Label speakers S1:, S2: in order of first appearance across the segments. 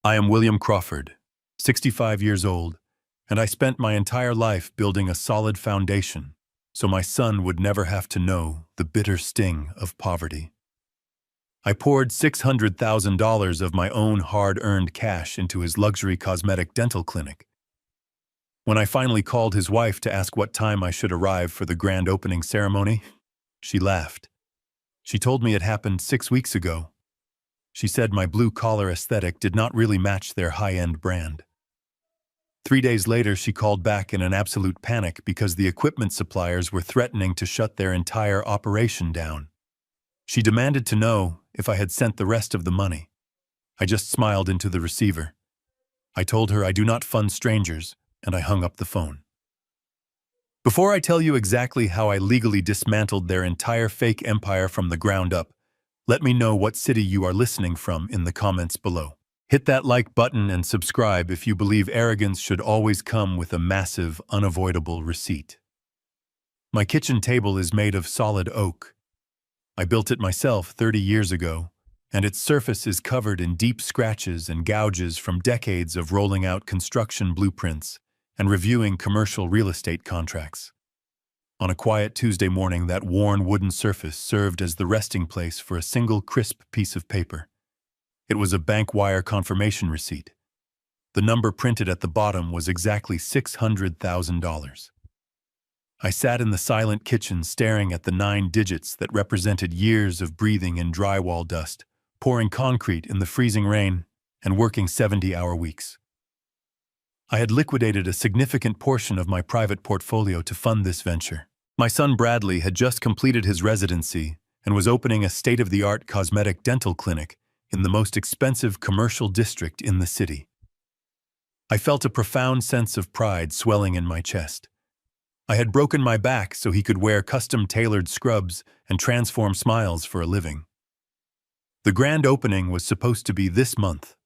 S1: I am William Crawford, 65 years old, and I spent my entire life building a solid foundation so my son would never have to know the bitter sting of poverty. I poured $600,000 of my own hard-earned cash into his luxury cosmetic dental clinic. When I finally called his wife to ask what time I should arrive for the grand opening ceremony, she laughed. She told me it happened 6 weeks ago. She said my blue-collar aesthetic did not really match their high-end brand. 3 days later, she called back in an absolute panic because the equipment suppliers were threatening to shut their entire operation down. She demanded to know if I had sent the rest of the money. I just smiled into the receiver. I told her I do not fund strangers, and I hung up the phone. Before I tell you exactly how I legally dismantled their entire fake empire from the ground up, let me know what city you are listening from in the comments below. Hit that like button and subscribe if you believe arrogance should always come with a massive, unavoidable receipt. My kitchen table is made of solid oak. I built it myself 30 years ago, and its surface is covered in deep scratches and gouges from decades of rolling out construction blueprints and reviewing commercial real estate contracts. On a quiet Tuesday morning, that worn wooden surface served as the resting place for a single crisp piece of paper. It was a bank wire confirmation receipt. The number printed at the bottom was exactly $600,000. I sat in the silent kitchen staring at the 9 digits that represented years of breathing in drywall dust, pouring concrete in the freezing rain, and working 70-hour weeks. I had liquidated a significant portion of my private portfolio to fund this venture. My son Bradley had just completed his residency and was opening a state-of-the-art cosmetic dental clinic in the most expensive commercial district in the city. I felt a profound sense of pride swelling in my chest. I had broken my back so he could wear custom-tailored scrubs and transform smiles for a living. The grand opening was supposed to be this month.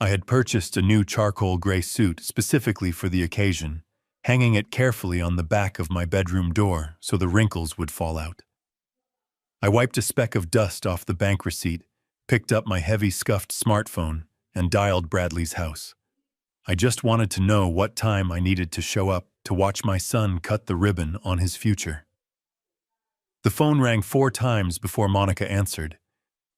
S1: I had purchased a new charcoal gray suit specifically for the occasion, hanging it carefully on the back of my bedroom door so the wrinkles would fall out. I wiped a speck of dust off the bank receipt, picked up my heavy scuffed smartphone, and dialed Bradley's house. I just wanted to know what time I needed to show up to watch my son cut the ribbon on his future. The phone rang 4 times before Monica answered.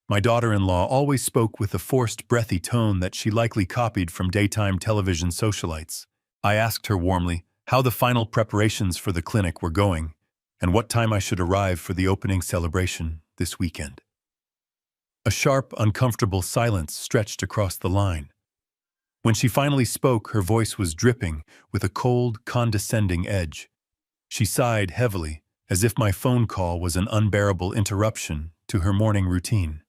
S1: My daughter-in-law always spoke with a forced, breathy tone that she likely copied from daytime television socialites. I asked her warmly how the final preparations for the clinic were going and what time I should arrive for the opening celebration this weekend. A sharp, uncomfortable silence stretched across the line. When she finally spoke, her voice was dripping with a cold, condescending edge. She sighed heavily, as if my phone call was an unbearable interruption to her morning routine.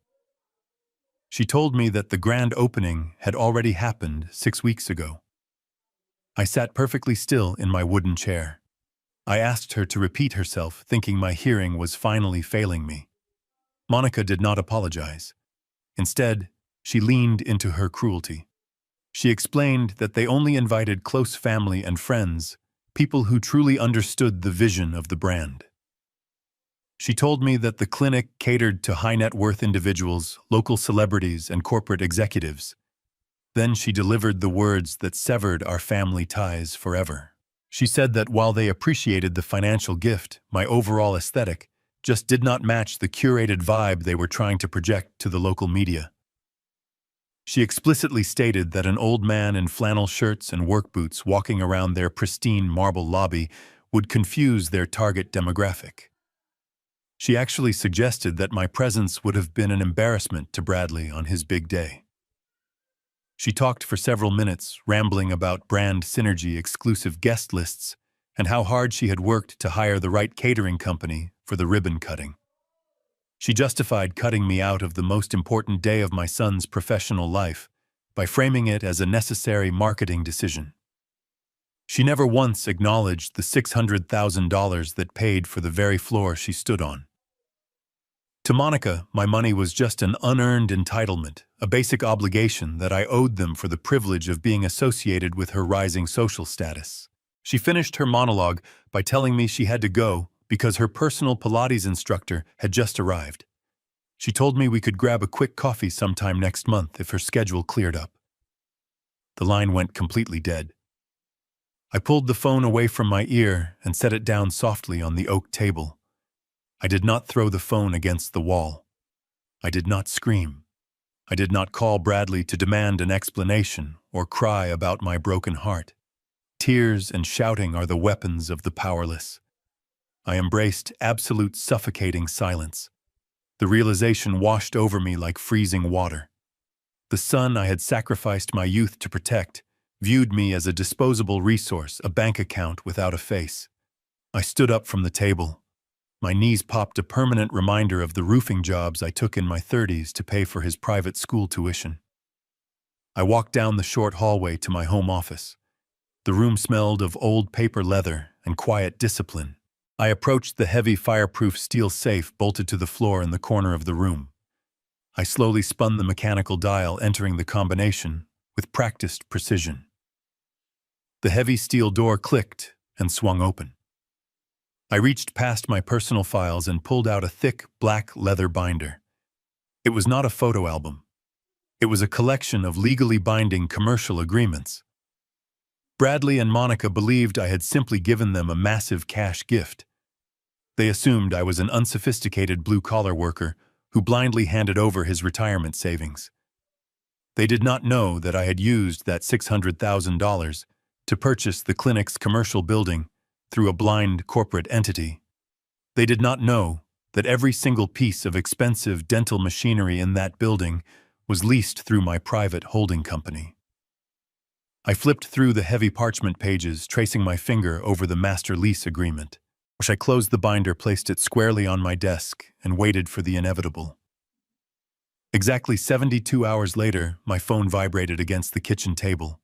S1: She told me that the grand opening had already happened 6 weeks ago. I sat perfectly still in my wooden chair. I asked her to repeat herself, thinking my hearing was finally failing me. Monica did not apologize. Instead, she leaned into her cruelty. She explained that they only invited close family and friends, people who truly understood the vision of the brand. She told me that the clinic catered to high-net-worth individuals, local celebrities, and corporate executives. Then she delivered the words that severed our family ties forever. She said that while they appreciated the financial gift, my overall aesthetic just did not match the curated vibe they were trying to project to the local media. She explicitly stated that an old man in flannel shirts and work boots walking around their pristine marble lobby would confuse their target demographic. She actually suggested that my presence would have been an embarrassment to Bradley on his big day. She talked for several minutes, rambling about brand synergy, exclusive guest lists, and how hard she had worked to hire the right catering company for the ribbon cutting. She justified cutting me out of the most important day of my son's professional life by framing it as a necessary marketing decision. She never once acknowledged the $600,000 that paid for the very floor she stood on. To Monica, my money was just an unearned entitlement, a basic obligation that I owed them for the privilege of being associated with her rising social status. She finished her monologue by telling me she had to go because her personal Pilates instructor had just arrived. She told me we could grab a quick coffee sometime next month if her schedule cleared up. the line went completely dead. I pulled the phone away from my ear and set it down softly on the oak table. I did not throw the phone against the wall. I did not scream. I did not call Bradley to demand an explanation or cry about my broken heart. Tears and shouting are the weapons of the powerless. I embraced absolute suffocating silence. The realization washed over me like freezing water. The son I had sacrificed my youth to protect viewed me as a disposable resource, a bank account without a face. I stood up from the table. My knees popped, a permanent reminder of the roofing jobs I took in my 30s to pay for his private school tuition. I walked down the short hallway to my home office. The room smelled of old paper leather and quiet discipline. I approached the heavy fireproof steel safe bolted to the floor in the corner of the room. I slowly spun the mechanical dial, entering the combination with practiced precision. The heavy steel door clicked and swung open. I reached past my personal files and pulled out a thick, black leather binder. It was not a photo album. It was a collection of legally binding commercial agreements. Bradley and Monica believed I had simply given them a massive cash gift. They assumed I was an unsophisticated blue-collar worker who blindly handed over his retirement savings. They did not know that I had used that $600,000 to purchase the clinic's commercial building through a blind corporate entity. They did not know that every single piece of expensive dental machinery in that building was leased through my private holding company. I flipped through the heavy parchment pages, tracing my finger over the master lease agreement. I closed the binder, placed it squarely on my desk, and waited for the inevitable. Exactly 72 hours later, my phone vibrated against the kitchen table.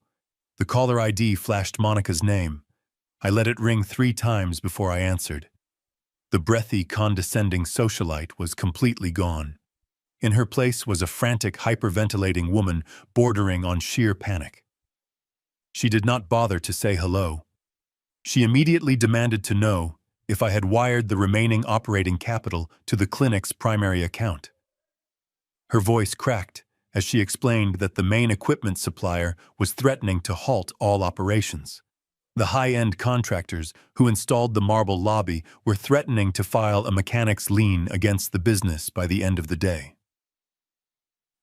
S1: The caller ID flashed Monica's name. I let it ring 3 times before I answered. The breathy, condescending socialite was completely gone. In her place was a frantic, hyperventilating woman bordering on sheer panic. She did not bother to say hello. She immediately demanded to know if I had wired the remaining operating capital to the clinic's primary account. Her voice cracked as she explained that the main equipment supplier was threatening to halt all operations. The high-end contractors who installed the marble lobby were threatening to file a mechanic's lien against the business by the end of the day.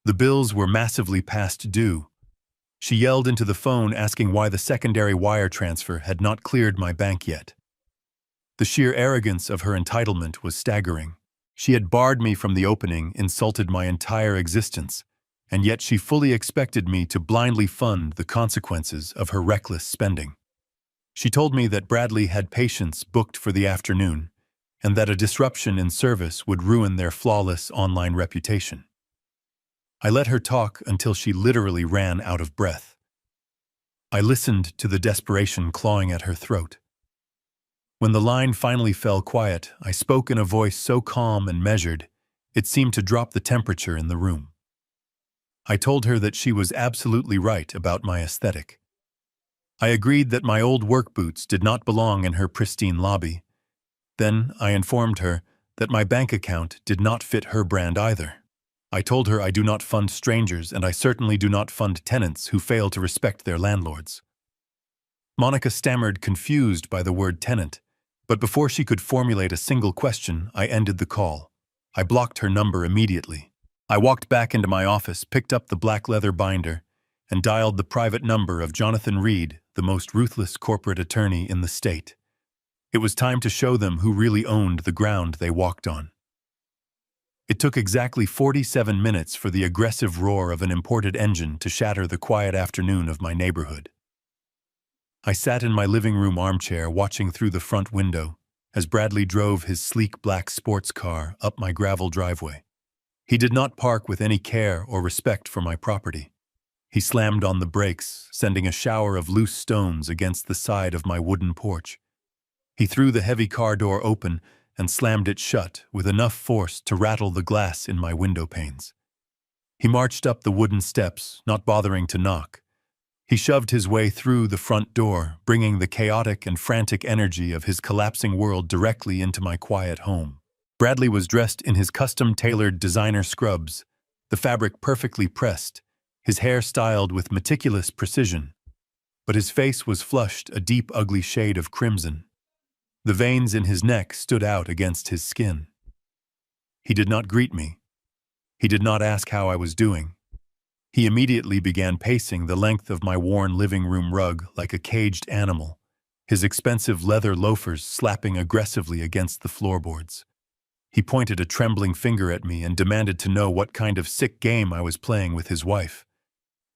S1: The bills were massively past due. She yelled into the phone asking why the secondary wire transfer had not cleared my bank yet. The sheer arrogance of her entitlement was staggering. She had barred me from the opening, insulted my entire existence, and yet she fully expected me to blindly fund the consequences of her reckless spending. She told me that Bradley had patients booked for the afternoon, and that a disruption in service would ruin their flawless online reputation. I let her talk until she literally ran out of breath. I listened to the desperation clawing at her throat. When the line finally fell quiet, I spoke in a voice so calm and measured, it seemed to drop the temperature in the room. I told her that she was absolutely right about my aesthetic. I agreed that my old work boots did not belong in her pristine lobby. Then I informed her that my bank account did not fit her brand either. I told her I do not fund strangers, and I certainly do not fund tenants who fail to respect their landlords. Monica stammered, confused by the word tenant, but before she could formulate a single question, I ended the call. I blocked her number immediately. I walked back into my office, picked up the black leather binder, and dialed the private number of Jonathan Reed, the most ruthless corporate attorney in the state. It was time to show them who really owned the ground they walked on. It took exactly 47 minutes for the aggressive roar of an imported engine to shatter the quiet afternoon of my neighborhood. I sat in my living room armchair watching through the front window as Bradley drove his sleek black sports car up my gravel driveway. He did not park with any care or respect for my property. He slammed on the brakes, sending a shower of loose stones against the side of my wooden porch. He threw the heavy car door open and slammed it shut with enough force to rattle the glass in my window panes. He marched up the wooden steps, not bothering to knock. He shoved his way through the front door, bringing the chaotic and frantic energy of his collapsing world directly into my quiet home. Bradley was dressed in his custom-tailored designer scrubs, the fabric perfectly pressed, his hair styled with meticulous precision, but his face was flushed a deep, ugly shade of crimson. The veins in his neck stood out against his skin. He did not greet me. He did not ask how I was doing. He immediately began pacing the length of my worn living room rug like a caged animal, his expensive leather loafers slapping aggressively against the floorboards. He pointed a trembling finger at me and demanded to know what kind of sick game I was playing with his wife.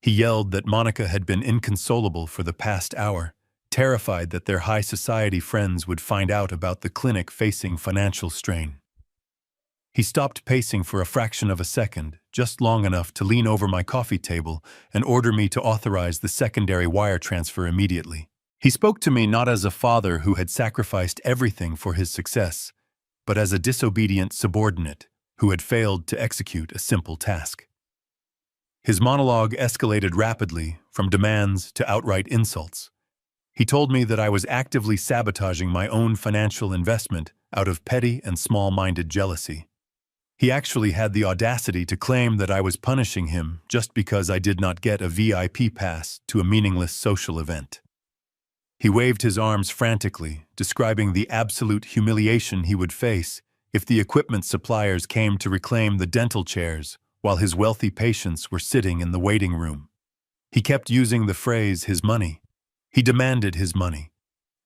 S1: He yelled that Monica had been inconsolable for the past hour, terrified that their high society friends would find out about the clinic facing financial strain. He stopped pacing for a fraction of a second, just long enough to lean over my coffee table and order me to authorize the secondary wire transfer immediately. He spoke to me not as a father who had sacrificed everything for his success, but as a disobedient subordinate who had failed to execute a simple task. His monologue escalated rapidly, from demands to outright insults. He told me that I was actively sabotaging my own financial investment out of petty and small-minded jealousy. He actually had the audacity to claim that I was punishing him just because I did not get a VIP pass to a meaningless social event. He waved his arms frantically, describing the absolute humiliation he would face if the equipment suppliers came to reclaim the dental chairs while his wealthy patients were sitting in the waiting room. He kept using the phrase, his money. He demanded his money.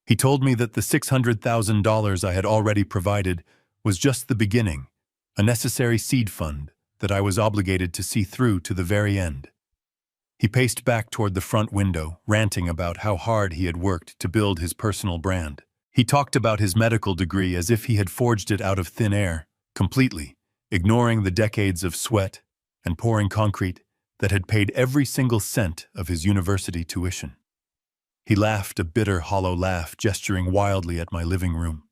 S1: He told me that the $600,000 I had already provided was just the beginning, a necessary seed fund that I was obligated to see through to the very end. He paced back toward the front window, ranting about how hard he had worked to build his personal brand. He talked about his medical degree as if he had forged it out of thin air, completely, ignoring the decades of sweat and pouring concrete that had paid every single cent of his university tuition. He laughed a bitter, hollow laugh, gesturing wildly at my living room.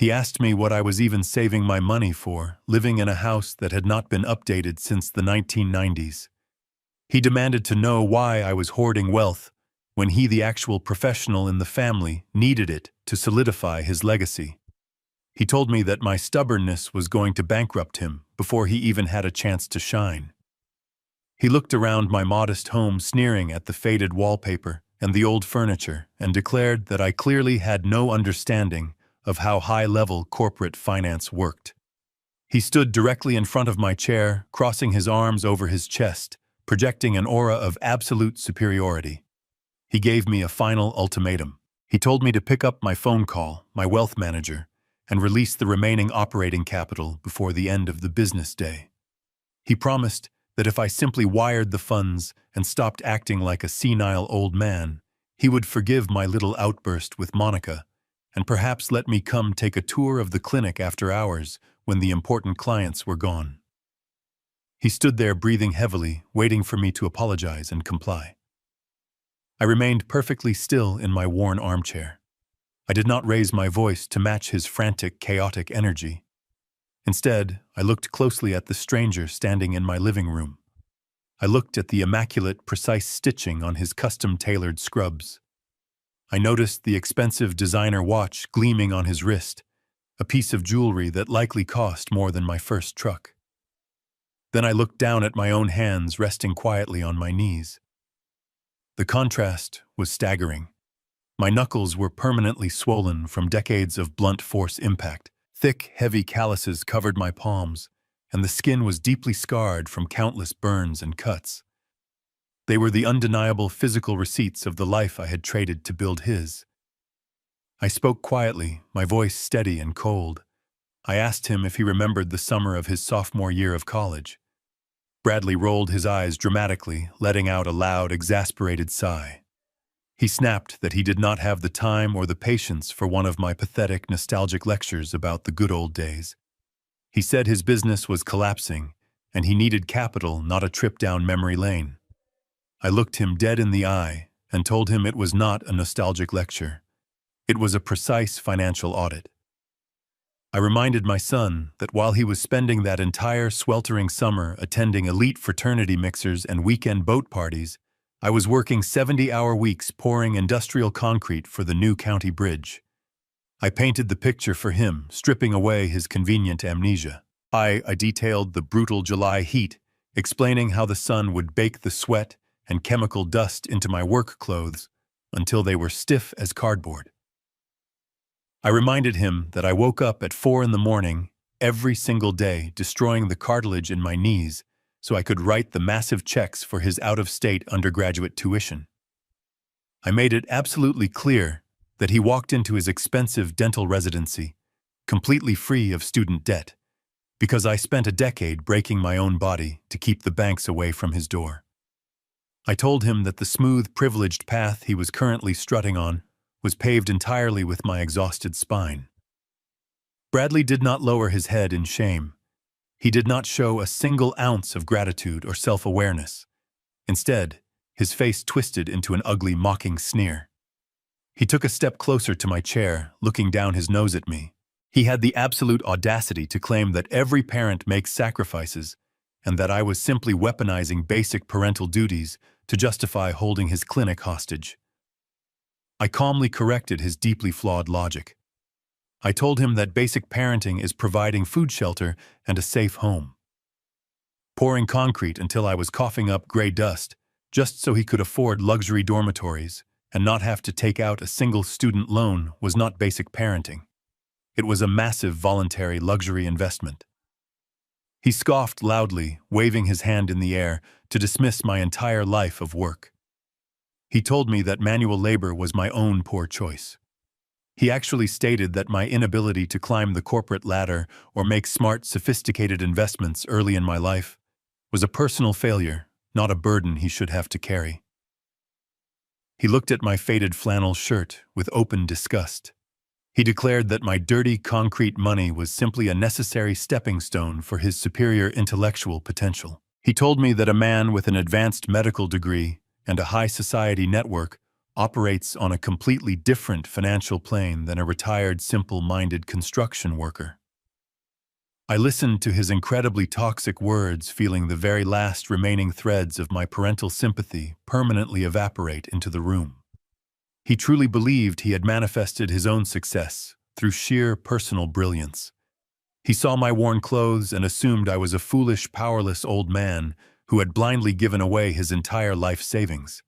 S1: He asked me what I was even saving my money for, living in a house that had not been updated since the 1990s. He demanded to know why I was hoarding wealth when he, the actual professional in the family, needed it to solidify his legacy. He told me that my stubbornness was going to bankrupt him before he even had a chance to shine. He looked around my modest home, sneering at the faded wallpaper and the old furniture, and declared that I clearly had no understanding of how high-level corporate finance worked. He stood directly in front of my chair, crossing his arms over his chest, projecting an aura of absolute superiority. He gave me a final ultimatum. He told me to pick up my phone call, my wealth manager, and release the remaining operating capital before the end of the business day. He promised that if I simply wired the funds and stopped acting like a senile old man, he would forgive my little outburst with Monica and perhaps let me come take a tour of the clinic after hours when the important clients were gone. He stood there breathing heavily, waiting for me to apologize and comply. I remained perfectly still in my worn armchair. I did not raise my voice to match his frantic, chaotic energy. Instead, I looked closely at the stranger standing in my living room. I looked at the immaculate, precise stitching on his custom-tailored scrubs. I noticed the expensive designer watch gleaming on his wrist, a piece of jewelry that likely cost more than my first truck. Then I looked down at my own hands resting quietly on my knees. The contrast was staggering. My knuckles were permanently swollen from decades of blunt force impact. Thick, heavy calluses covered my palms, and the skin was deeply scarred from countless burns and cuts. They were the undeniable physical receipts of the life I had traded to build his. I spoke quietly, my voice steady and cold. I asked him if he remembered the summer of his sophomore year of college. Bradley rolled his eyes dramatically, letting out a loud, exasperated sigh. He snapped that he did not have the time or the patience for one of my pathetic, nostalgic lectures about the good old days. He said his business was collapsing, and he needed capital, not a trip down memory lane. I looked him dead in the eye and told him it was not a nostalgic lecture. It was a precise financial audit. I reminded my son that while he was spending that entire sweltering summer attending elite fraternity mixers and weekend boat parties, I was working 70-hour weeks pouring industrial concrete for the new county bridge. I painted the picture for him, stripping away his convenient amnesia. I detailed the brutal July heat explaining how the sun would bake the sweat and chemical dust into my work clothes until they were stiff as cardboard. I reminded him that I woke up at 4 in the morning every single day, destroying the cartilage in my knees so I could write the massive checks for his out-of-state undergraduate tuition. I made it absolutely clear that he walked into his expensive dental residency completely free of student debt, because I spent a decade breaking my own body to keep the banks away from his door. I told him that the smooth, privileged path he was currently strutting on was paved entirely with my exhausted spine. Bradley did not lower his head in shame. He did not show a single ounce of gratitude or self-awareness. Instead, his face twisted into an ugly, mocking sneer. He took a step closer to my chair, looking down his nose at me. He had the absolute audacity to claim that every parent makes sacrifices and that I was simply weaponizing basic parental duties to justify holding his clinic hostage. I calmly corrected his deeply flawed logic. I told him that basic parenting is providing food, shelter, and a safe home. Pouring concrete until I was coughing up gray dust, just so he could afford luxury dormitories and not have to take out a single student loan, was not basic parenting. It was a massive voluntary luxury investment. He scoffed loudly, waving his hand in the air to dismiss my entire life of work. He told me that manual labor was my own poor choice. He actually stated that my inability to climb the corporate ladder or make smart, sophisticated investments early in my life was a personal failure, not a burden he should have to carry. He looked at my faded flannel shirt with open disgust. He declared that my dirty concrete money was simply a necessary stepping stone for his superior intellectual potential. He told me that a man with an advanced medical degree and a high society network operates on a completely different financial plane than a retired, simple-minded construction worker. I listened to his incredibly toxic words, feeling the very last remaining threads of my parental sympathy permanently evaporate into the room. He truly believed he had manifested his own success through sheer personal brilliance. He saw my worn clothes and assumed I was a foolish, powerless old man who had blindly given away his entire life savings.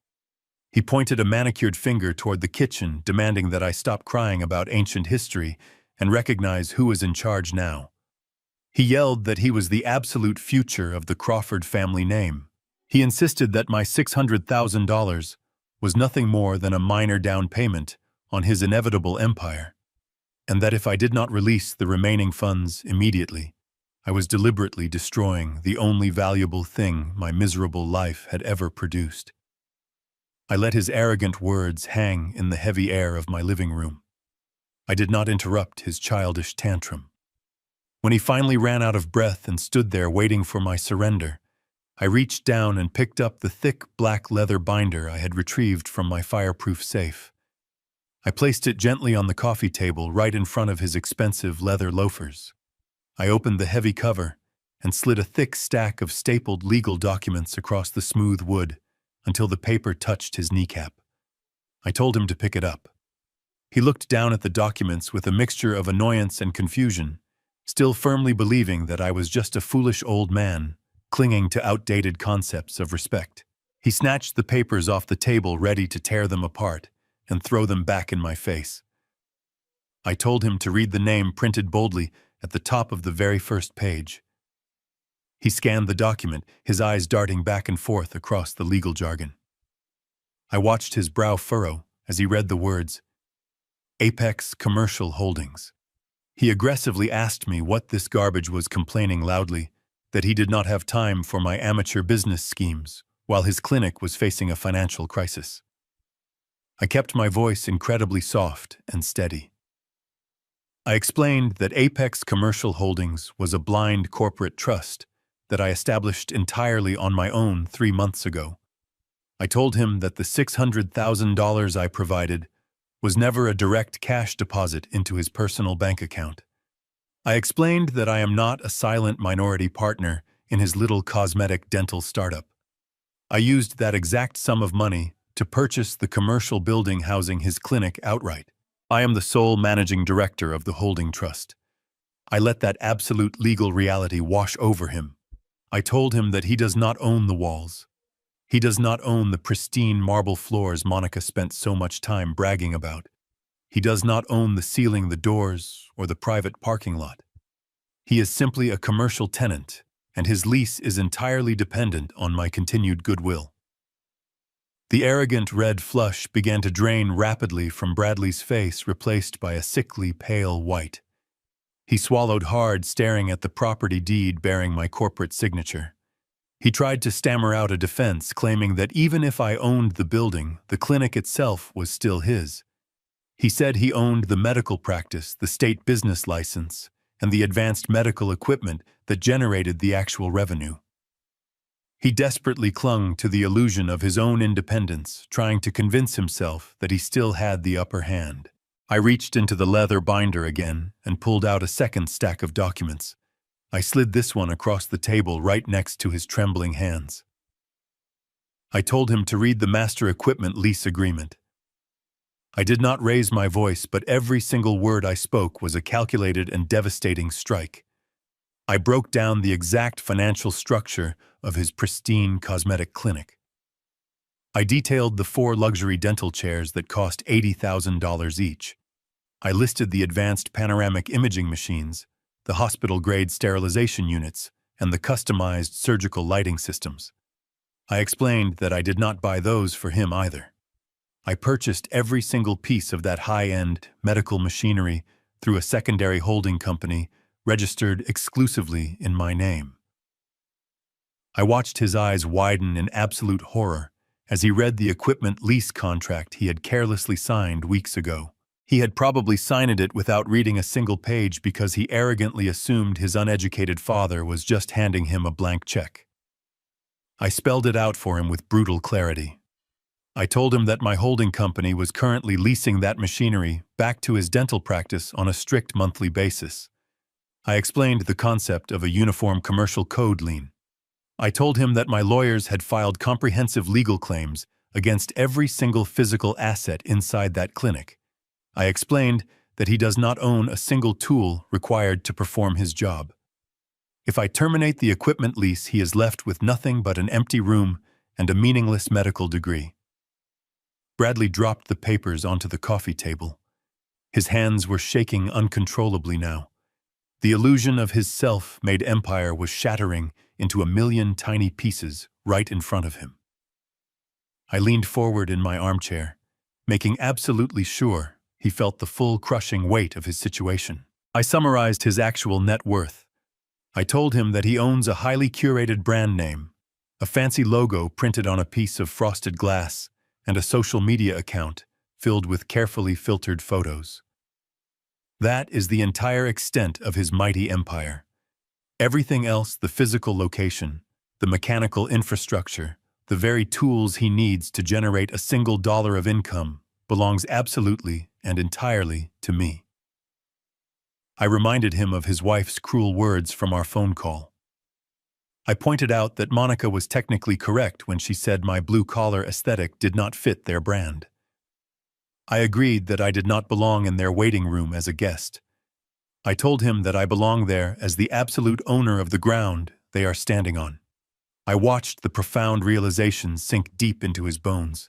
S1: He pointed a manicured finger toward the kitchen, demanding that I stop crying about ancient history and recognize who was in charge now. He yelled that he was the absolute future of the Crawford family name. He insisted that my $600,000 was nothing more than a minor down payment on his inevitable empire, and that if I did not release the remaining funds immediately, I was deliberately destroying the only valuable thing my miserable life had ever produced. I let his arrogant words hang in the heavy air of my living room. I did not interrupt his childish tantrum. When he finally ran out of breath and stood there waiting for my surrender, I reached down and picked up the thick black leather binder I had retrieved from my fireproof safe. I placed it gently on the coffee table right in front of his expensive leather loafers. I opened the heavy cover and slid a thick stack of stapled legal documents across the smooth wood until the paper touched his kneecap. I told him to pick it up. He looked down at the documents with a mixture of annoyance and confusion, still firmly believing that I was just a foolish old man clinging to outdated concepts of respect. He snatched the papers off the table, ready to tear them apart and throw them back in my face. I told him to read the name printed boldly at the top of the very first page. He scanned the document, his eyes darting back and forth across the legal jargon. I watched his brow furrow as he read the words, Apex Commercial Holdings. He aggressively asked me what this garbage was, complaining loudly that he did not have time for my amateur business schemes while his clinic was facing a financial crisis. I kept my voice incredibly soft and steady. I explained that Apex Commercial Holdings was a blind corporate trust that I established entirely on my own 3 months ago. I told him that the $600,000 I provided was never a direct cash deposit into his personal bank account. I explained that I am not a silent minority partner in his little cosmetic dental startup. I used that exact sum of money to purchase the commercial building housing his clinic outright. I am the sole managing director of the holding trust. I let that absolute legal reality wash over him. I told him that he does not own the walls. He does not own the pristine marble floors Monica spent so much time bragging about. He does not own the ceiling, the doors, or the private parking lot. He is simply a commercial tenant, and his lease is entirely dependent on my continued goodwill. The arrogant red flush began to drain rapidly from Bradley's face, replaced by a sickly pale white. He swallowed hard, staring at the property deed bearing my corporate signature. He tried to stammer out a defense, claiming that even if I owned the building, the clinic itself was still his. He said he owned the medical practice, the state business license, and the advanced medical equipment that generated the actual revenue. He desperately clung to the illusion of his own independence, trying to convince himself that he still had the upper hand. I reached into the leather binder again and pulled out a second stack of documents. I slid this one across the table right next to his trembling hands. I told him to read the master equipment lease agreement. I did not raise my voice, but every single word I spoke was a calculated and devastating strike. I broke down the exact financial structure of his pristine cosmetic clinic. I detailed the 4 luxury dental chairs that cost $80,000 each. I listed the advanced panoramic imaging machines, the hospital-grade sterilization units, and the customized surgical lighting systems. I explained that I did not buy those for him either. I purchased every single piece of that high-end medical machinery through a secondary holding company registered exclusively in my name. I watched his eyes widen in absolute horror as he read the equipment lease contract he had carelessly signed weeks ago. He had probably signed it without reading a single page because he arrogantly assumed his uneducated father was just handing him a blank check. I spelled it out for him with brutal clarity. I told him that my holding company was currently leasing that machinery back to his dental practice on a strict monthly basis. I explained the concept of a uniform commercial code lien. I told him that my lawyers had filed comprehensive legal claims against every single physical asset inside that clinic. I explained that he does not own a single tool required to perform his job. If I terminate the equipment lease, he is left with nothing but an empty room and a meaningless medical degree. Bradley dropped the papers onto the coffee table. His hands were shaking uncontrollably now. The illusion of his self-made empire was shattering into a million tiny pieces right in front of him. I leaned forward in my armchair, making absolutely sure he felt the full crushing weight of his situation. I summarized his actual net worth. I told him that he owns a highly curated brand name, a fancy logo printed on a piece of frosted glass, and a social media account filled with carefully filtered photos. That is the entire extent of his mighty empire. Everything else, the physical location, the mechanical infrastructure, the very tools he needs to generate a single dollar of income, belongs absolutely and entirely to me. I reminded him of his wife's cruel words from our phone call. I pointed out that Monica was technically correct when she said my blue-collar aesthetic did not fit their brand. I agreed that I did not belong in their waiting room as a guest. I told him that I belong there as the absolute owner of the ground they are standing on. I watched the profound realization sink deep into his bones.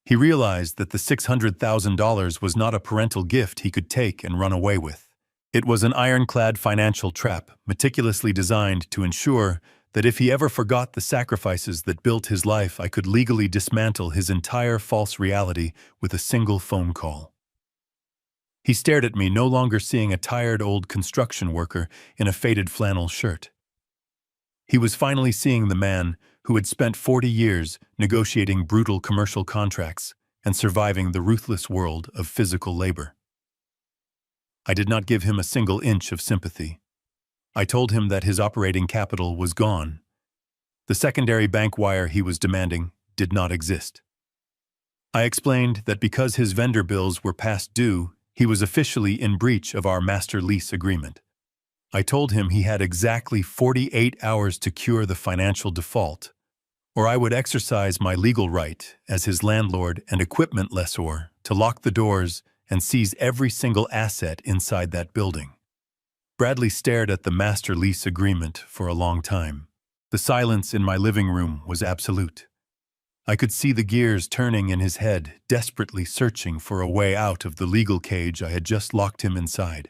S1: He realized that the $600,000 was not a parental gift he could take and run away with. It was an ironclad financial trap, meticulously designed to ensure that if he ever forgot the sacrifices that built his life, I could legally dismantle his entire false reality with a single phone call. He stared at me, no longer seeing a tired old construction worker in a faded flannel shirt. He was finally seeing the man who had spent 40 years negotiating brutal commercial contracts and surviving the ruthless world of physical labor. I did not give him a single inch of sympathy. I told him that his operating capital was gone. The secondary bank wire he was demanding did not exist. I explained that because his vendor bills were past due, he was officially in breach of our master lease agreement. I told him he had exactly 48 hours to cure the financial default, or I would exercise my legal right as his landlord and equipment lessor to lock the doors and seize every single asset inside that building. Bradley stared at the master lease agreement for a long time. The silence in my living room was absolute. I could see the gears turning in his head, desperately searching for a way out of the legal cage I had just locked him inside.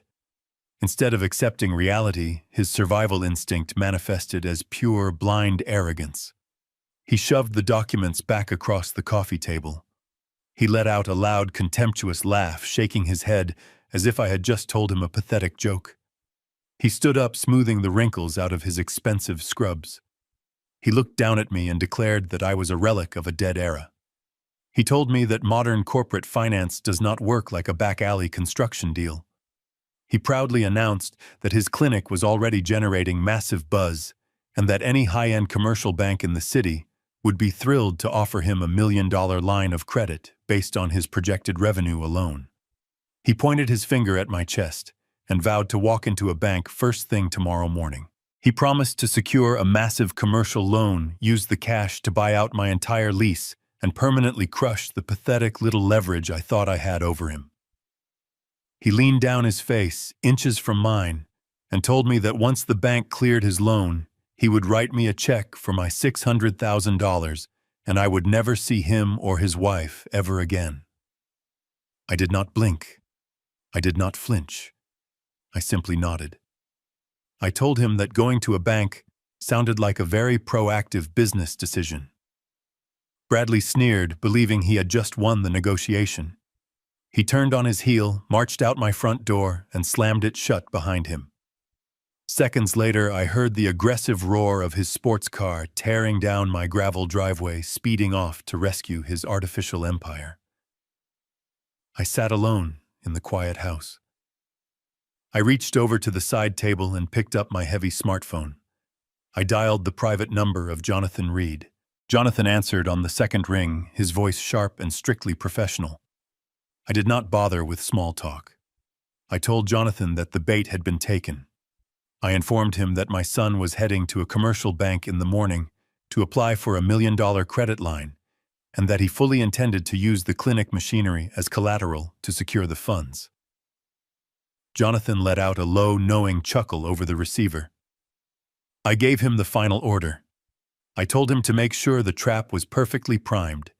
S1: Instead of accepting reality, his survival instinct manifested as pure, blind arrogance. He shoved the documents back across the coffee table. He let out a loud, contemptuous laugh, shaking his head as if I had just told him a pathetic joke. He stood up, smoothing the wrinkles out of his expensive scrubs. He looked down at me and declared that I was a relic of a dead era. He told me that modern corporate finance does not work like a back-alley construction deal. He proudly announced that his clinic was already generating massive buzz and that any high-end commercial bank in the city would be thrilled to offer him a $1 million line of credit based on his projected revenue alone. He pointed his finger at my chest and vowed to walk into a bank first thing tomorrow morning. He promised to secure a massive commercial loan, use the cash to buy out my entire lease, and permanently crush the pathetic little leverage I thought I had over him. He leaned down his face, inches from mine, and told me that once the bank cleared his loan, he would write me a check for my $600,000, and I would never see him or his wife ever again. I did not blink. I did not flinch. I simply nodded. I told him that going to a bank sounded like a very proactive business decision. Bradley sneered, believing he had just won the negotiation. He turned on his heel, marched out my front door, and slammed it shut behind him. Seconds later, I heard the aggressive roar of his sports car tearing down my gravel driveway, speeding off to rescue his artificial empire. I sat alone in the quiet house. I reached over to the side table and picked up my heavy smartphone. I dialed the private number of Jonathan Reed. Jonathan answered on the second ring, his voice sharp and strictly professional. I did not bother with small talk. I told Jonathan that the bait had been taken. I informed him that my son was heading to a commercial bank in the morning to apply for a $1 million credit line, and that he fully intended to use the clinic machinery as collateral to secure the funds. Jonathan let out a low, knowing chuckle over the receiver. I gave him the final order. I told him to make sure the trap was perfectly primed.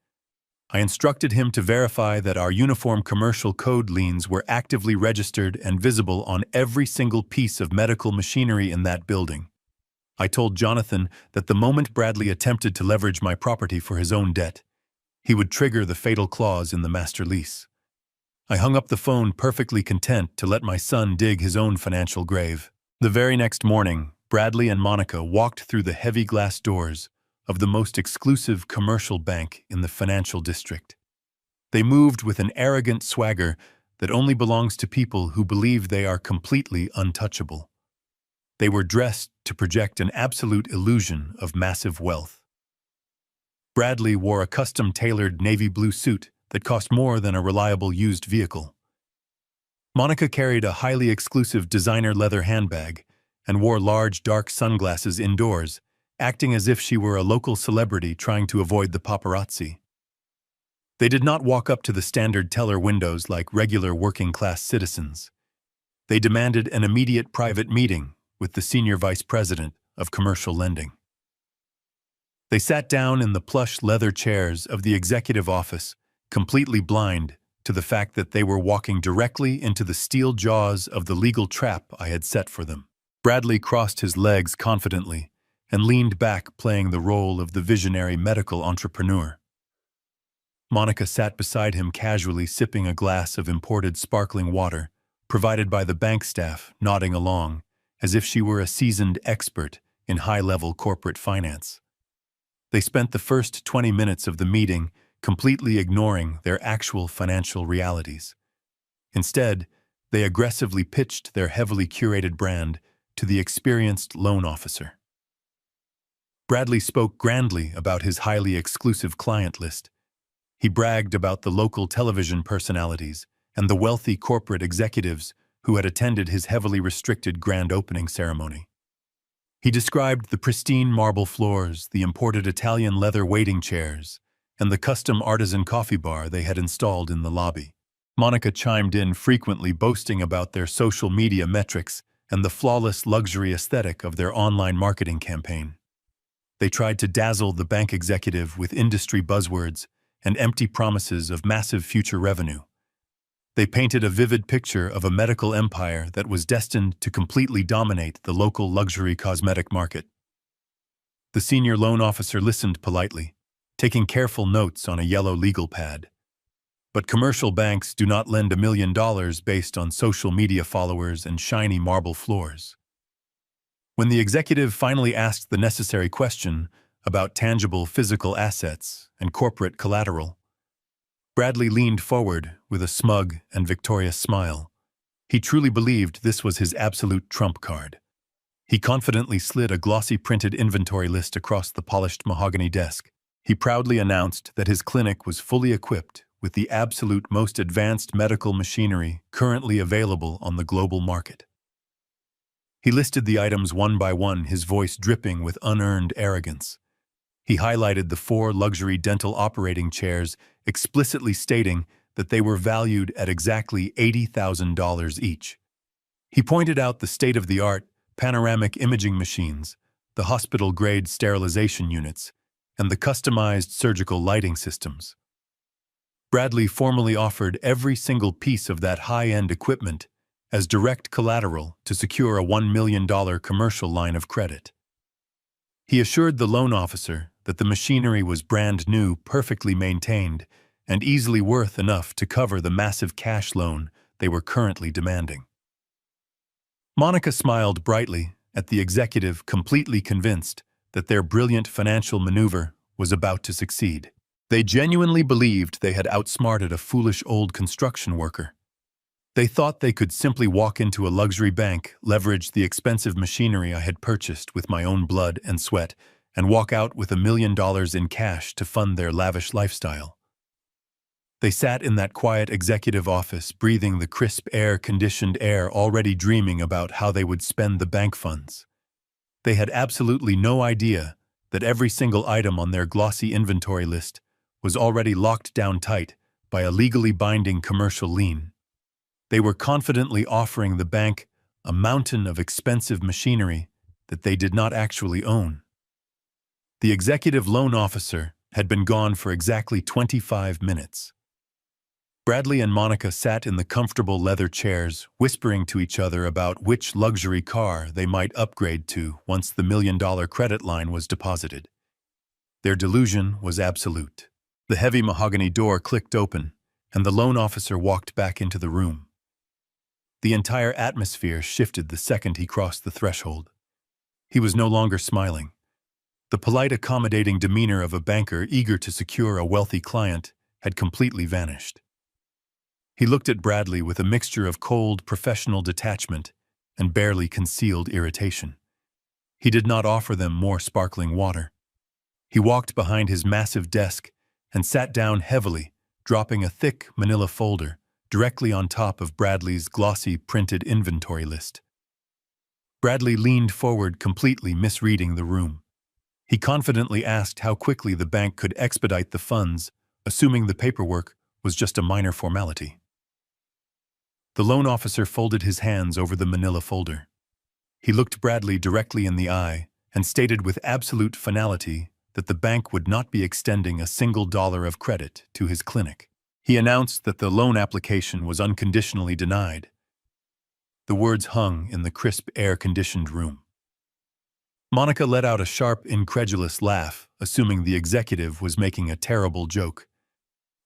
S1: I instructed him to verify that our uniform commercial code liens were actively registered and visible on every single piece of medical machinery in that building. I told Jonathan that the moment Bradley attempted to leverage my property for his own debt, he would trigger the fatal clause in the master lease. I hung up the phone, perfectly content to let my son dig his own financial grave. The very next morning, Bradley and Monica walked through the heavy glass doors of the most exclusive commercial bank in the financial district. They moved with an arrogant swagger that only belongs to people who believe they are completely untouchable. They were dressed to project an absolute illusion of massive wealth. Bradley wore a custom-tailored navy blue suit that cost more than a reliable used vehicle. Monica carried a highly exclusive designer leather handbag and wore large dark sunglasses indoors, acting as if she were a local celebrity trying to avoid the paparazzi. They did not walk up to the standard teller windows like regular working-class citizens. They demanded an immediate private meeting with the senior vice president of commercial lending. They sat down in the plush leather chairs of the executive office, completely blind to the fact that they were walking directly into the steel jaws of the legal trap I had set for them. Bradley crossed his legs confidently and leaned back, playing the role of the visionary medical entrepreneur. Monica sat beside him casually, sipping a glass of imported sparkling water, provided by the bank staff, nodding along, as if she were a seasoned expert in high-level corporate finance. They spent the first 20 minutes of the meeting completely ignoring their actual financial realities. Instead, they aggressively pitched their heavily curated brand to the experienced loan officer. Bradley spoke grandly about his highly exclusive client list. He bragged about the local television personalities and the wealthy corporate executives who had attended his heavily restricted grand opening ceremony. He described the pristine marble floors, the imported Italian leather waiting chairs, and the custom artisan coffee bar they had installed in the lobby. Monica chimed in frequently, boasting about their social media metrics and the flawless luxury aesthetic of their online marketing campaign. They tried to dazzle the bank executive with industry buzzwords and empty promises of massive future revenue. They painted a vivid picture of a medical empire that was destined to completely dominate the local luxury cosmetic market. The senior loan officer listened politely, taking careful notes on a yellow legal pad. But commercial banks do not lend $1 million based on social media followers and shiny marble floors. When the executive finally asked the necessary question about tangible physical assets and corporate collateral, Bradley leaned forward with a smug and victorious smile. He truly believed this was his absolute trump card. He confidently slid a glossy printed inventory list across the polished mahogany desk. He proudly announced that his clinic was fully equipped with the absolute most advanced medical machinery currently available on the global market. He listed the items one by one, his voice dripping with unearned arrogance. He highlighted the 4 luxury dental operating chairs, explicitly stating that they were valued at exactly $80,000 each. He pointed out the state-of-the-art panoramic imaging machines, the hospital-grade sterilization units, and the customized surgical lighting systems. Bradley formally offered every single piece of that high-end equipment as direct collateral to secure a $1 million commercial line of credit. He assured the loan officer that the machinery was brand new, perfectly maintained, and easily worth enough to cover the massive cash loan they were currently demanding. Monica smiled brightly at the executive, completely convinced that their brilliant financial maneuver was about to succeed. They genuinely believed they had outsmarted a foolish old construction worker. They thought they could simply walk into a luxury bank, leverage the expensive machinery I had purchased with my own blood and sweat, and walk out with $1 million in cash to fund their lavish lifestyle. They sat in that quiet executive office, breathing the crisp air-conditioned air, already dreaming about how they would spend the bank funds. They had absolutely no idea that every single item on their glossy inventory list was already locked down tight by a legally binding commercial lien. They were confidently offering the bank a mountain of expensive machinery that they did not actually own. The executive loan officer had been gone for exactly 25 minutes. Bradley and Monica sat in the comfortable leather chairs, whispering to each other about which luxury car they might upgrade to once the $1 million credit line was deposited. Their delusion was absolute. The heavy mahogany door clicked open, and the loan officer walked back into the room. The entire atmosphere shifted the second he crossed the threshold. He was no longer smiling. The polite, accommodating demeanor of a banker eager to secure a wealthy client had completely vanished. He looked at Bradley with a mixture of cold, professional detachment and barely concealed irritation. He did not offer them more sparkling water. He walked behind his massive desk and sat down heavily, dropping a thick manila folder directly on top of Bradley's glossy printed inventory list. Bradley leaned forward, completely misreading the room. He confidently asked how quickly the bank could expedite the funds, assuming the paperwork was just a minor formality. The loan officer folded his hands over the manila folder. He looked Bradley directly in the eye and stated with absolute finality that the bank would not be extending a single dollar of credit to his clinic. He announced that the loan application was unconditionally denied. The words hung in the crisp, air-conditioned room. Monica let out a sharp, incredulous laugh, assuming the executive was making a terrible joke.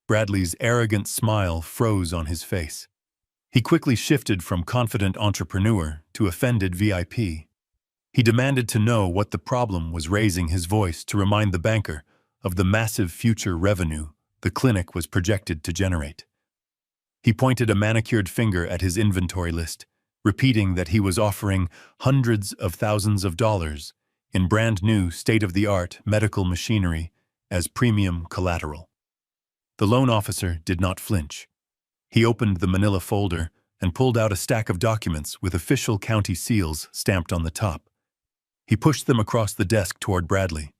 S1: Bradley's arrogant smile froze on his face. He quickly shifted from confident entrepreneur to offended VIP. He demanded to know what the problem was, raising his voice to remind the banker of the massive future revenue the clinic was projected to generate. He pointed a manicured finger at his inventory list, repeating that he was offering hundreds of thousands of dollars in brand-new, state-of-the-art medical machinery as premium collateral. The loan officer did not flinch. He opened the manila folder and pulled out a stack of documents with official county seals stamped on the top. He pushed them across the desk toward Bradley.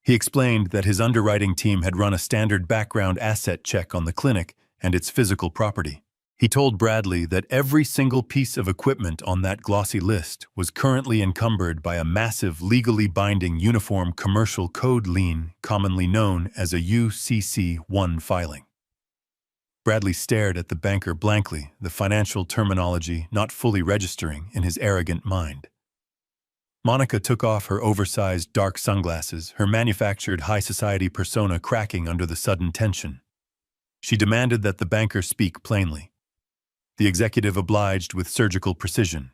S1: He explained that his underwriting team had run a standard background asset check on the clinic and its physical property. He told Bradley that every single piece of equipment on that glossy list was currently encumbered by a massive, legally binding Uniform Commercial Code lien, commonly known as a UCC-1 filing. Bradley stared at the banker blankly, the financial terminology not fully registering in his arrogant mind. Monica took off her oversized dark sunglasses, her manufactured high society persona cracking under the sudden tension. She demanded that the banker speak plainly. The executive obliged with surgical precision.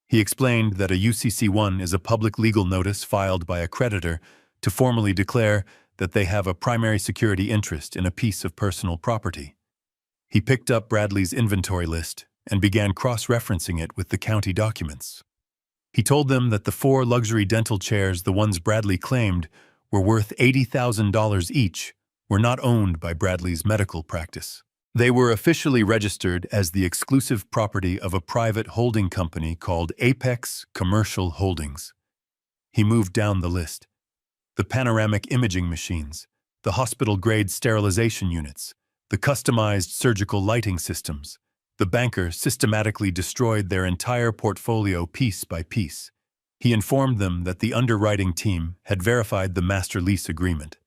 S1: He explained that a UCC-1 is a public legal notice filed by a creditor to formally declare that they have a primary security interest in a piece of personal property. He picked up Bradley's inventory list and began cross-referencing it with the county documents. He told them that the 4 luxury dental chairs, the ones Bradley claimed were worth $80,000 each, were not owned by Bradley's medical practice. They were officially registered as the exclusive property of a private holding company called Apex Commercial Holdings. He moved down the list. The panoramic imaging machines, the hospital-grade sterilization units, the customized surgical lighting systems. The banker systematically destroyed their entire portfolio piece by piece. He informed them that the underwriting team had verified the master lease agreement.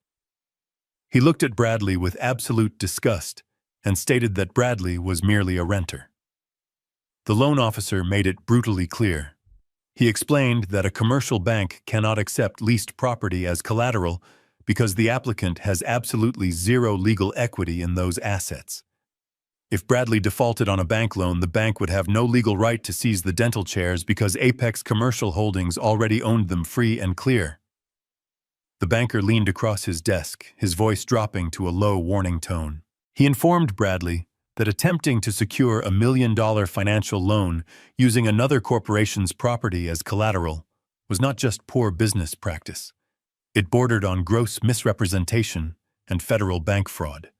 S1: He looked at Bradley with absolute disgust and stated that Bradley was merely a renter. The loan officer made it brutally clear. He explained that a commercial bank cannot accept leased property as collateral because the applicant has absolutely zero legal equity in those assets. If Bradley defaulted on a bank loan, the bank would have no legal right to seize the dental chairs because Apex Commercial Holdings already owned them free and clear. The banker leaned across his desk, his voice dropping to a low warning tone. He informed Bradley that attempting to secure a $1 million financial loan using another corporation's property as collateral was not just poor business practice. It bordered on gross misrepresentation and federal bank fraud.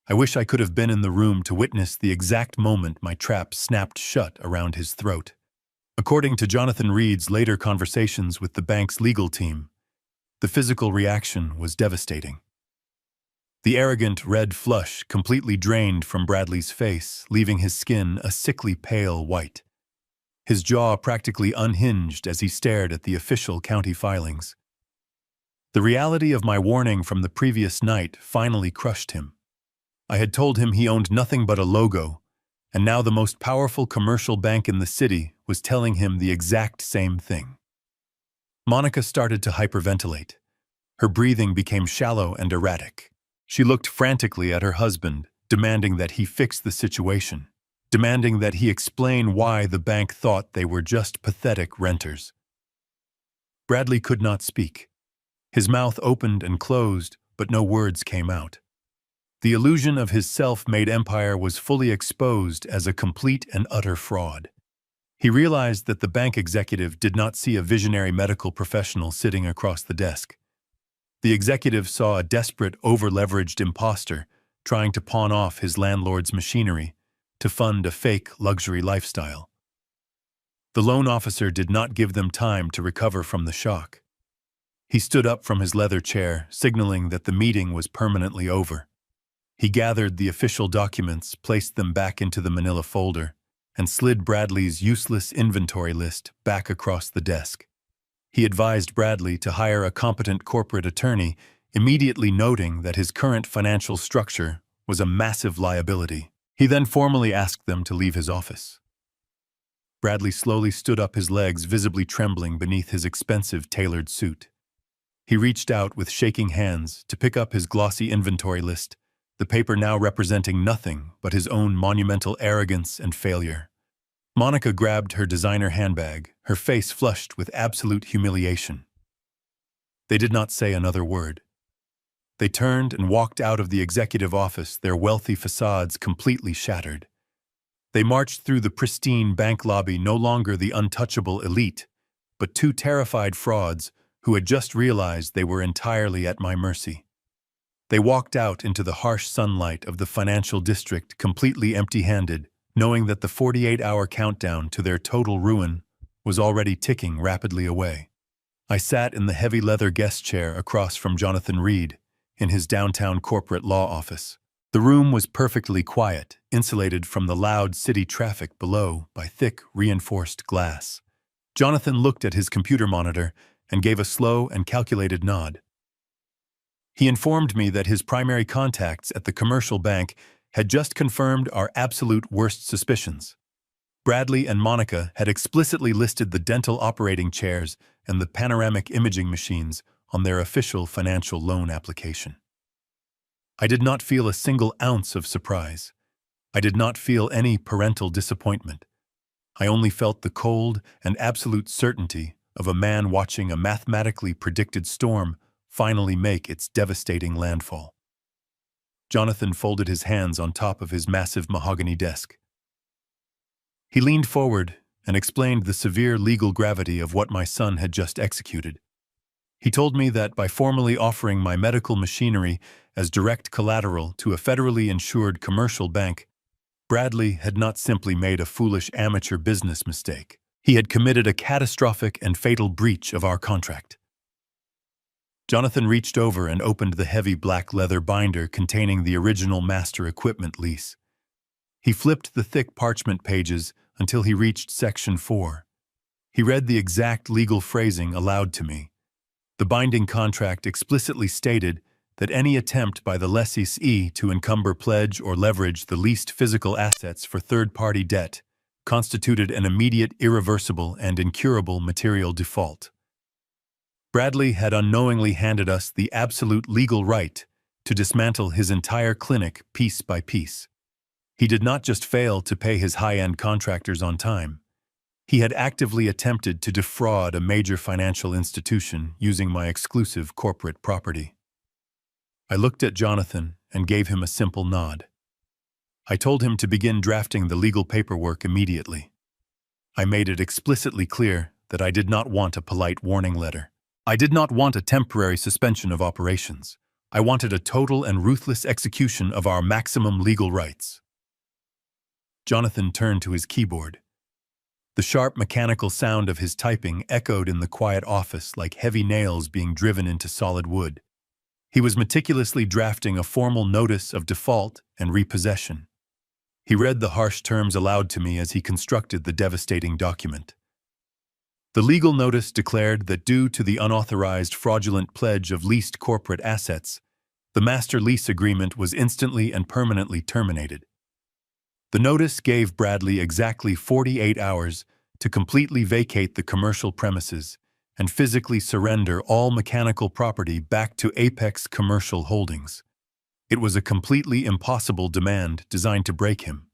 S1: I wish I could have been in the room to witness the exact moment my trap snapped shut around his throat. According to Jonathan Reed's later conversations with the bank's legal team, the physical reaction was devastating. The arrogant red flush completely drained from Bradley's face, leaving his skin a sickly pale white. His jaw practically unhinged as he stared at the official county filings. The reality of my warning from the previous night finally crushed him. I had told him he owned nothing but a logo, and now the most powerful commercial bank in the city was telling him the exact same thing. Monica started to hyperventilate. Her breathing became shallow and erratic. She looked frantically at her husband, demanding that he fix the situation, demanding that he explain why the bank thought they were just pathetic renters. Bradley could not speak. His mouth opened and closed, but no words came out. The illusion of his self-made empire was fully exposed as a complete and utter fraud. He realized that the bank executive did not see a visionary medical professional sitting across the desk. The executive saw a desperate, over-leveraged imposter trying to pawn off his landlord's machinery to fund a fake luxury lifestyle. The loan officer did not give them time to recover from the shock. He stood up from his leather chair, signaling that the meeting was permanently over. He gathered the official documents, placed them back into the manila folder, and slid Bradley's useless inventory list back across the desk. He advised Bradley to hire a competent corporate attorney, immediately noting that his current financial structure was a massive liability. He then formally asked them to leave his office. Bradley slowly stood up, his legs visibly trembling beneath his expensive tailored suit. He reached out with shaking hands to pick up his glossy inventory list, the paper now representing nothing but his own monumental arrogance and failure. Monica grabbed her designer handbag, her face flushed with absolute humiliation. They did not say another word. They turned and walked out of the executive office, their wealthy facades completely shattered. They marched through the pristine bank lobby, no longer the untouchable elite, but 2 terrified frauds who had just realized they were entirely at my mercy. They walked out into the harsh sunlight of the financial district completely empty-handed, knowing that the 48-hour countdown to their total ruin was already ticking rapidly away. I sat in the heavy leather guest chair across from Jonathan Reed in his downtown corporate law office, The room was perfectly quiet, insulated from the loud city traffic below by thick, reinforced glass. Jonathan looked at his computer monitor and gave a slow and calculated nod. He informed me that his primary contacts at the commercial bank had just confirmed our absolute worst suspicions. Bradley and Monica had explicitly listed the dental operating chairs and the panoramic imaging machines on their official financial loan application. I did not feel a single ounce of surprise. I did not feel any parental disappointment. I only felt the cold and absolute certainty of a man watching a mathematically predicted storm finally make its devastating landfall. Jonathan folded his hands on top of his massive mahogany desk. He leaned forward and explained the severe legal gravity of what my son had just executed. He told me that by formally offering my medical machinery as direct collateral to a federally insured commercial bank, Bradley had not simply made a foolish amateur business mistake. He had committed a catastrophic and fatal breach of our contract. Jonathan reached over and opened the heavy black leather binder containing the original master equipment lease. He flipped the thick parchment pages until he reached Section 4. He read the exact legal phrasing aloud to me. The binding contract explicitly stated that any attempt by the lessee to encumber, pledge, or leverage the leased physical assets for third-party debt constituted an immediate, irreversible, and incurable material default. Bradley had unknowingly handed us the absolute legal right to dismantle his entire clinic piece by piece. He did not just fail to pay his high-end contractors on time. He had actively attempted to defraud a major financial institution using my exclusive corporate property. I looked at Jonathan and gave him a simple nod. I told him to begin drafting the legal paperwork immediately. I made it explicitly clear that I did not want a polite warning letter. I did not want a temporary suspension of operations. I wanted a total and ruthless execution of our maximum legal rights. Jonathan turned to his keyboard. The sharp mechanical sound of his typing echoed in the quiet office like heavy nails being driven into solid wood. He was meticulously drafting a formal notice of default and repossession. He read the harsh terms aloud to me as he constructed the devastating document. The legal notice declared that due to the unauthorized fraudulent pledge of leased corporate assets, the master lease agreement was instantly and permanently terminated. The notice gave Bradley exactly 48 hours to completely vacate the commercial premises and physically surrender all mechanical property back to Apex Commercial Holdings. It was a completely impossible demand designed to break him.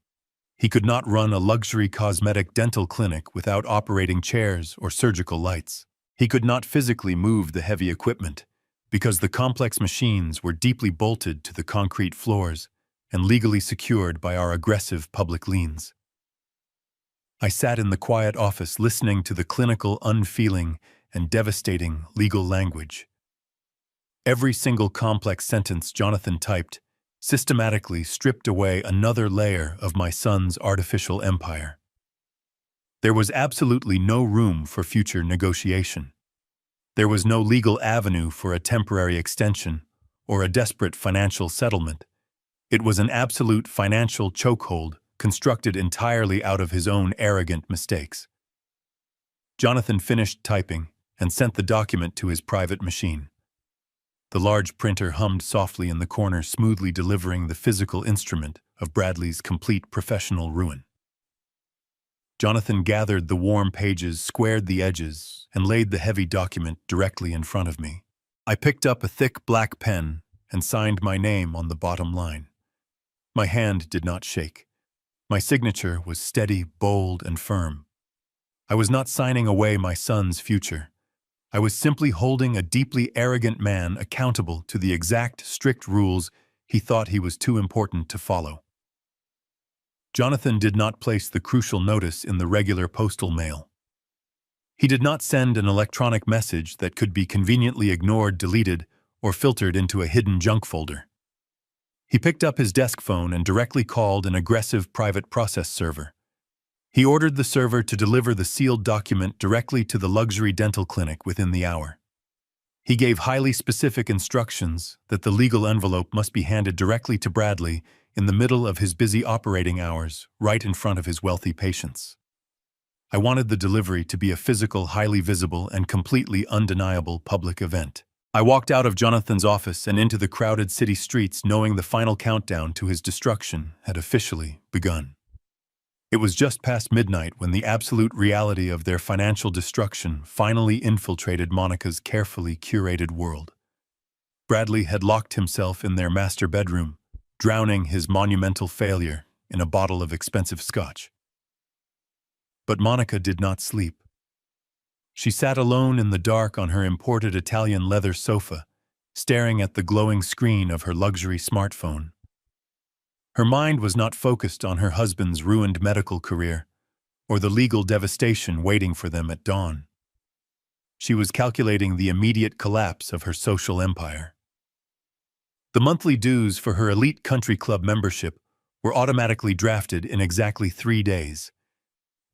S1: He could not run a luxury cosmetic dental clinic without operating chairs or surgical lights. He could not physically move the heavy equipment because the complex machines were deeply bolted to the concrete floors and legally secured by our aggressive public liens. I sat in the quiet office listening to the clinical, unfeeling, and devastating legal language. Every single complex sentence Jonathan typed systematically stripped away another layer of my son's artificial empire. There was absolutely no room for future negotiation. There was no legal avenue for a temporary extension or a desperate financial settlement. It was an absolute financial chokehold constructed entirely out of his own arrogant mistakes. Jonathan finished typing and sent the document to his private machine. The large printer hummed softly in the corner, smoothly delivering the physical instrument of Bradley's complete professional ruin. Jonathan gathered the warm pages, squared the edges, and laid the heavy document directly in front of me. I picked up a thick black pen and signed my name on the bottom line. My hand did not shake. My signature was steady, bold, and firm. I was not signing away my son's future. I was simply holding a deeply arrogant man accountable to the exact, strict rules he thought he was too important to follow. Jonathan did not place the crucial notice in the regular postal mail. He did not send an electronic message that could be conveniently ignored, deleted, or filtered into a hidden junk folder. He picked up his desk phone and directly called an aggressive private process server. He ordered the server to deliver the sealed document directly to the luxury dental clinic within the hour. He gave highly specific instructions that the legal envelope must be handed directly to Bradley in the middle of his busy operating hours, right in front of his wealthy patients. I wanted the delivery to be a physical, highly visible, and completely undeniable public event. I walked out of Jonathan's office and into the crowded city streets knowing the final countdown to his destruction had officially begun. It was just past midnight when the absolute reality of their financial destruction finally infiltrated Monica's carefully curated world. Bradley had locked himself in their master bedroom, drowning his monumental failure in a bottle of expensive scotch. But Monica did not sleep. She sat alone in the dark on her imported Italian leather sofa, staring at the glowing screen of her luxury smartphone. Her mind was not focused on her husband's ruined medical career or the legal devastation waiting for them at dawn. She was calculating the immediate collapse of her social empire. The monthly dues for her elite country club membership were automatically drafted in exactly 3 days.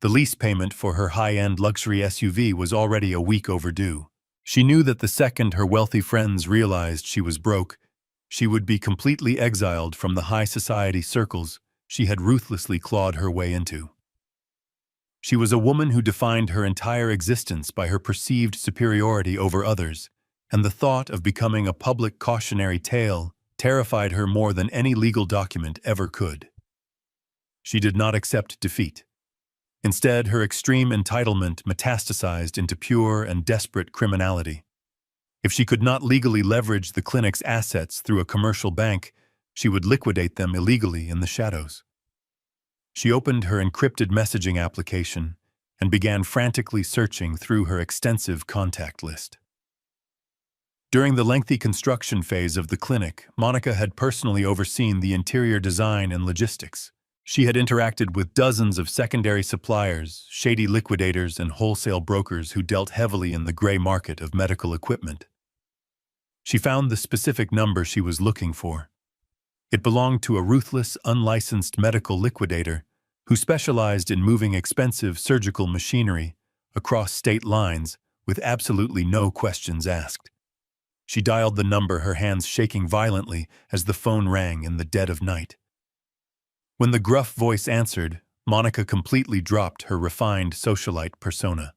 S1: The lease payment for her high-end luxury SUV was already a week overdue. She knew that the second her wealthy friends realized she was broke, she would be completely exiled from the high society circles she had ruthlessly clawed her way into. She was a woman who defined her entire existence by her perceived superiority over others, and the thought of becoming a public cautionary tale terrified her more than any legal document ever could. She did not accept defeat. Instead, her extreme entitlement metastasized into pure and desperate criminality. If she could not legally leverage the clinic's assets through a commercial bank, she would liquidate them illegally in the shadows. She opened her encrypted messaging application and began frantically searching through her extensive contact list. During the lengthy construction phase of the clinic, Monica had personally overseen the interior design and logistics. She had interacted with dozens of secondary suppliers, shady liquidators, and wholesale brokers who dealt heavily in the gray market of medical equipment. She found the specific number she was looking for. It belonged to a ruthless, unlicensed medical liquidator who specialized in moving expensive surgical machinery across state lines with absolutely no questions asked. She dialed the number, her hands shaking violently as the phone rang in the dead of night. When the gruff voice answered, Monica completely dropped her refined socialite persona.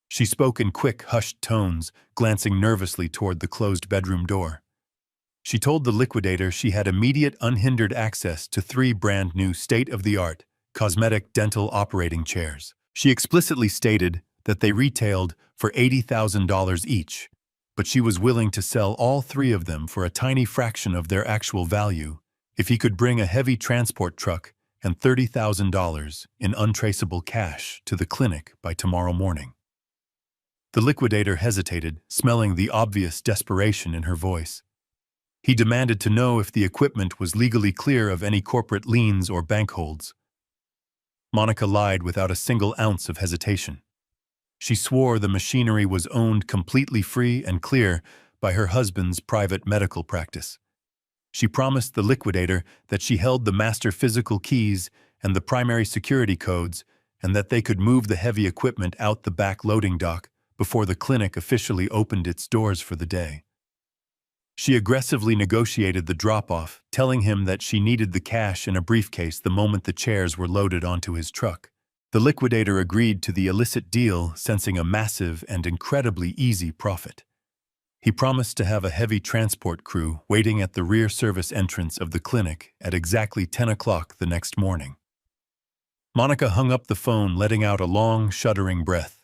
S1: She spoke in quick, hushed tones, glancing nervously toward the closed bedroom door. She told the liquidator she had immediate, unhindered access to 3 brand-new state-of-the-art cosmetic dental operating chairs. She explicitly stated that they retailed for $80,000 each, but she was willing to sell all 3 of them for a tiny fraction of their actual value if he could bring a heavy transport truck and $30,000 in untraceable cash to the clinic by tomorrow morning. The liquidator hesitated, smelling the obvious desperation in her voice. He demanded to know if the equipment was legally clear of any corporate liens or bank holds. Monica lied without a single ounce of hesitation. She swore the machinery was owned completely free and clear by her husband's private medical practice. She promised the liquidator that she held the master physical keys and the primary security codes, and that they could move the heavy equipment out the back loading dock before the clinic officially opened its doors for the day. She aggressively negotiated the drop-off, telling him that she needed the cash in a briefcase the moment the chairs were loaded onto his truck. The liquidator agreed to the illicit deal, sensing a massive and incredibly easy profit. He promised to have a heavy transport crew waiting at the rear service entrance of the clinic at exactly 10 o'clock the next morning. Monica hung up the phone, letting out a long, shuddering breath.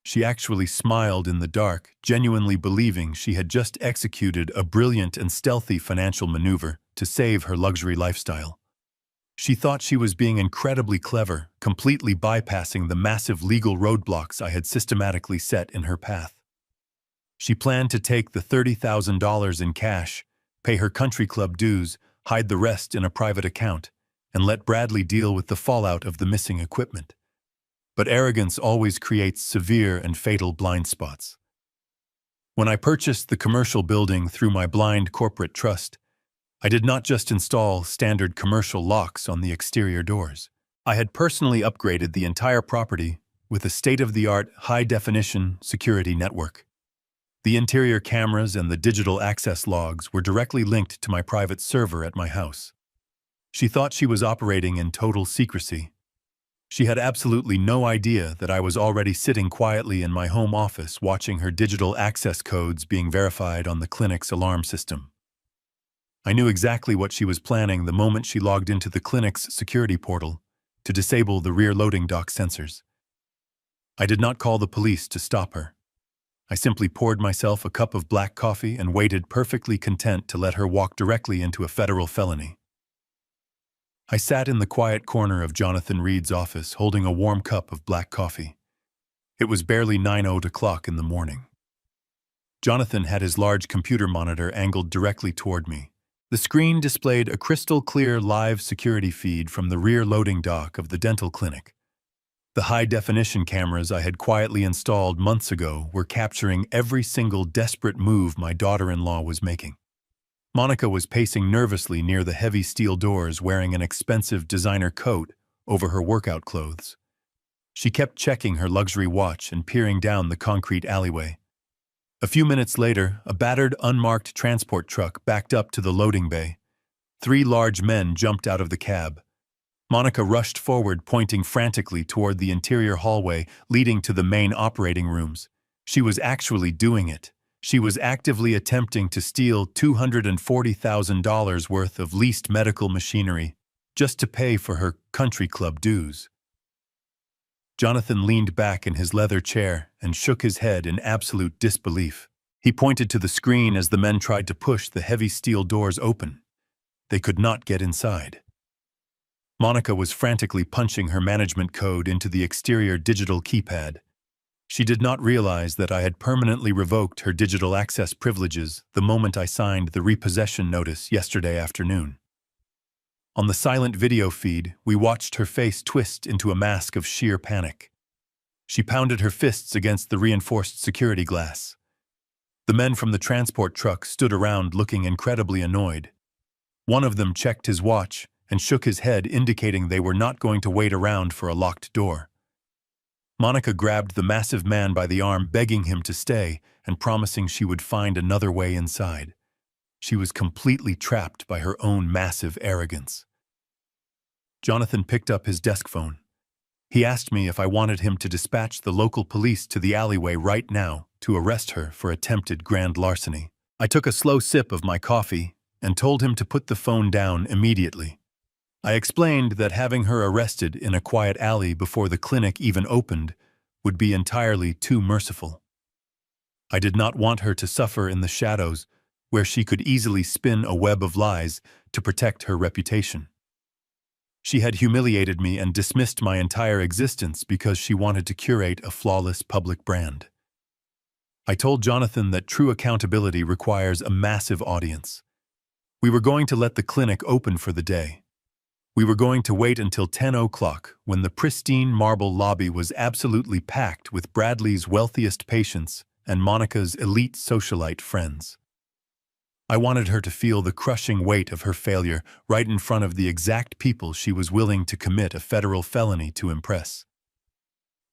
S1: She actually smiled in the dark, genuinely believing she had just executed a brilliant and stealthy financial maneuver to save her luxury lifestyle. She thought she was being incredibly clever, completely bypassing the massive legal roadblocks I had systematically set in her path. She planned to take the $30,000 in cash, pay her country club dues, hide the rest in a private account, and let Bradley deal with the fallout of the missing equipment. But arrogance always creates severe and fatal blind spots. When I purchased the commercial building through my blind corporate trust, I did not just install standard commercial locks on the exterior doors. I had personally upgraded the entire property with a state-of-the-art high-definition security network. The interior cameras and the digital access logs were directly linked to my private server at my house. She thought she was operating in total secrecy. She had absolutely no idea that I was already sitting quietly in my home office watching her digital access codes being verified on the clinic's alarm system. I knew exactly what she was planning the moment she logged into the clinic's security portal to disable the rear loading dock sensors. I did not call the police to stop her. I simply poured myself a cup of black coffee and waited perfectly content to let her walk directly into a federal felony. I sat in the quiet corner of Jonathan Reed's office holding a warm cup of black coffee. It was barely 9:00 in the morning. Jonathan had his large computer monitor angled directly toward me. The screen displayed a crystal-clear live security feed from the rear loading dock of the dental clinic. The high-definition cameras I had quietly installed months ago were capturing every single desperate move my daughter-in-law was making. Monica was pacing nervously near the heavy steel doors wearing an expensive designer coat over her workout clothes. She kept checking her luxury watch and peering down the concrete alleyway. A few minutes later, a battered, unmarked transport truck backed up to the loading bay. 3 large men jumped out of the cab. Monica rushed forward, pointing frantically toward the interior hallway leading to the main operating rooms. She was actually doing it. She was actively attempting to steal $240,000 worth of leased medical machinery just to pay for her country club dues. Jonathan leaned back in his leather chair and shook his head in absolute disbelief. He pointed to the screen as the men tried to push the heavy steel doors open. They could not get inside. Monica was frantically punching her management code into the exterior digital keypad. She did not realize that I had permanently revoked her digital access privileges the moment I signed the repossession notice yesterday afternoon. On the silent video feed, we watched her face twist into a mask of sheer panic. She pounded her fists against the reinforced security glass. The men from the transport truck stood around looking incredibly annoyed. One of them checked his watch and shook his head, indicating they were not going to wait around for a locked door. Monica grabbed the massive man by the arm, begging him to stay and promising she would find another way inside. She was completely trapped by her own massive arrogance. Jonathan picked up his desk phone. He asked me if I wanted him to dispatch the local police to the alleyway right now to arrest her for attempted grand larceny. I took a slow sip of my coffee and told him to put the phone down immediately. I explained that having her arrested in a quiet alley before the clinic even opened would be entirely too merciful. I did not want her to suffer in the shadows, where she could easily spin a web of lies to protect her reputation. She had humiliated me and dismissed my entire existence because she wanted to curate a flawless public brand. I told Jonathan that true accountability requires a massive audience. We were going to let the clinic open for the day. We were going to wait until 10:00 when the pristine marble lobby was absolutely packed with Bradley's wealthiest patients and Monica's elite socialite friends. I wanted her to feel the crushing weight of her failure right in front of the exact people she was willing to commit a federal felony to impress.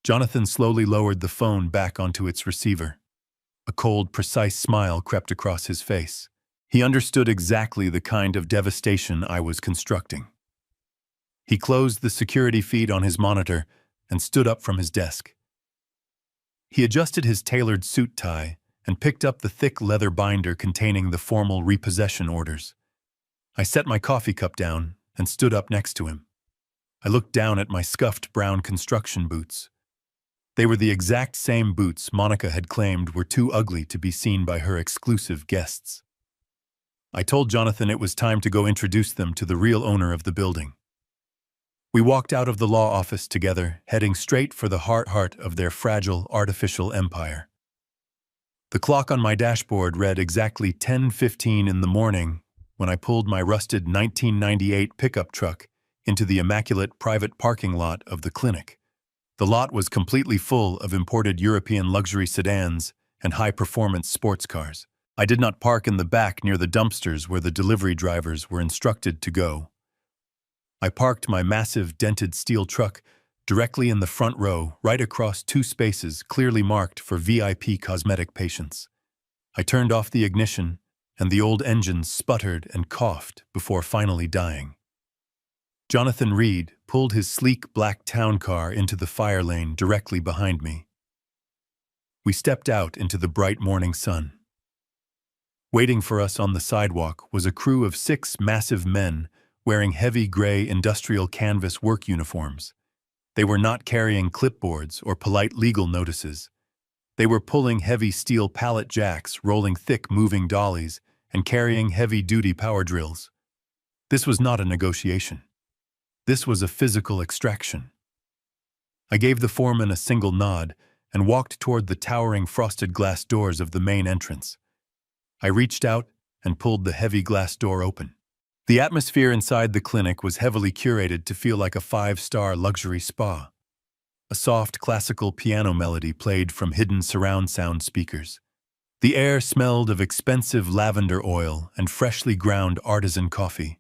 S1: Jonathan slowly lowered the phone back onto its receiver. A cold, precise smile crept across his face. He understood exactly the kind of devastation I was constructing. He closed the security feed on his monitor and stood up from his desk. He adjusted his tailored suit tie and picked up the thick leather binder containing the formal repossession orders. I set my coffee cup down and stood up next to him. I looked down at my scuffed brown construction boots. They were the exact same boots Monica had claimed were too ugly to be seen by her exclusive guests. I told Jonathan it was time to go introduce them to the real owner of the building. We walked out of the law office together, heading straight for the heart of their fragile, artificial empire. The clock on my dashboard read exactly 10:15 in the morning when I pulled my rusted 1998 pickup truck into the immaculate private parking lot of the clinic. The lot was completely full of imported European luxury sedans and high-performance sports cars. I did not park in the back near the dumpsters where the delivery drivers were instructed to go. I parked my massive dented steel truck directly in the front row, right across 2 spaces clearly marked for VIP cosmetic patients. I turned off the ignition, and the old engine sputtered and coughed before finally dying. Jonathan Reed pulled his sleek black town car into the fire lane directly behind me. We stepped out into the bright morning sun. Waiting for us on the sidewalk was a crew of 6 massive men wearing heavy gray industrial canvas work uniforms. They were not carrying clipboards or polite legal notices. They were pulling heavy steel pallet jacks, rolling thick moving dollies, and carrying heavy-duty power drills. This was not a negotiation. This was a physical extraction. I gave the foreman a single nod and walked toward the towering frosted glass doors of the main entrance. I reached out and pulled the heavy glass door open. The atmosphere inside the clinic was heavily curated to feel like a 5-star luxury spa. A soft classical piano melody played from hidden surround sound speakers. The air smelled of expensive lavender oil and freshly ground artisan coffee.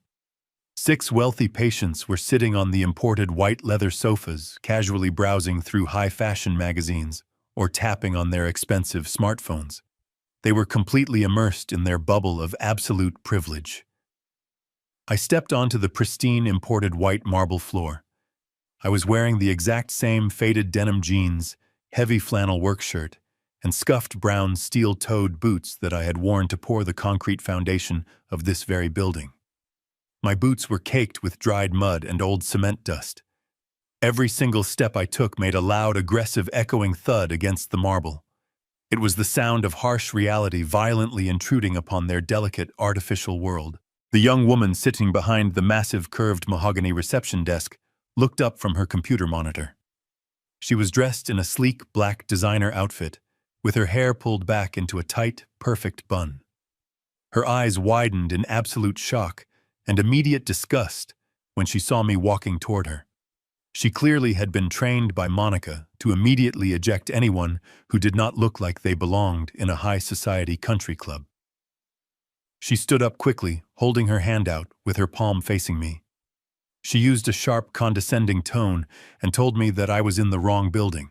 S1: 6 wealthy patients were sitting on the imported white leather sofas, casually browsing through high-fashion magazines or tapping on their expensive smartphones. They were completely immersed in their bubble of absolute privilege. I stepped onto the pristine imported white marble floor. I was wearing the exact same faded denim jeans, heavy flannel work shirt, and scuffed brown steel-toed boots that I had worn to pour the concrete foundation of this very building. My boots were caked with dried mud and old cement dust. Every single step I took made a loud, aggressive, echoing thud against the marble. It was the sound of harsh reality violently intruding upon their delicate, artificial world. The young woman sitting behind the massive curved mahogany reception desk looked up from her computer monitor. She was dressed in a sleek black designer outfit, with her hair pulled back into a tight, perfect bun. Her eyes widened in absolute shock and immediate disgust when she saw me walking toward her. She clearly had been trained by Monica to immediately eject anyone who did not look like they belonged in a high-society country club. She stood up quickly, holding her hand out with her palm facing me. She used a sharp, condescending tone and told me that I was in the wrong building.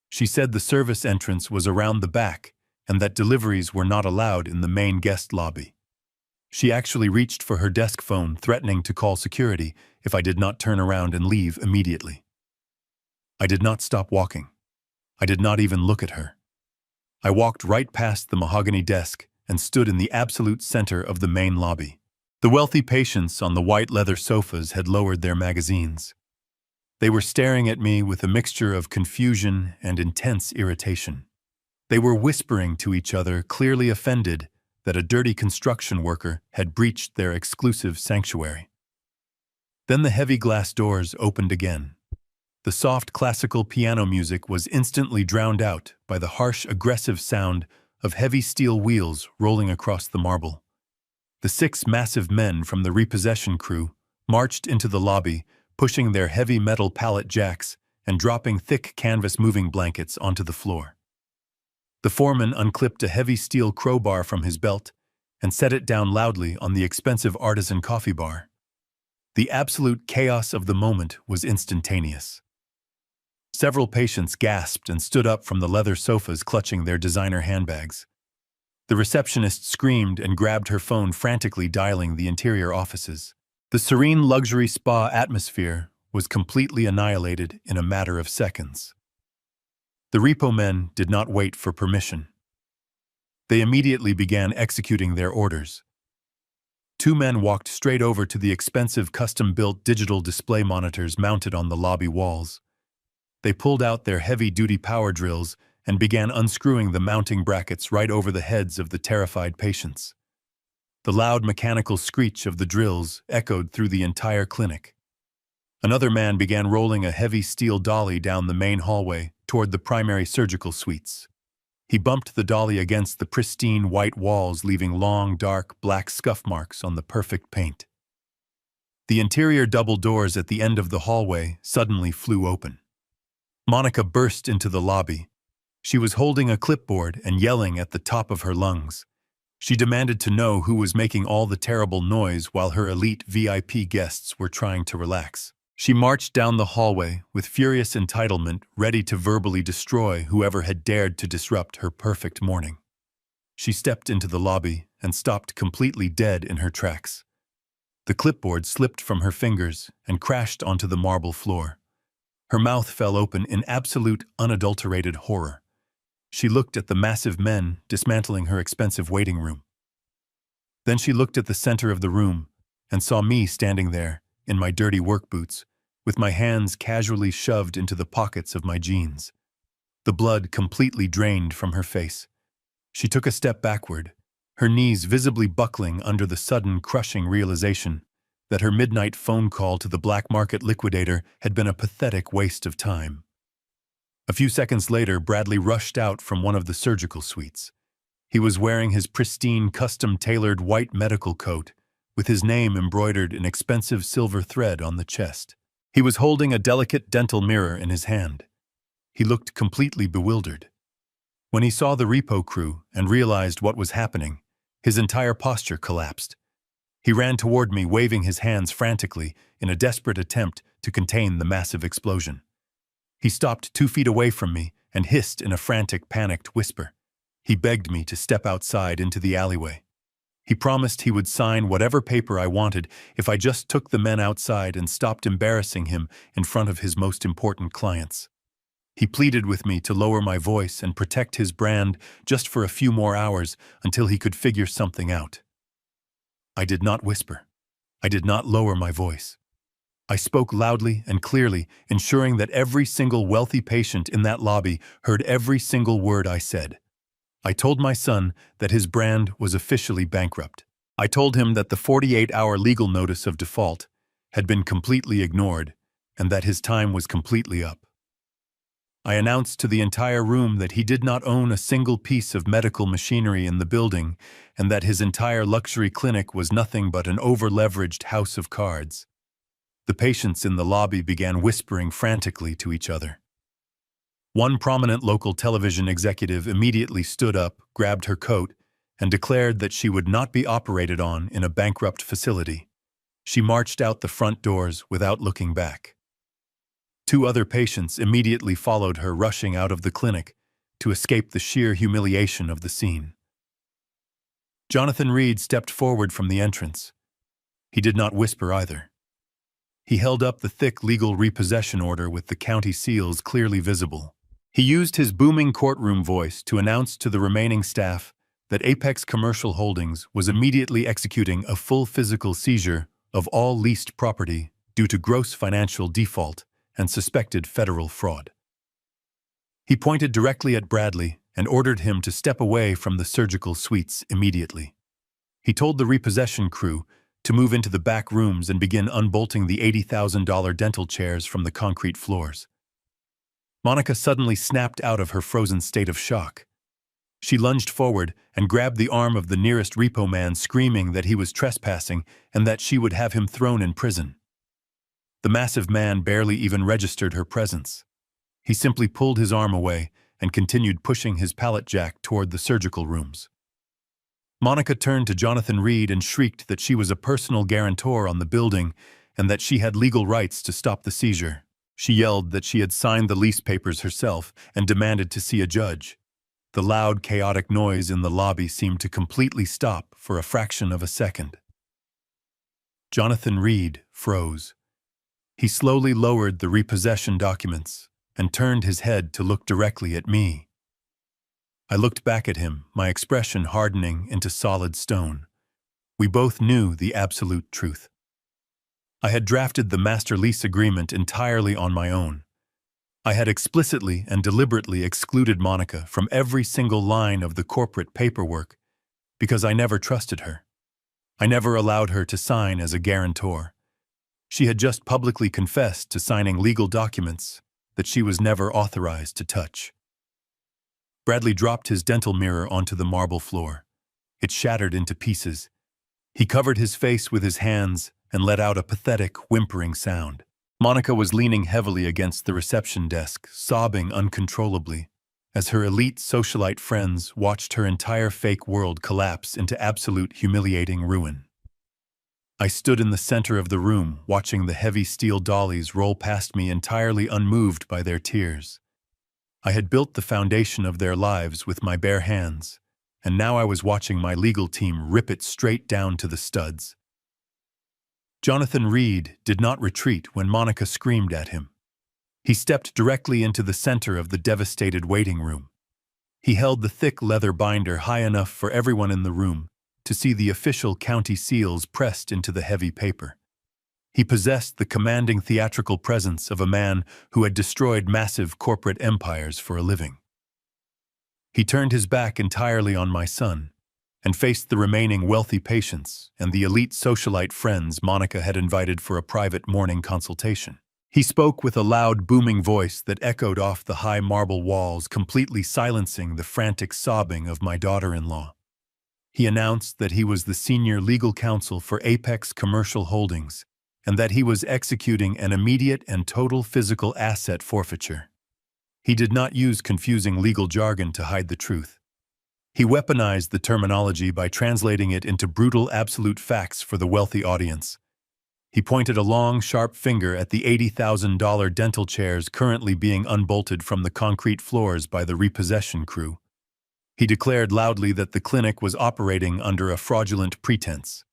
S1: She said the service entrance was around the back and that deliveries were not allowed in the main guest lobby. She actually reached for her desk phone, threatening to call security if I did not turn around and leave immediately. I did not stop walking. I did not even look at her. I walked right past the mahogany desk and stood in the absolute center of the main lobby. The wealthy patients on the white leather sofas had lowered their magazines. They were staring at me with a mixture of confusion and intense irritation. They were whispering to each other, clearly offended that a dirty construction worker had breached their exclusive sanctuary. Then the heavy glass doors opened again. The soft classical piano music was instantly drowned out by the harsh, aggressive sound of heavy steel wheels rolling across the marble. The 6 massive men from the repossession crew marched into the lobby, pushing their heavy metal pallet jacks and dropping thick canvas moving blankets onto the floor. The foreman unclipped a heavy steel crowbar from his belt and set it down loudly on the expensive artisan coffee bar. The absolute chaos of the moment was instantaneous. Several patients gasped and stood up from the leather sofas, clutching their designer handbags. The receptionist screamed and grabbed her phone, frantically dialing the interior offices. The serene luxury spa atmosphere was completely annihilated in a matter of seconds. The repo men did not wait for permission. They immediately began executing their orders. 2 men walked straight over to the expensive custom-built digital display monitors mounted on the lobby walls. They pulled out their heavy-duty power drills and began unscrewing the mounting brackets right over the heads of the terrified patients. The loud mechanical screech of the drills echoed through the entire clinic. Another man began rolling a heavy steel dolly down the main hallway toward the primary surgical suites. He bumped the dolly against the pristine white walls, leaving long, dark, black scuff marks on the perfect paint. The interior double doors at the end of the hallway suddenly flew open. Monica burst into the lobby. She was holding a clipboard and yelling at the top of her lungs. She demanded to know who was making all the terrible noise while her elite VIP guests were trying to relax. She marched down the hallway with furious entitlement, ready to verbally destroy whoever had dared to disrupt her perfect morning. She stepped into the lobby and stopped completely dead in her tracks. The clipboard slipped from her fingers and crashed onto the marble floor. Her mouth fell open in absolute, unadulterated horror. She looked at the massive men dismantling her expensive waiting room. Then she looked at the center of the room and saw me standing there in my dirty work boots, with my hands casually shoved into the pockets of my jeans. The blood completely drained from her face. She took a step backward, her knees visibly buckling under the sudden crushing realization that her midnight phone call to the black market liquidator had been a pathetic waste of time. A few seconds later, Bradley rushed out from one of the surgical suites. He was wearing his pristine, custom-tailored white medical coat, with his name embroidered in expensive silver thread on the chest. He was holding a delicate dental mirror in his hand. He looked completely bewildered. When he saw the repo crew and realized what was happening, his entire posture collapsed. He ran toward me, waving his hands frantically in a desperate attempt to contain the massive explosion. He stopped 2 feet away from me and hissed in a frantic, panicked whisper. He begged me to step outside into the alleyway. He promised he would sign whatever paper I wanted if I just took the men outside and stopped embarrassing him in front of his most important clients. He pleaded with me to lower my voice and protect his brand just for a few more hours until he could figure something out. I did not whisper. I did not lower my voice. I spoke loudly and clearly, ensuring that every single wealthy patient in that lobby heard every single word I said. I told my son that his brand was officially bankrupt. I told him that the 48-hour legal notice of default had been completely ignored and that his time was completely up. I announced to the entire room that he did not own a single piece of medical machinery in the building and that his entire luxury clinic was nothing but an over-leveraged house of cards. The patients in the lobby began whispering frantically to each other. One prominent local television executive immediately stood up, grabbed her coat, and declared that she would not be operated on in a bankrupt facility. She marched out the front doors without looking back. 2 other patients immediately followed her, rushing out of the clinic to escape the sheer humiliation of the scene. Jonathan Reed stepped forward from the entrance. He did not whisper either. He held up the thick legal repossession order with the county seals clearly visible. He used his booming courtroom voice to announce to the remaining staff that Apex Commercial Holdings was immediately executing a full physical seizure of all leased property due to gross financial default and suspected federal fraud. He pointed directly at Bradley and ordered him to step away from the surgical suites immediately. He told the repossession crew to move into the back rooms and begin unbolting the $80,000 dental chairs from the concrete floors. Monica suddenly snapped out of her frozen state of shock. She lunged forward and grabbed the arm of the nearest repo man, screaming that he was trespassing and that she would have him thrown in prison. The massive man barely even registered her presence. He simply pulled his arm away and continued pushing his pallet jack toward the surgical rooms. Monica turned to Jonathan Reed and shrieked that she was a personal guarantor on the building and that she had legal rights to stop the seizure. She yelled that she had signed the lease papers herself and demanded to see a judge. The loud, chaotic noise in the lobby seemed to completely stop for a fraction of a second. Jonathan Reed froze. He slowly lowered the repossession documents and turned his head to look directly at me. I looked back at him, my expression hardening into solid stone. We both knew the absolute truth. I had drafted the master lease agreement entirely on my own. I had explicitly and deliberately excluded Monica from every single line of the corporate paperwork because I never trusted her. I never allowed her to sign as a guarantor. She had just publicly confessed to signing legal documents that she was never authorized to touch. Bradley dropped his dental mirror onto the marble floor. It shattered into pieces. He covered his face with his hands and let out a pathetic, whimpering sound. Monica was leaning heavily against the reception desk, sobbing uncontrollably, as her elite socialite friends watched her entire fake world collapse into absolute humiliating ruin. I stood in the center of the room, watching the heavy steel dollies roll past me, entirely unmoved by their tears. I had built the foundation of their lives with my bare hands, and now I was watching my legal team rip it straight down to the studs. Jonathan Reed did not retreat when Monica screamed at him. He stepped directly into the center of the devastated waiting room. He held the thick leather binder high enough for everyone in the room to see the official county seals pressed into the heavy paper. He possessed the commanding theatrical presence of a man who had destroyed massive corporate empires for a living. He turned his back entirely on my son and faced the remaining wealthy patients and the elite socialite friends Monica had invited for a private morning consultation. He spoke with a loud, booming voice that echoed off the high marble walls, completely silencing the frantic sobbing of my daughter-in-law. He announced that he was the senior legal counsel for Apex Commercial Holdings and that he was executing an immediate and total physical asset forfeiture. He did not use confusing legal jargon to hide the truth. He weaponized the terminology by translating it into brutal absolute facts for the wealthy audience. He pointed a long, sharp finger at the $80,000 dental chairs currently being unbolted from the concrete floors by the repossession crew. He declared loudly that the clinic was operating under a fraudulent pretense.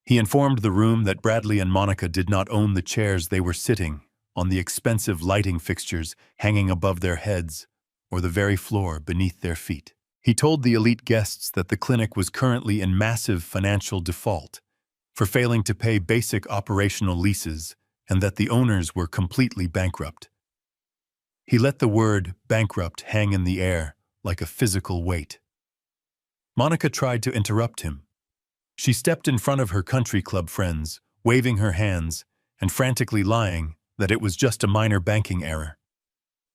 S1: He informed the room that Bradley and Monica did not own the chairs they were sitting on, the expensive lighting fixtures hanging above their heads, or the very floor beneath their feet. He told the elite guests that the clinic was currently in massive financial default for failing to pay basic operational leases and that the owners were completely bankrupt. He let the word bankrupt hang in the air like a physical weight. Monica tried to interrupt him. She stepped in front of her country club friends, waving her hands and frantically lying that it was just a minor banking error.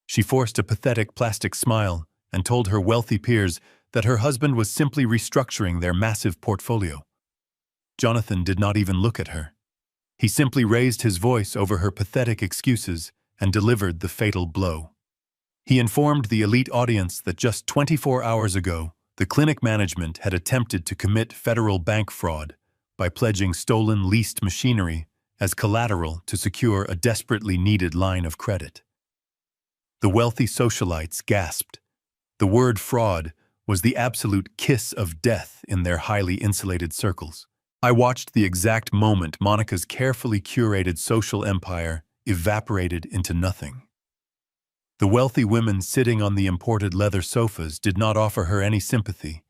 S1: She forced a pathetic plastic smile and told her wealthy peers that her husband was simply restructuring their massive portfolio. Jonathan did not even look at her. He simply raised his voice over her pathetic excuses and delivered the fatal blow. He informed the elite audience that just 24 hours ago, the clinic management had attempted to commit federal bank fraud by pledging stolen leased machinery as collateral to secure a desperately needed line of credit. The wealthy socialites gasped. The word fraud was the absolute kiss of death in their highly insulated circles. I watched the exact moment Monica's carefully curated social empire evaporated into nothing. The wealthy women sitting on the imported leather sofas did not offer her any sympathy.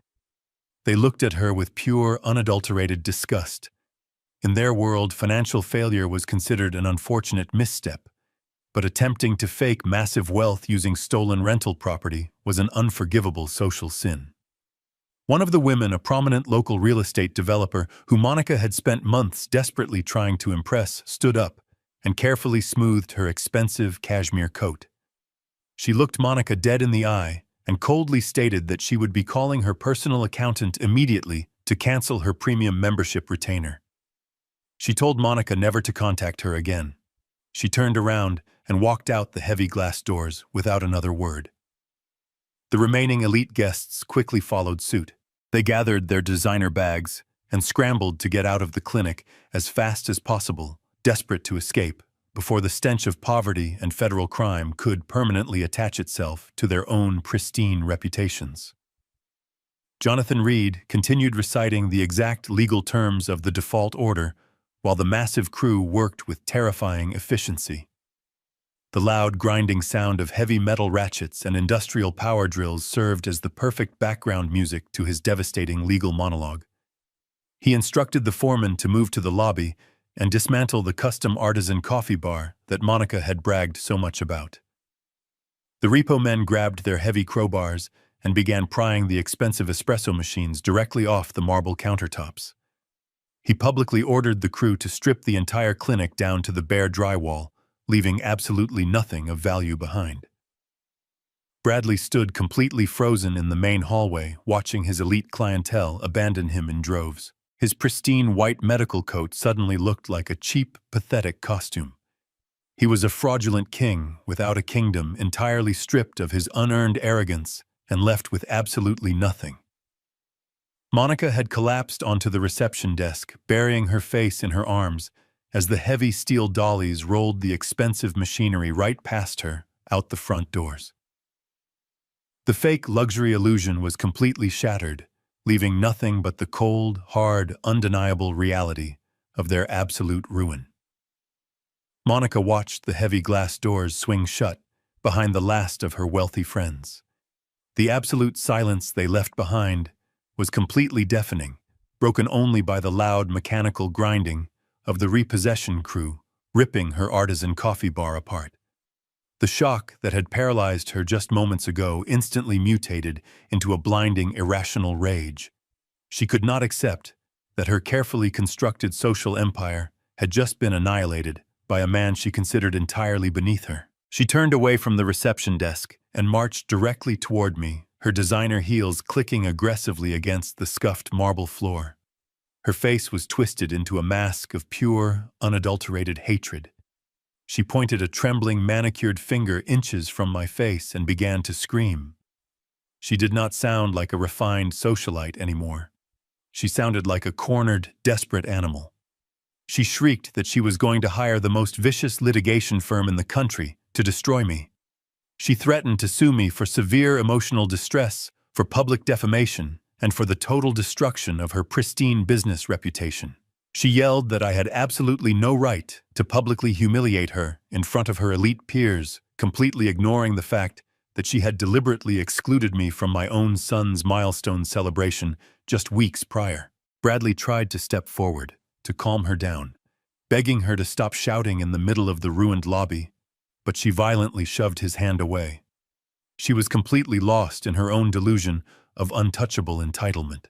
S1: They looked at her with pure, unadulterated disgust. In their world, financial failure was considered an unfortunate misstep, but attempting to fake massive wealth using stolen rental property was an unforgivable social sin. One of the women, a prominent local real estate developer who Monica had spent months desperately trying to impress, stood up and carefully smoothed her expensive cashmere coat. She looked Monica dead in the eye and coldly stated that she would be calling her personal accountant immediately to cancel her premium membership retainer. She told Monica never to contact her again. She turned around and walked out the heavy glass doors without another word. The remaining elite guests quickly followed suit. They gathered their designer bags and scrambled to get out of the clinic as fast as possible, desperate to escape before the stench of poverty and federal crime could permanently attach itself to their own pristine reputations. Jonathan Reed continued reciting the exact legal terms of the default order while the massive crew worked with terrifying efficiency. The loud grinding sound of heavy metal ratchets and industrial power drills served as the perfect background music to his devastating legal monologue. He instructed the foreman to move to the lobby and dismantle the custom artisan coffee bar that Monica had bragged so much about. The repo men grabbed their heavy crowbars and began prying the expensive espresso machines directly off the marble countertops. He publicly ordered the crew to strip the entire clinic down to the bare drywall, leaving absolutely nothing of value behind. Bradley stood completely frozen in the main hallway, watching his elite clientele abandon him in droves. His pristine white medical coat suddenly looked like a cheap, pathetic costume. He was a fraudulent king without a kingdom, entirely stripped of his unearned arrogance and left with absolutely nothing. Monica had collapsed onto the reception desk, burying her face in her arms as the heavy steel dollies rolled the expensive machinery right past her, out the front doors. The fake luxury illusion was completely shattered, leaving nothing but the cold, hard, undeniable reality of their absolute ruin. Monica watched the heavy glass doors swing shut behind the last of her wealthy friends. The absolute silence they left behind was completely deafening, broken only by the loud mechanical grinding of the repossession crew ripping her artisan coffee bar apart. The shock that had paralyzed her just moments ago instantly mutated into a blinding, irrational rage. She could not accept that her carefully constructed social empire had just been annihilated by a man she considered entirely beneath her. She turned away from the reception desk and marched directly toward me, her designer heels clicking aggressively against the scuffed marble floor. Her face was twisted into a mask of pure, unadulterated hatred. She pointed a trembling, manicured finger inches from my face and began to scream. She did not sound like a refined socialite anymore. She sounded like a cornered, desperate animal. She shrieked that she was going to hire the most vicious litigation firm in the country to destroy me. She threatened to sue me for severe emotional distress, for public defamation, and for the total destruction of her pristine business reputation. She yelled that I had absolutely no right to publicly humiliate her in front of her elite peers, completely ignoring the fact that she had deliberately excluded me from my own son's milestone celebration just weeks prior. Bradley tried to step forward, to calm her down, begging her to stop shouting in the middle of the ruined lobby, but she violently shoved his hand away. She was completely lost in her own delusion of untouchable entitlement.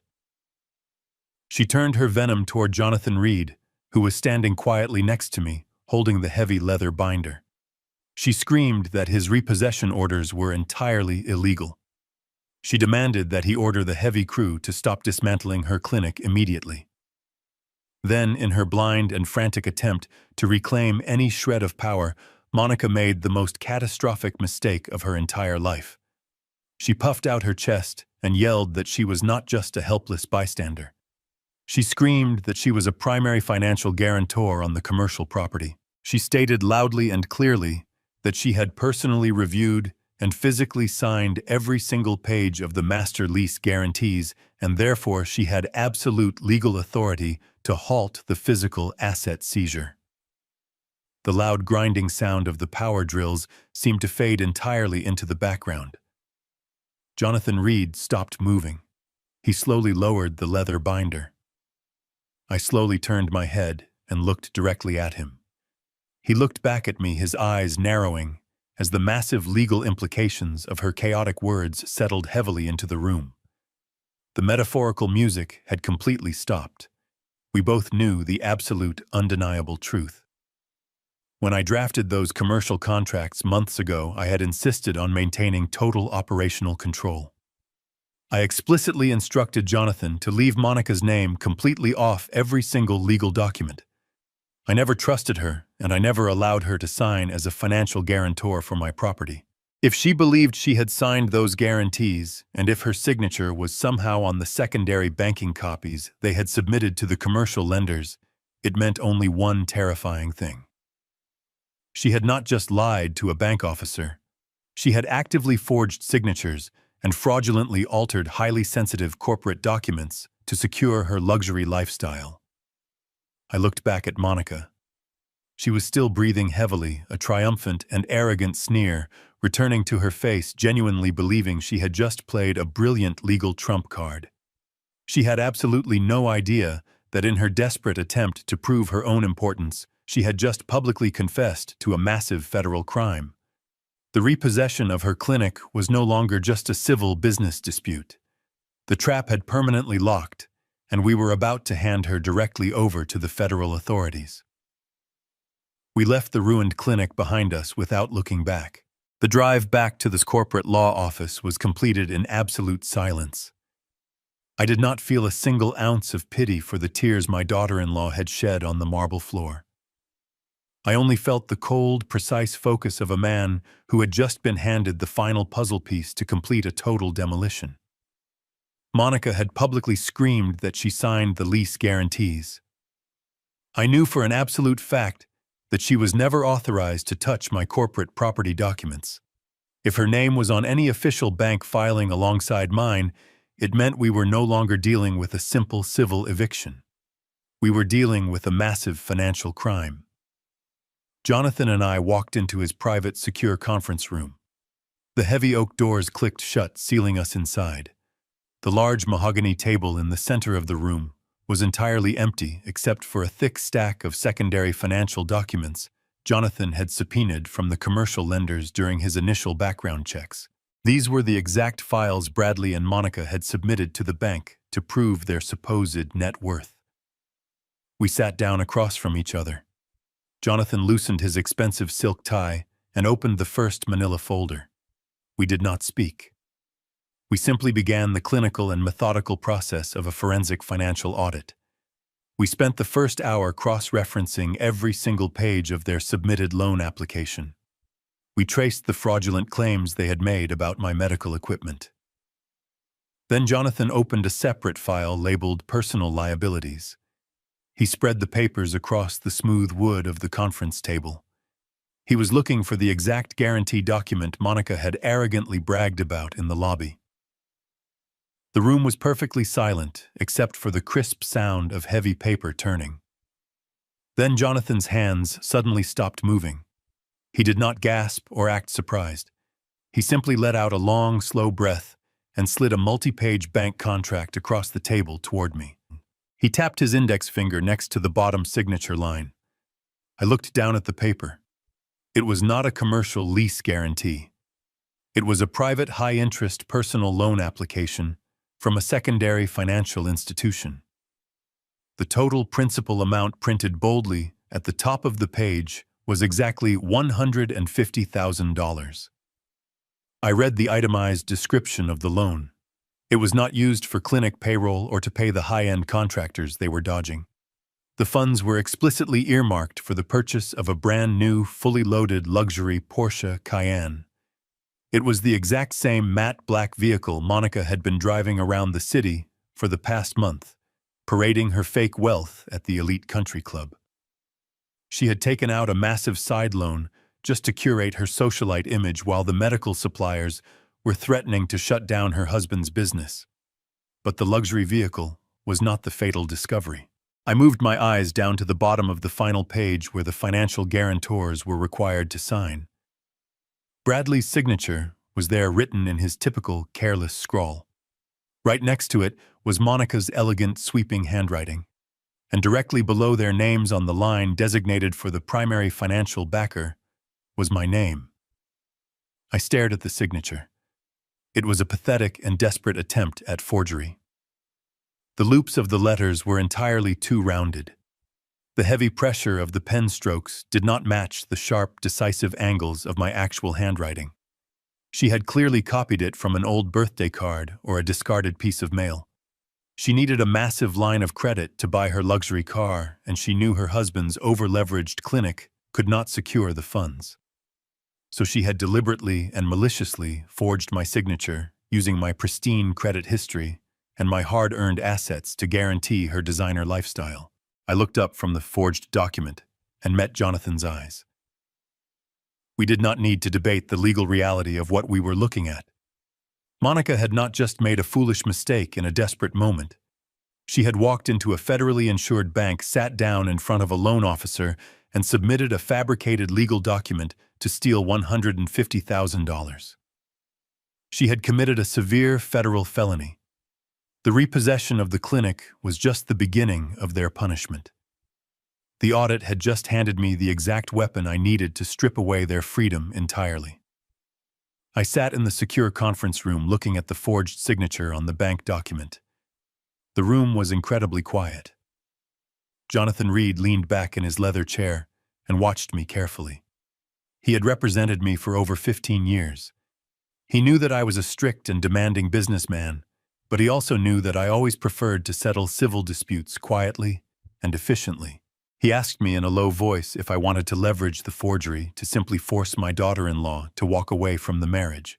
S1: She turned her venom toward Jonathan Reed, who was standing quietly next to me, holding the heavy leather binder. She screamed that his repossession orders were entirely illegal. She demanded that he order the heavy crew to stop dismantling her clinic immediately. Then, in her blind and frantic attempt to reclaim any shred of power, Monica made the most catastrophic mistake of her entire life. She puffed out her chest and yelled that she was not just a helpless bystander. She screamed that she was a primary financial guarantor on the commercial property. She stated loudly and clearly that she had personally reviewed and physically signed every single page of the master lease guarantees, and therefore she had absolute legal authority to halt the physical asset seizure. The loud grinding sound of the power drills seemed to fade entirely into the background. Jonathan Reed stopped moving. He slowly lowered the leather binder. I slowly turned my head and looked directly at him. He looked back at me, his eyes narrowing, as the massive legal implications of her chaotic words settled heavily into the room. The metaphorical music had completely stopped. We both knew the absolute, undeniable truth. When I drafted those commercial contracts months ago, I had insisted on maintaining total operational control. I explicitly instructed Jonathan to leave Monica's name completely off every single legal document. I never trusted her, and I never allowed her to sign as a financial guarantor for my property. If she believed she had signed those guarantees, and if her signature was somehow on the secondary banking copies they had submitted to the commercial lenders, it meant only one terrifying thing. She had not just lied to a bank officer. She had actively forged signatures and fraudulently altered highly sensitive corporate documents to secure her luxury lifestyle. I looked back at Monica. She was still breathing heavily, a triumphant and arrogant sneer returning to her face, genuinely believing she had just played a brilliant legal trump card. She had absolutely no idea that in her desperate attempt to prove her own importance, she had just publicly confessed to a massive federal crime. The repossession of her clinic was no longer just a civil business dispute. The trap had permanently locked, and we were about to hand her directly over to the federal authorities. We left the ruined clinic behind us without looking back. The drive back to this corporate law office was completed in absolute silence. I did not feel a single ounce of pity for the tears my daughter-in-law had shed on the marble floor. I only felt the cold, precise focus of a man who had just been handed the final puzzle piece to complete a total demolition. Monica had publicly screamed that she signed the lease guarantees. I knew for an absolute fact that she was never authorized to touch my corporate property documents. If her name was on any official bank filing alongside mine, it meant we were no longer dealing with a simple civil eviction. We were dealing with a massive financial crime. Jonathan and I walked into his private, secure conference room. The heavy oak doors clicked shut, sealing us inside. The large mahogany table in the center of the room was entirely empty except for a thick stack of secondary financial documents Jonathan had subpoenaed from the commercial lenders during his initial background checks. These were the exact files Bradley and Monica had submitted to the bank to prove their supposed net worth. We sat down across from each other. Jonathan loosened his expensive silk tie and opened the first manila folder. We did not speak. We simply began the clinical and methodical process of a forensic financial audit. We spent the first hour cross-referencing every single page of their submitted loan application. We traced the fraudulent claims they had made about my medical equipment. Then Jonathan opened a separate file labeled Personal Liabilities. He spread the papers across the smooth wood of the conference table. He was looking for the exact guarantee document Monica had arrogantly bragged about in the lobby. The room was perfectly silent, except for the crisp sound of heavy paper turning. Then Jonathan's hands suddenly stopped moving. He did not gasp or act surprised. He simply let out a long, slow breath and slid a multi-page bank contract across the table toward me. He tapped his index finger next to the bottom signature line. I looked down at the paper. It was not a commercial lease guarantee. It was a private high-interest personal loan application from a secondary financial institution. The total principal amount printed boldly at the top of the page was exactly $150,000. I read the itemized description of the loan. It was not used for clinic payroll or to pay the high-end contractors they were dodging. The funds were explicitly earmarked for the purchase of a brand new, fully loaded luxury Porsche Cayenne. It was the exact same matte black vehicle Monica had been driving around the city for the past month, parading her fake wealth at the elite country club. She had taken out a massive side loan just to curate her socialite image while the medical suppliers were threatening to shut down her husband's business. But the luxury vehicle was not the fatal discovery. I moved my eyes down to the bottom of the final page where the financial guarantors were required to sign. Bradley's signature was there written in his typical careless scrawl. Right next to it was Monica's elegant, sweeping handwriting, and directly below their names on the line designated for the primary financial backer was my name. I stared at the signature. It was a pathetic and desperate attempt at forgery. The loops of the letters were entirely too rounded. The heavy pressure of the pen strokes did not match the sharp, decisive angles of my actual handwriting. She had clearly copied it from an old birthday card or a discarded piece of mail. She needed a massive line of credit to buy her luxury car, and she knew her husband's over-leveraged clinic could not secure the funds. So she had deliberately and maliciously forged my signature using my pristine credit history and my hard-earned assets to guarantee her designer lifestyle. I looked up from the forged document and met Jonathan's eyes. We did not need to debate the legal reality of what we were looking at. Monica had not just made a foolish mistake in a desperate moment. She had walked into a federally insured bank, sat down in front of a loan officer, and submitted a fabricated legal document to steal $150,000. She had committed a severe federal felony. The repossession of the clinic was just the beginning of their punishment. The audit had just handed me the exact weapon I needed to strip away their freedom entirely. I sat in the secure conference room looking at the forged signature on the bank document. The room was incredibly quiet. Jonathan Reed leaned back in his leather chair and watched me carefully. He had represented me for over 15 years. He knew that I was a strict and demanding businessman, but he also knew that I always preferred to settle civil disputes quietly and efficiently. He asked me in a low voice if I wanted to leverage the forgery to simply force my daughter-in-law to walk away from the marriage.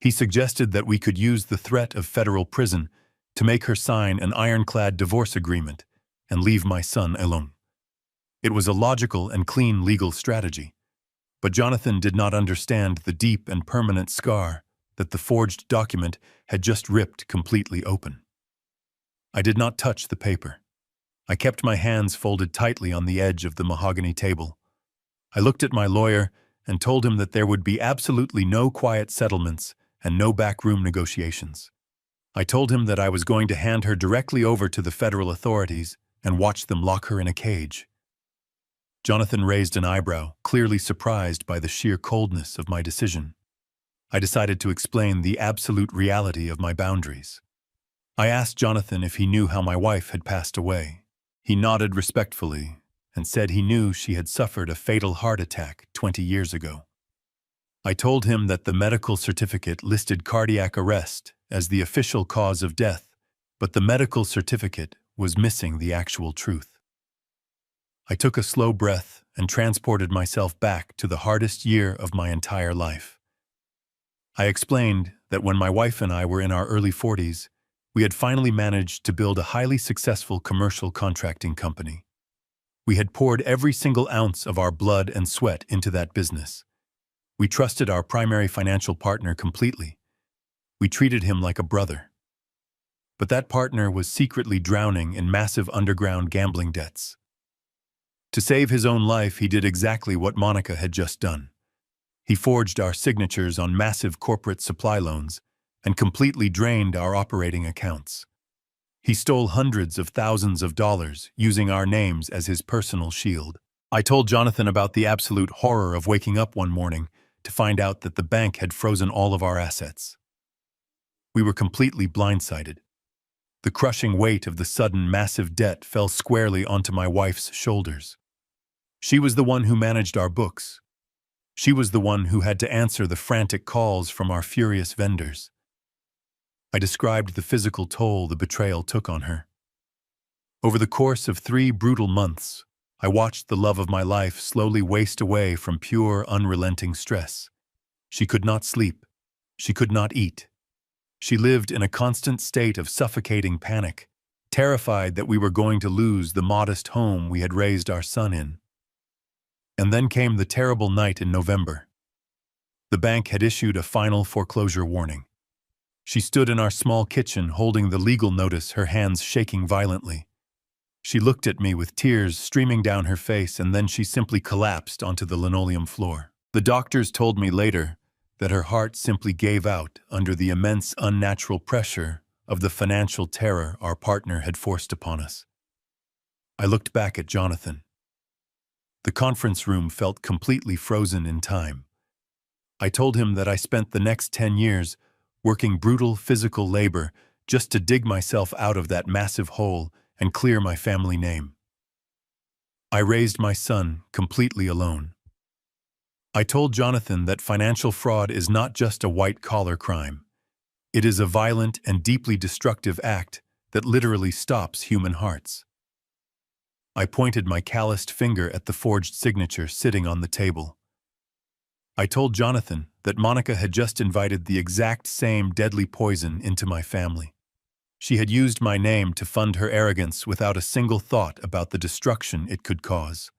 S1: He suggested that we could use the threat of federal prison to make her sign an ironclad divorce agreement and leave my son alone. It was a logical and clean legal strategy, but Jonathan did not understand the deep and permanent scar that the forged document had just ripped completely open. I did not touch the paper. I kept my hands folded tightly on the edge of the mahogany table. I looked at my lawyer and told him that there would be absolutely no quiet settlements and no backroom negotiations. I told him that I was going to hand her directly over to the federal authorities and watch them lock her in a cage. Jonathan raised an eyebrow, clearly surprised by the sheer coldness of my decision. I decided to explain the absolute reality of my boundaries. I asked Jonathan if he knew how my wife had passed away. He nodded respectfully and said he knew she had suffered a fatal heart attack 20 years ago. I told him that the medical certificate listed cardiac arrest as the official cause of death, but the medical certificate was missing the actual truth. I took a slow breath and transported myself back to the hardest year of my entire life. I explained that when my wife and I were in our early 40s, we had finally managed to build a highly successful commercial contracting company. We had poured every single ounce of our blood and sweat into that business. We trusted our primary financial partner completely. We treated him like a brother. But that partner was secretly drowning in massive underground gambling debts. To save his own life, he did exactly what Monica had just done. He forged our signatures on massive corporate supply loans and completely drained our operating accounts. He stole hundreds of thousands of dollars using our names as his personal shield. I told Jonathan about the absolute horror of waking up one morning to find out that the bank had frozen all of our assets. We were completely blindsided. The crushing weight of the sudden massive debt fell squarely onto my wife's shoulders. She was the one who managed our books. She was the one who had to answer the frantic calls from our furious vendors. I described the physical toll the betrayal took on her. Over the course of 3 brutal months, I watched the love of my life slowly waste away from pure, unrelenting stress. She could not sleep. She could not eat. She lived in a constant state of suffocating panic, terrified that we were going to lose the modest home we had raised our son in. And then came the terrible night in November. The bank had issued a final foreclosure warning. She stood in our small kitchen holding the legal notice, her hands shaking violently. She looked at me with tears streaming down her face, and then she simply collapsed onto the linoleum floor. The doctors told me later that her heart simply gave out under the immense unnatural pressure of the financial terror our partner had forced upon us. I looked back at Jonathan. The conference room felt completely frozen in time. I told him that I spent the next 10 years working brutal physical labor just to dig myself out of that massive hole and clear my family name. I raised my son completely alone. I told Jonathan that financial fraud is not just a white-collar crime. It is a violent and deeply destructive act that literally stops human hearts. I pointed my calloused finger at the forged signature sitting on the table. I told Jonathan that Monica had just invited the exact same deadly poison into my family. She had used my name to fund her arrogance without a single thought about the destruction it could cause.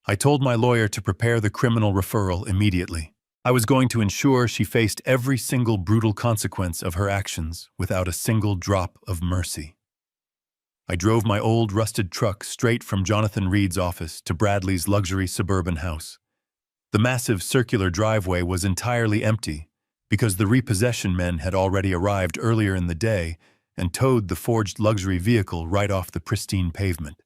S1: I told my lawyer to prepare the criminal referral immediately. I was going to ensure she faced every single brutal consequence of her actions without a single drop of mercy. I drove my old rusted truck straight from Jonathan Reed's office to Bradley's luxury suburban house. The massive circular driveway was entirely empty because the repossession men had already arrived earlier in the day and towed the forged luxury vehicle right off the pristine pavement.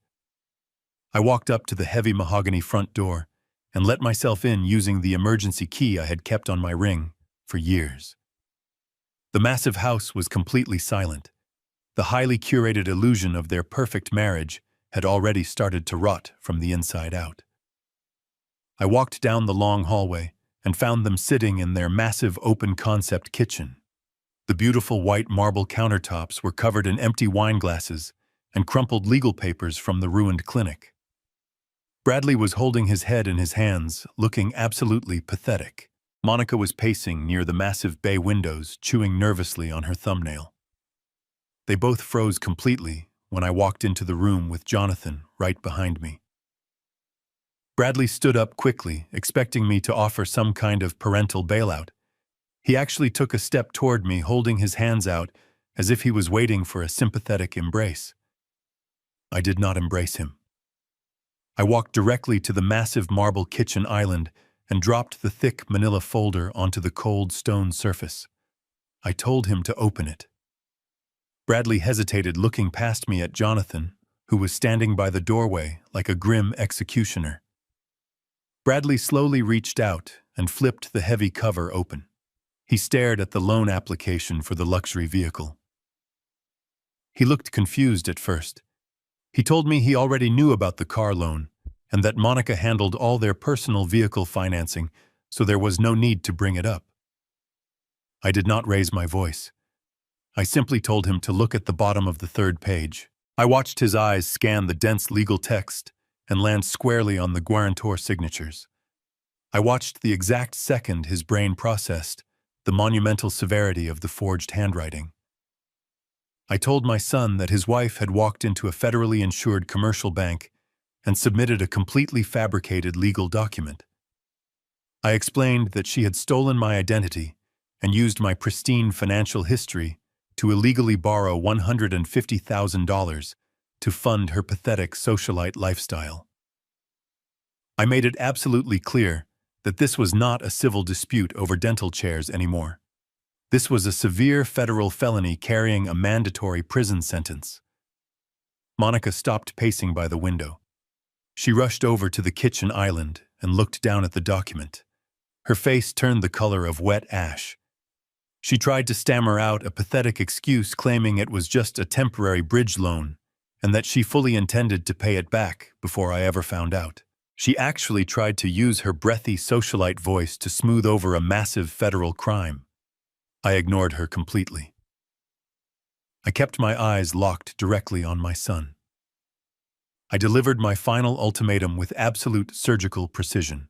S1: I walked up to the heavy mahogany front door and let myself in using the emergency key I had kept on my ring for years. The massive house was completely silent. The highly curated illusion of their perfect marriage had already started to rot from the inside out. I walked down the long hallway and found them sitting in their massive open-concept kitchen. The beautiful white marble countertops were covered in empty wine glasses and crumpled legal papers from the ruined clinic. Bradley was holding his head in his hands, looking absolutely pathetic. Monica was pacing near the massive bay windows, chewing nervously on her thumbnail. They both froze completely when I walked into the room with Jonathan right behind me. Bradley stood up quickly, expecting me to offer some kind of parental bailout. He actually took a step toward me, holding his hands out as if he was waiting for a sympathetic embrace. I did not embrace him. I walked directly to the massive marble kitchen island and dropped the thick manila folder onto the cold stone surface. I told him to open it. Bradley hesitated, looking past me at Jonathan, who was standing by the doorway like a grim executioner. Bradley slowly reached out and flipped the heavy cover open. He stared at the loan application for the luxury vehicle. He looked confused at first. He told me he already knew about the car loan and that Monica handled all their personal vehicle financing, so there was no need to bring it up. I did not raise my voice. I simply told him to look at the bottom of the third page. I watched his eyes scan the dense legal text and land squarely on the guarantor signatures. I watched the exact second his brain processed the monumental severity of the forged handwriting. I told my son that his wife had walked into a federally insured commercial bank and submitted a completely fabricated legal document. I explained that she had stolen my identity and used my pristine financial history to illegally borrow $150,000 to fund her pathetic socialite lifestyle. I made it absolutely clear that this was not a civil dispute over dental chairs anymore. This was a severe federal felony carrying a mandatory prison sentence. Monica stopped pacing by the window. She rushed over to the kitchen island and looked down at the document. Her face turned the color of wet ash. She tried to stammer out a pathetic excuse, claiming it was just a temporary bridge loan and that she fully intended to pay it back before I ever found out. She actually tried to use her breathy socialite voice to smooth over a massive federal crime. I ignored her completely. I kept my eyes locked directly on my son. I delivered my final ultimatum with absolute surgical precision.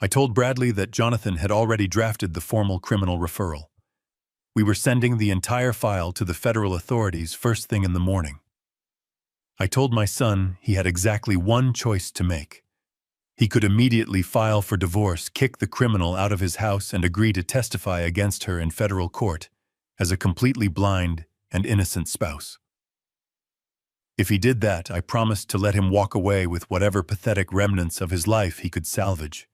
S1: I told Bradley that Jonathan had already drafted the formal criminal referral. We were sending the entire file to the federal authorities first thing in the morning. I told my son he had exactly one choice to make. He could immediately file for divorce, kick the criminal out of his house, and agree to testify against her in federal court as a completely blind and innocent spouse. If he did that, I promised to let him walk away with whatever pathetic remnants of his life he could salvage.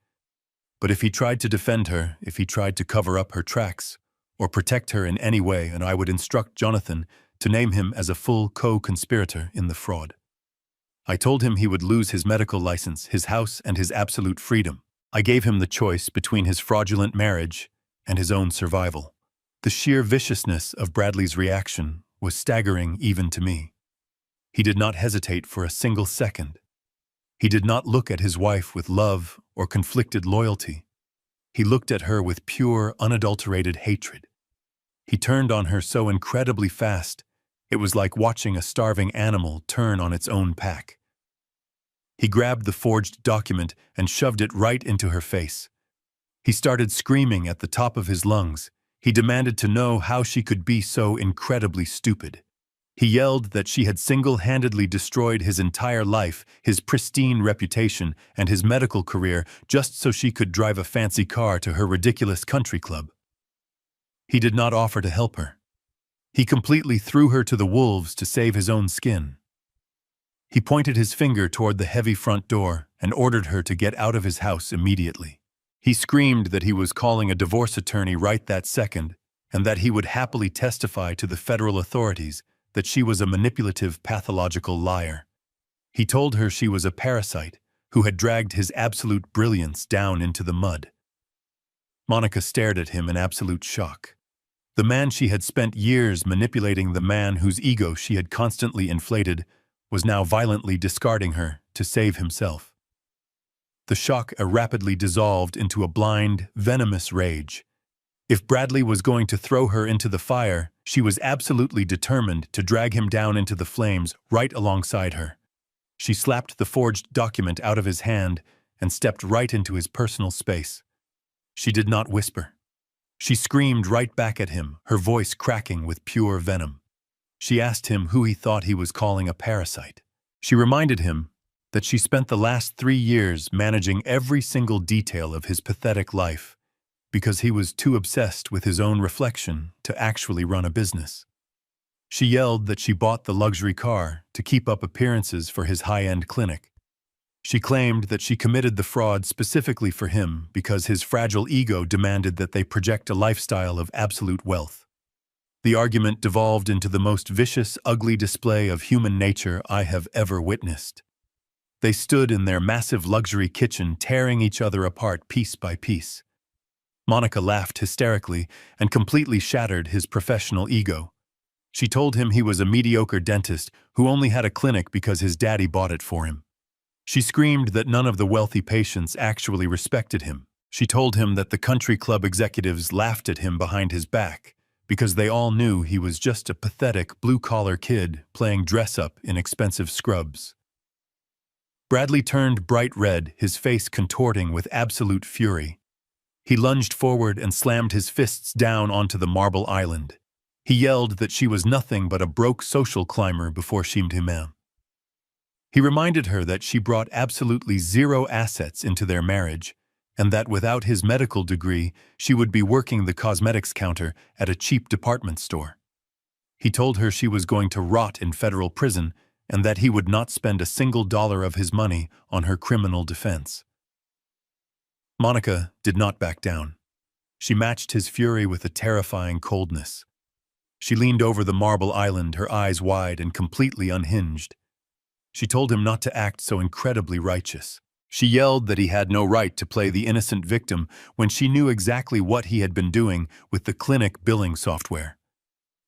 S1: But if he tried to defend her, if he tried to cover up her tracks, or protect her in any way, and I would instruct Jonathan to name him as a full co-conspirator in the fraud. I told him he would lose his medical license, his house, and his absolute freedom. I gave him the choice between his fraudulent marriage and his own survival. The sheer viciousness of Bradley's reaction was staggering even to me. He did not hesitate for a single second. He did not look at his wife with love or conflicted loyalty. He looked at her with pure, unadulterated hatred. He turned on her so incredibly fast, it was like watching a starving animal turn on its own pack. He grabbed the forged document and shoved it right into her face. He started screaming at the top of his lungs. He demanded to know how she could be so incredibly stupid. He yelled that she had single-handedly destroyed his entire life, his pristine reputation, and his medical career just so she could drive a fancy car to her ridiculous country club. He did not offer to help her. He completely threw her to the wolves to save his own skin. He pointed his finger toward the heavy front door and ordered her to get out of his house immediately. He screamed that he was calling a divorce attorney right that second and that he would happily testify to the federal authorities that she was a manipulative, pathological liar. He told her she was a parasite who had dragged his absolute brilliance down into the mud. Monica stared at him in absolute shock. The man she had spent years manipulating, the man whose ego she had constantly inflated, was now violently discarding her to save himself. The shock rapidly dissolved into a blind, venomous rage. If Bradley was going to throw her into the fire, she was absolutely determined to drag him down into the flames right alongside her. She slapped the forged document out of his hand and stepped right into his personal space. She did not whisper. She screamed right back at him, her voice cracking with pure venom. She asked him who he thought he was calling a parasite. She reminded him that she spent the last 3 years managing every single detail of his pathetic life, because he was too obsessed with his own reflection to actually run a business. She yelled that she bought the luxury car to keep up appearances for his high-end clinic. She claimed that she committed the fraud specifically for him because his fragile ego demanded that they project a lifestyle of absolute wealth. The argument devolved into the most vicious, ugly display of human nature I have ever witnessed. They stood in their massive luxury kitchen, tearing each other apart piece by piece. Monica laughed hysterically and completely shattered his professional ego. She told him he was a mediocre dentist who only had a clinic because his daddy bought it for him. She screamed that none of the wealthy patients actually respected him. She told him that the country club executives laughed at him behind his back because they all knew he was just a pathetic blue-collar kid playing dress-up in expensive scrubs. Bradley turned bright red, his face contorting with absolute fury. He lunged forward and slammed his fists down onto the marble island. He yelled that she was nothing but a broke social climber before she met him. He reminded her that she brought absolutely zero assets into their marriage, and that without his medical degree, she would be working the cosmetics counter at a cheap department store. He told her she was going to rot in federal prison and that he would not spend a single dollar of his money on her criminal defense. Monica did not back down. She matched his fury with a terrifying coldness. She leaned over the marble island, her eyes wide and completely unhinged. She told him not to act so incredibly righteous. She yelled that he had no right to play the innocent victim when she knew exactly what he had been doing with the clinic billing software.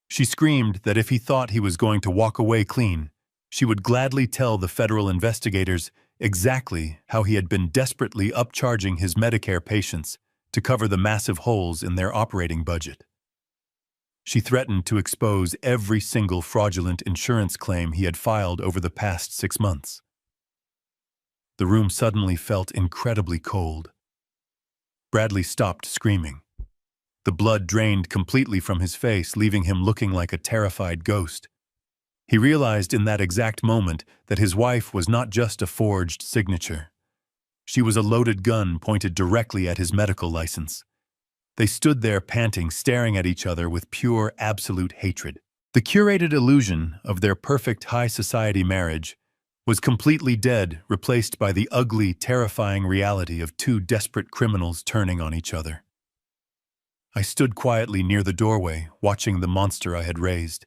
S1: She screamed that if he thought he was going to walk away clean, she would gladly tell the federal investigators exactly how he had been desperately upcharging his Medicare patients to cover the massive holes in their operating budget. She threatened to expose every single fraudulent insurance claim he had filed over the past 6 months. The room suddenly felt incredibly cold. Bradley stopped screaming. The blood drained completely from his face, leaving him looking like a terrified ghost. He realized in that exact moment that his wife was not just a forged signature. She was a loaded gun pointed directly at his medical license. They stood there panting, staring at each other with pure, absolute hatred. The curated illusion of their perfect high society marriage was completely dead, replaced by the ugly, terrifying reality of two desperate criminals turning on each other. I stood quietly near the doorway, watching the monster I had raised,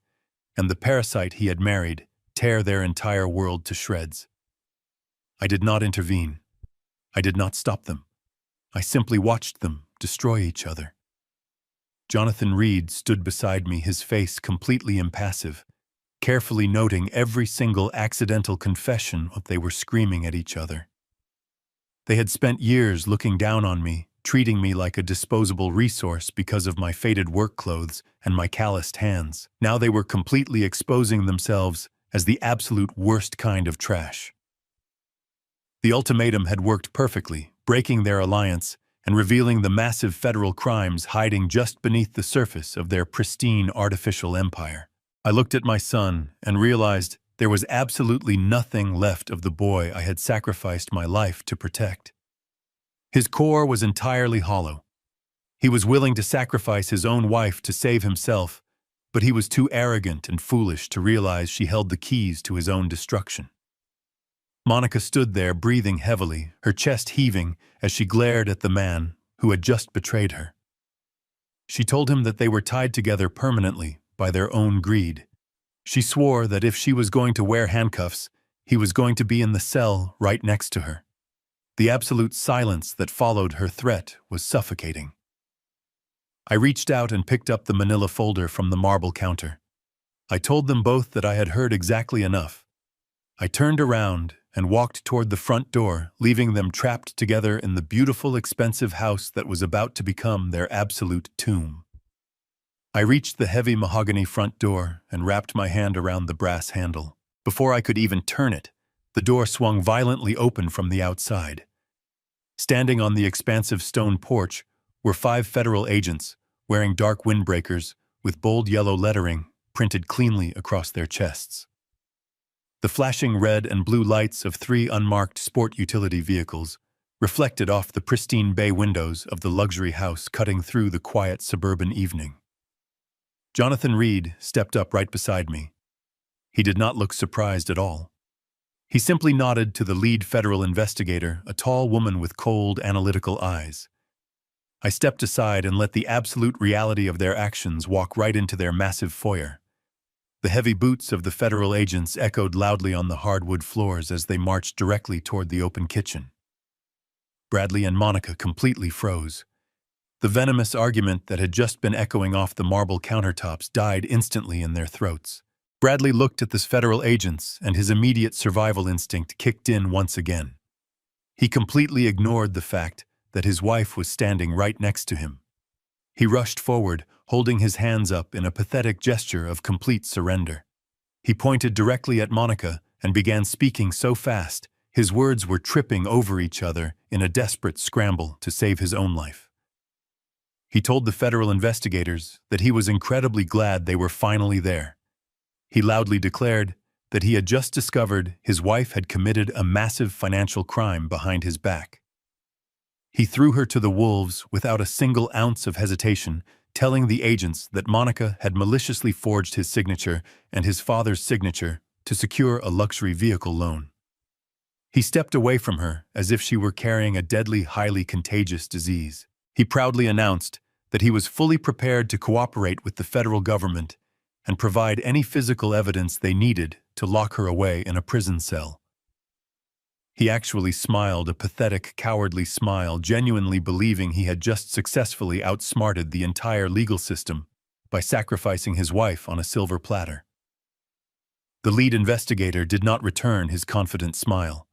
S1: and the parasite he had married, tear their entire world to shreds. I did not intervene. I did not stop them. I simply watched them destroy each other. Jonathan Reed stood beside me, his face completely impassive, carefully noting every single accidental confession what they were screaming at each other. They had spent years looking down on me, treating me like a disposable resource because of my faded work clothes and my calloused hands. Now they were completely exposing themselves as the absolute worst kind of trash. The ultimatum had worked perfectly, breaking their alliance and revealing the massive federal crimes hiding just beneath the surface of their pristine artificial empire. I looked at my son and realized there was absolutely nothing left of the boy I had sacrificed my life to protect. His core was entirely hollow. He was willing to sacrifice his own wife to save himself, but he was too arrogant and foolish to realize she held the keys to his own destruction. Monica stood there, breathing heavily, her chest heaving as she glared at the man who had just betrayed her. She told him that they were tied together permanently by their own greed. She swore that if she was going to wear handcuffs, he was going to be in the cell right next to her. The absolute silence that followed her threat was suffocating. I reached out and picked up the manila folder from the marble counter. I told them both that I had heard exactly enough. I turned around and walked toward the front door, leaving them trapped together in the beautiful, expensive house that was about to become their absolute tomb. I reached the heavy mahogany front door and wrapped my hand around the brass handle. Before I could even turn it, the door swung violently open from the outside. Standing on the expansive stone porch were 5 federal agents wearing dark windbreakers with bold yellow lettering printed cleanly across their chests. The flashing red and blue lights of 3 unmarked sport utility vehicles reflected off the pristine bay windows of the luxury house cutting through the quiet suburban evening. Jonathan Reed stepped up right beside me. He did not look surprised at all. He simply nodded to the lead federal investigator, a tall woman with cold, analytical eyes. I stepped aside and let the absolute reality of their actions walk right into their massive foyer. The heavy boots of the federal agents echoed loudly on the hardwood floors as they marched directly toward the open kitchen. Bradley and Monica completely froze. The venomous argument that had just been echoing off the marble countertops died instantly in their throats. Bradley looked at the federal agents, and his immediate survival instinct kicked in once again. He completely ignored the fact that his wife was standing right next to him. He rushed forward, holding his hands up in a pathetic gesture of complete surrender. He pointed directly at Monica and began speaking so fast, his words were tripping over each other in a desperate scramble to save his own life. He told the federal investigators that he was incredibly glad they were finally there. He loudly declared that he had just discovered his wife had committed a massive financial crime behind his back. He threw her to the wolves without a single ounce of hesitation, telling the agents that Monica had maliciously forged his signature and his father's signature to secure a luxury vehicle loan. He stepped away from her as if she were carrying a deadly, highly contagious disease. He proudly announced that he was fully prepared to cooperate with the federal government and provide any physical evidence they needed to lock her away in a prison cell. He actually smiled a pathetic, cowardly smile, genuinely believing he had just successfully outsmarted the entire legal system by sacrificing his wife on a silver platter. The lead investigator did not return his confident smile.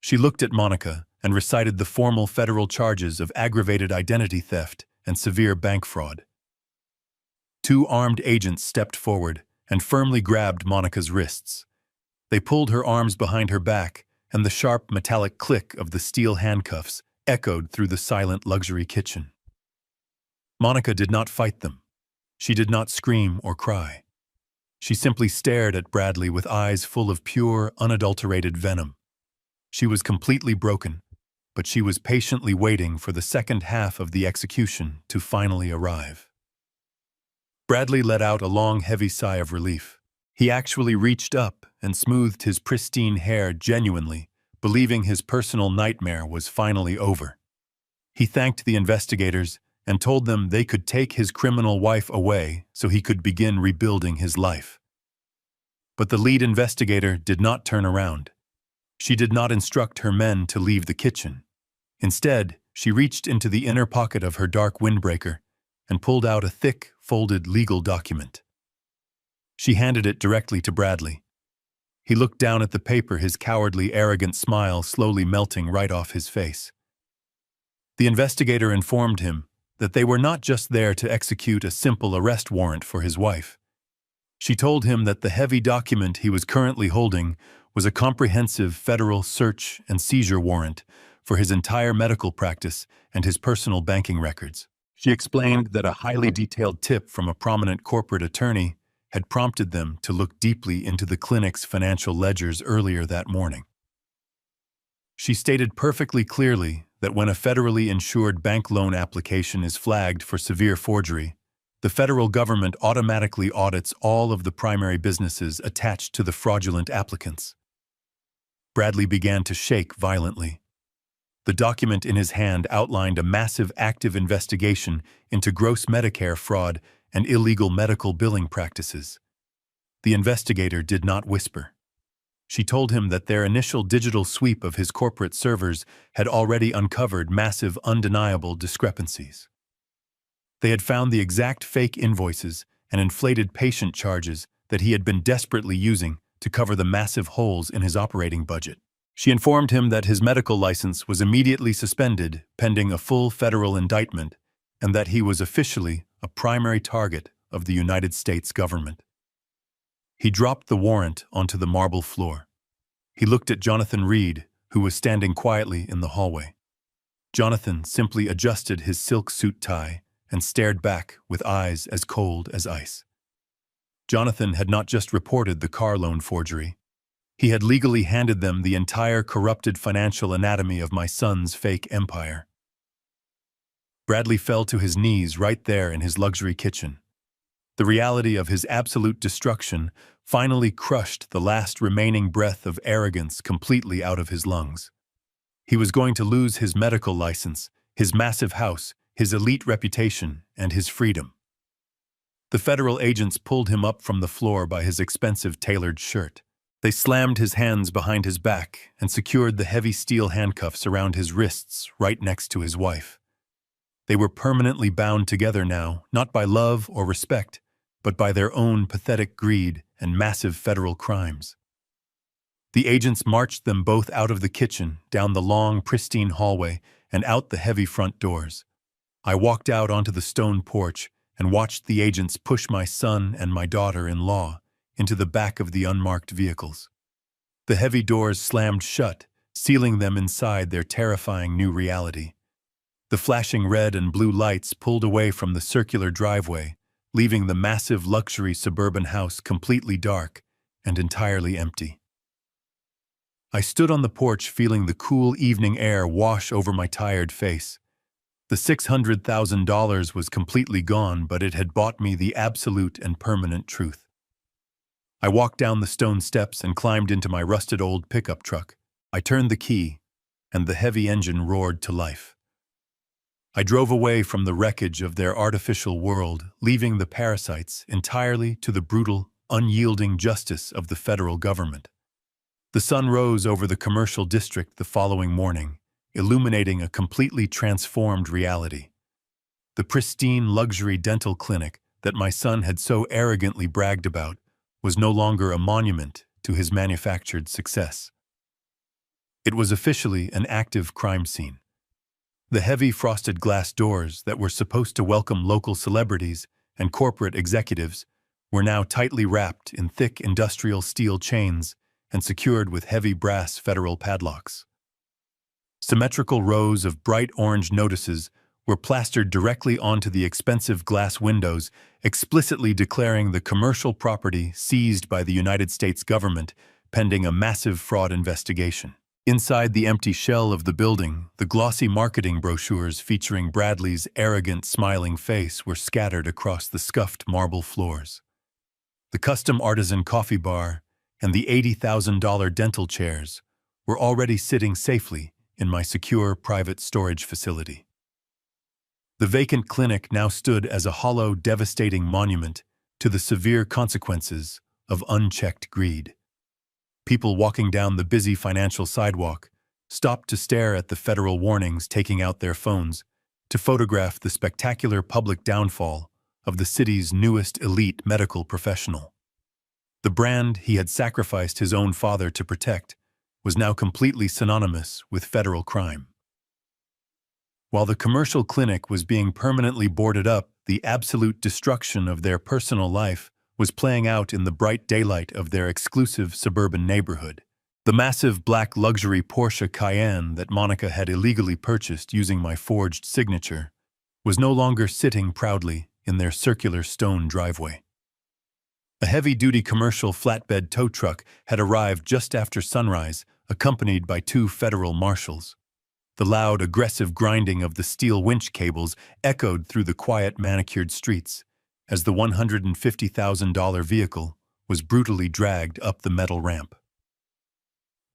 S1: She looked at Monica and recited the formal federal charges of aggravated identity theft and severe bank fraud. Two armed agents stepped forward and firmly grabbed Monica's wrists. They pulled her arms behind her back, and the sharp metallic click of the steel handcuffs echoed through the silent luxury kitchen. Monica did not fight them. She did not scream or cry. She simply stared at Bradley with eyes full of pure, unadulterated venom. She was completely broken, but she was patiently waiting for the second half of the execution to finally arrive. Bradley let out a long, heavy sigh of relief. He actually reached up and smoothed his pristine hair genuinely, believing his personal nightmare was finally over. He thanked the investigators and told them they could take his criminal wife away so he could begin rebuilding his life. But the lead investigator did not turn around. She did not instruct her men to leave the kitchen. Instead, she reached into the inner pocket of her dark windbreaker and pulled out a thick, folded legal document. She handed it directly to Bradley. He looked down at the paper, his cowardly, arrogant smile slowly melting right off his face. The investigator informed him that they were not just there to execute a simple arrest warrant for his wife. She told him that the heavy document he was currently holding was a comprehensive federal search and seizure warrant for his entire medical practice and his personal banking records. She explained that a highly detailed tip from a prominent corporate attorney had prompted them to look deeply into the clinic's financial ledgers earlier that morning. She stated perfectly clearly that when a federally insured bank loan application is flagged for severe forgery, the federal government automatically audits all of the primary businesses attached to the fraudulent applicants. Bradley began to shake violently. The document in his hand outlined a massive active investigation into gross Medicare fraud and illegal medical billing practices. The investigator did not whisper. She told him that their initial digital sweep of his corporate servers had already uncovered massive, undeniable discrepancies. They had found the exact fake invoices and inflated patient charges that he had been desperately using to cover the massive holes in his operating budget. She informed him that his medical license was immediately suspended pending a full federal indictment and that he was officially a primary target of the United States government. He dropped the warrant onto the marble floor. He looked at Jonathan Reed, who was standing quietly in the hallway. Jonathan simply adjusted his silk suit tie and stared back with eyes as cold as ice. Jonathan had not just reported the car loan forgery. He had legally handed them the entire corrupted financial anatomy of my son's fake empire. Bradley fell to his knees right there in his luxury kitchen. The reality of his absolute destruction finally crushed the last remaining breath of arrogance completely out of his lungs. He was going to lose his medical license, his massive house, his elite reputation, and his freedom. The federal agents pulled him up from the floor by his expensive tailored shirt. They slammed his hands behind his back and secured the heavy steel handcuffs around his wrists right next to his wife. They were permanently bound together now, not by love or respect, but by their own pathetic greed and massive federal crimes. The agents marched them both out of the kitchen, down the long, pristine hallway, and out the heavy front doors. I walked out onto the stone porch and watched the agents push my son and my daughter-in-law into the back of the unmarked vehicles. The heavy doors slammed shut, sealing them inside their terrifying new reality. The flashing red and blue lights pulled away from the circular driveway, leaving the massive luxury suburban house completely dark and entirely empty. I stood on the porch feeling the cool evening air wash over my tired face. The $600,000 was completely gone, but it had bought me the absolute and permanent truth. I walked down the stone steps and climbed into my rusted old pickup truck. I turned the key, and the heavy engine roared to life. I drove away from the wreckage of their artificial world, leaving the parasites entirely to the brutal, unyielding justice of the federal government. The sun rose over the commercial district the following morning, illuminating a completely transformed reality. The pristine luxury dental clinic that my son had so arrogantly bragged about was no longer a monument to his manufactured success. It was officially an active crime scene. The heavy frosted glass doors that were supposed to welcome local celebrities and corporate executives were now tightly wrapped in thick industrial steel chains and secured with heavy brass federal padlocks. Symmetrical rows of bright orange notices were plastered directly onto the expensive glass windows, explicitly declaring the commercial property seized by the United States government pending a massive fraud investigation. Inside the empty shell of the building, the glossy marketing brochures featuring Bradley's arrogant, smiling face were scattered across the scuffed marble floors. The custom artisan coffee bar and the $80,000 dental chairs were already sitting safely in my secure private storage facility. The vacant clinic now stood as a hollow, devastating monument to the severe consequences of unchecked greed. People walking down the busy financial sidewalk stopped to stare at the federal warnings, taking out their phones to photograph the spectacular public downfall of the city's newest elite medical professional. The brand he had sacrificed his own father to protect was now completely synonymous with federal crime. While the commercial clinic was being permanently boarded up, the absolute destruction of their personal life was playing out in the bright daylight of their exclusive suburban neighborhood. The massive black luxury Porsche Cayenne that Monica had illegally purchased using my forged signature was no longer sitting proudly in their circular stone driveway. A heavy-duty commercial flatbed tow truck had arrived just after sunrise, accompanied by 2 federal marshals. The loud, aggressive grinding of the steel winch cables echoed through the quiet, manicured streets as the $150,000 vehicle was brutally dragged up the metal ramp.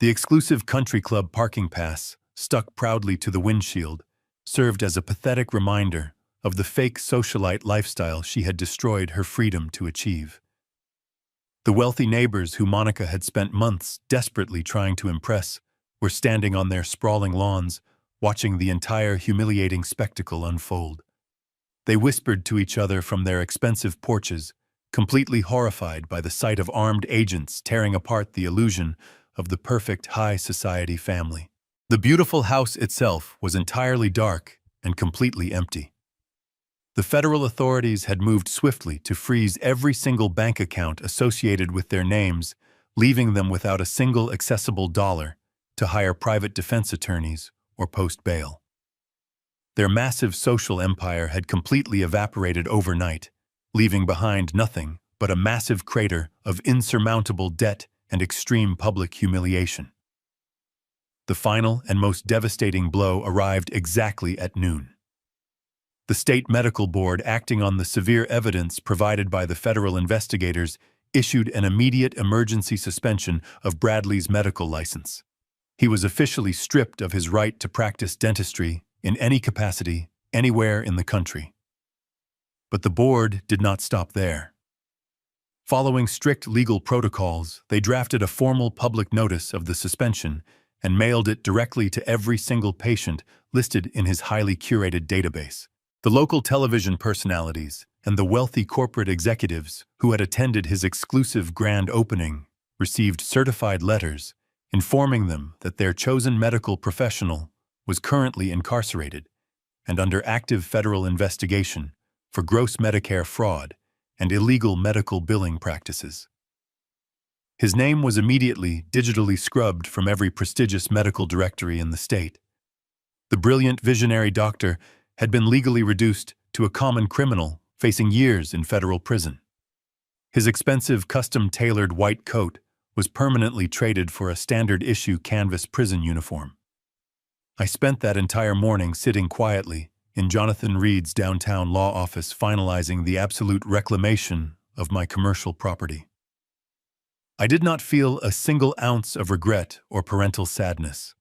S1: The exclusive country club parking pass, stuck proudly to the windshield, served as a pathetic reminder of the fake socialite lifestyle she had destroyed her freedom to achieve. The wealthy neighbors who Monica had spent months desperately trying to impress were standing on their sprawling lawns, watching the entire humiliating spectacle unfold. They whispered to each other from their expensive porches, completely horrified by the sight of armed agents tearing apart the illusion of the perfect high society family. The beautiful house itself was entirely dark and completely empty. The federal authorities had moved swiftly to freeze every single bank account associated with their names, leaving them without a single accessible dollar to hire private defense attorneys or post bail. Their massive social empire had completely evaporated overnight, leaving behind nothing but a massive crater of insurmountable debt and extreme public humiliation. The final and most devastating blow arrived exactly at noon. The state medical board, acting on the severe evidence provided by the federal investigators, issued an immediate emergency suspension of Bradley's medical license. He was officially stripped of his right to practice dentistry in any capacity, anywhere in the country. But the board did not stop there. Following strict legal protocols, they drafted a formal public notice of the suspension and mailed it directly to every single patient listed in his highly curated database. The local television personalities and the wealthy corporate executives who had attended his exclusive grand opening received certified letters informing them that their chosen medical professional was currently incarcerated and under active federal investigation for gross Medicare fraud and illegal medical billing practices. His name was immediately digitally scrubbed from every prestigious medical directory in the state. The brilliant visionary doctor had been legally reduced to a common criminal facing years in federal prison. His expensive, custom-tailored white coat was permanently traded for a standard-issue canvas prison uniform. I spent that entire morning sitting quietly in Jonathan Reed's downtown law office finalizing the absolute reclamation of my commercial property. I did not feel a single ounce of regret or parental sadness.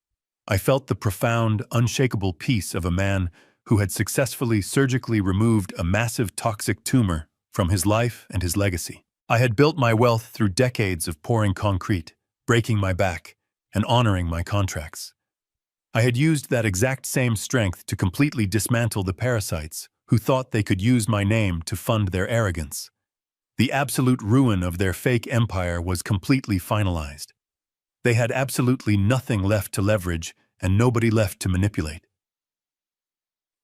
S1: I felt the profound, unshakable peace of a man who had successfully surgically removed a massive toxic tumor from his life and his legacy. I had built my wealth through decades of pouring concrete, breaking my back, and honoring my contracts. I had used that exact same strength to completely dismantle the parasites who thought they could use my name to fund their arrogance. The absolute ruin of their fake empire was completely finalized. They had absolutely nothing left to leverage and nobody left to manipulate.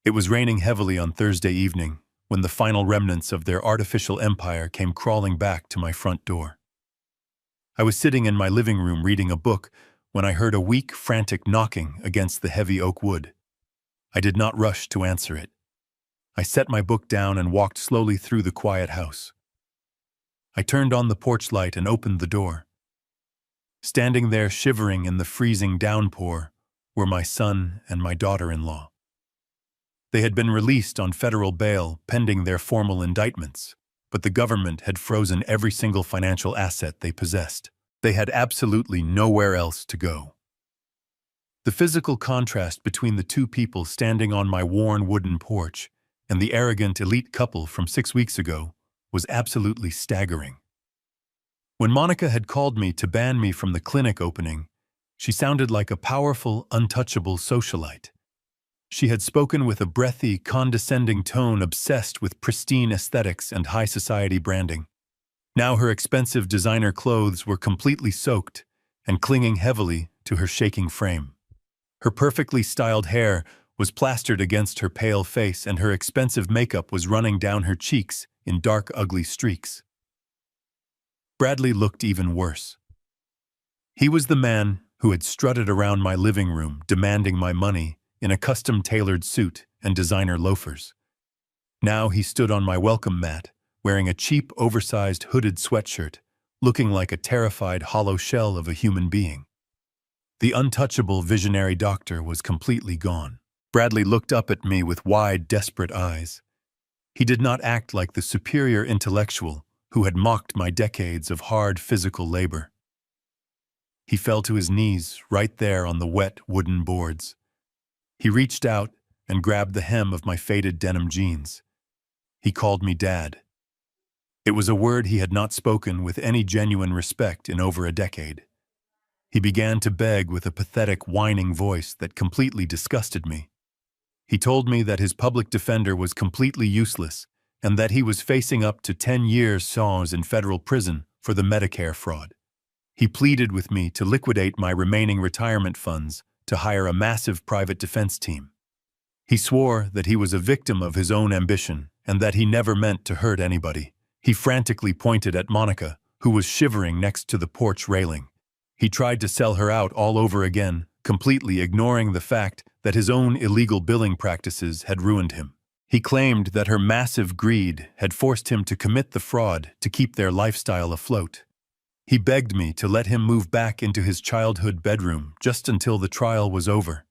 S1: It was raining heavily on Thursday evening when the final remnants of their artificial empire came crawling back to my front door. I was sitting in my living room reading a book when I heard a weak, frantic knocking against the heavy oak wood. I did not rush to answer it. I set my book down and walked slowly through the quiet house. I turned on the porch light and opened the door. Standing there shivering in the freezing downpour were my son and my daughter-in-law. They had been released on federal bail pending their formal indictments, but the government had frozen every single financial asset they possessed. They had absolutely nowhere else to go. The physical contrast between the two people standing on my worn wooden porch and the arrogant elite couple from 6 weeks ago was absolutely staggering. When Monica had called me to ban me from the clinic opening, she sounded like a powerful, untouchable socialite. She had spoken with a breathy, condescending tone obsessed with pristine aesthetics and high society branding. Now her expensive designer clothes were completely soaked and clinging heavily to her shaking frame. Her perfectly styled hair was plastered against her pale face and her expensive makeup was running down her cheeks in dark, ugly streaks. Bradley looked even worse. He was the man who had strutted around my living room demanding my money in a custom-tailored suit and designer loafers. Now he stood on my welcome mat, wearing a cheap, oversized hooded sweatshirt, looking like a terrified hollow shell of a human being. The untouchable visionary doctor was completely gone. Bradley looked up at me with wide, desperate eyes. He did not act like the superior intellectual who had mocked my decades of hard physical labor. He fell to his knees right there on the wet wooden boards. He reached out and grabbed the hem of my faded denim jeans. He called me Dad. It was a word he had not spoken with any genuine respect in over a decade. He began to beg with a pathetic, whining voice that completely disgusted me. He told me that his public defender was completely useless and that he was facing up to 10 years sans in federal prison for the Medicare fraud. He pleaded with me to liquidate my remaining retirement funds to hire a massive private defense team. He swore that he was a victim of his own ambition and that he never meant to hurt anybody. He frantically pointed at Monica, who was shivering next to the porch railing. He tried to sell her out all over again, completely ignoring the fact that his own illegal billing practices had ruined him. He claimed that her massive greed had forced him to commit the fraud to keep their lifestyle afloat. He begged me to let him move back into his childhood bedroom just until the trial was over.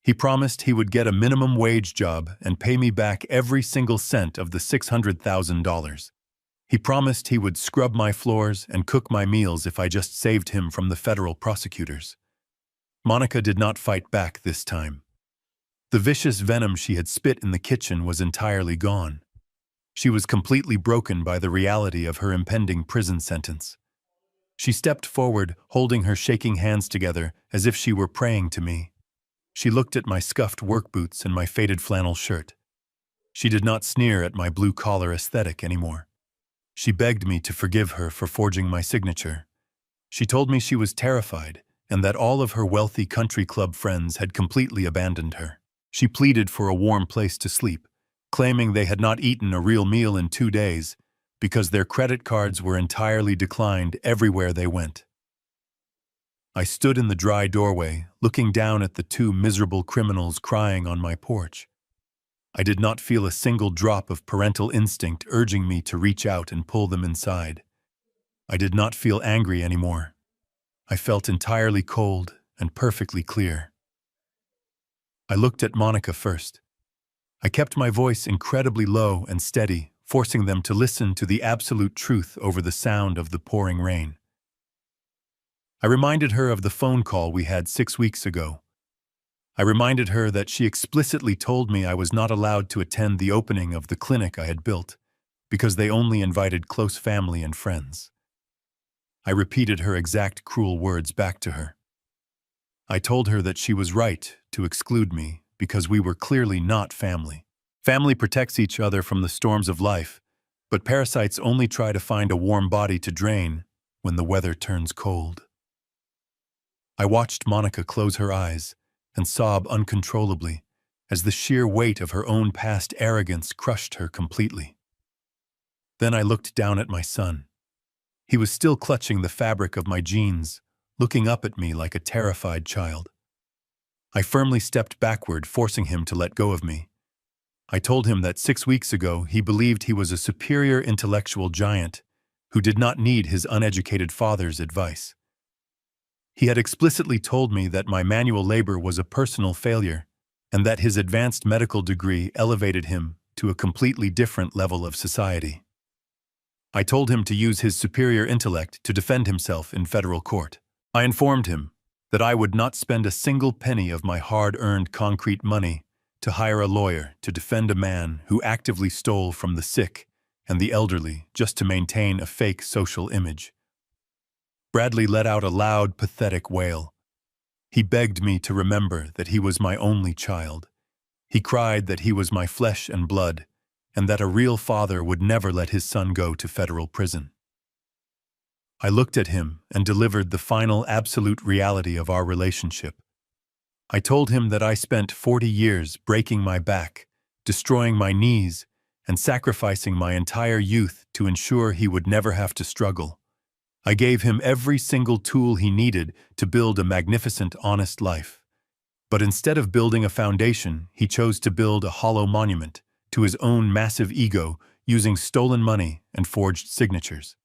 S1: He promised he would get a minimum wage job and pay me back every single cent of the $600,000. He promised he would scrub my floors and cook my meals if I just saved him from the federal prosecutors. Monica did not fight back this time. The vicious venom she had spit in the kitchen was entirely gone. She was completely broken by the reality of her impending prison sentence. She stepped forward, holding her shaking hands together as if she were praying to me. She looked at my scuffed work boots and my faded flannel shirt. She did not sneer at my blue-collar aesthetic anymore. She begged me to forgive her for forging my signature. She told me she was terrified and that all of her wealthy country club friends had completely abandoned her. She pleaded for a warm place to sleep, claiming they had not eaten a real meal in 2 days because their credit cards were entirely declined everywhere they went. I stood in the dry doorway, looking down at the 2 miserable criminals crying on my porch. I did not feel a single drop of parental instinct urging me to reach out and pull them inside. I did not feel angry anymore. I felt entirely cold and perfectly clear. I looked at Monica first. I kept my voice incredibly low and steady, forcing them to listen to the absolute truth over the sound of the pouring rain. I reminded her of the phone call we had 6 weeks ago. I reminded her that she explicitly told me I was not allowed to attend the opening of the clinic I had built because they only invited close family and friends. I repeated her exact cruel words back to her. I told her that she was right to exclude me because we were clearly not family. Family protects each other from the storms of life, but parasites only try to find a warm body to drain when the weather turns cold. I watched Monica close her eyes and sob uncontrollably as the sheer weight of her own past arrogance crushed her completely. Then I looked down at my son. He was still clutching the fabric of my jeans, looking up at me like a terrified child. I firmly stepped backward, forcing him to let go of me. I told him that 6 weeks ago he believed he was a superior intellectual giant who did not need his uneducated father's advice. He had explicitly told me that my manual labor was a personal failure and that his advanced medical degree elevated him to a completely different level of society. I told him to use his superior intellect to defend himself in federal court. I informed him that I would not spend a single penny of my hard-earned concrete money to hire a lawyer to defend a man who actively stole from the sick and the elderly just to maintain a fake social image. Bradley let out a loud, pathetic wail. He begged me to remember that he was my only child. He cried that he was my flesh and blood, and that a real father would never let his son go to federal prison. I looked at him and delivered the final absolute reality of our relationship. I told him that I spent 40 years breaking my back, destroying my knees, and sacrificing my entire youth to ensure he would never have to struggle. I gave him every single tool he needed to build a magnificent, honest life. But instead of building a foundation, he chose to build a hollow monument to his own massive ego using stolen money and forged signatures.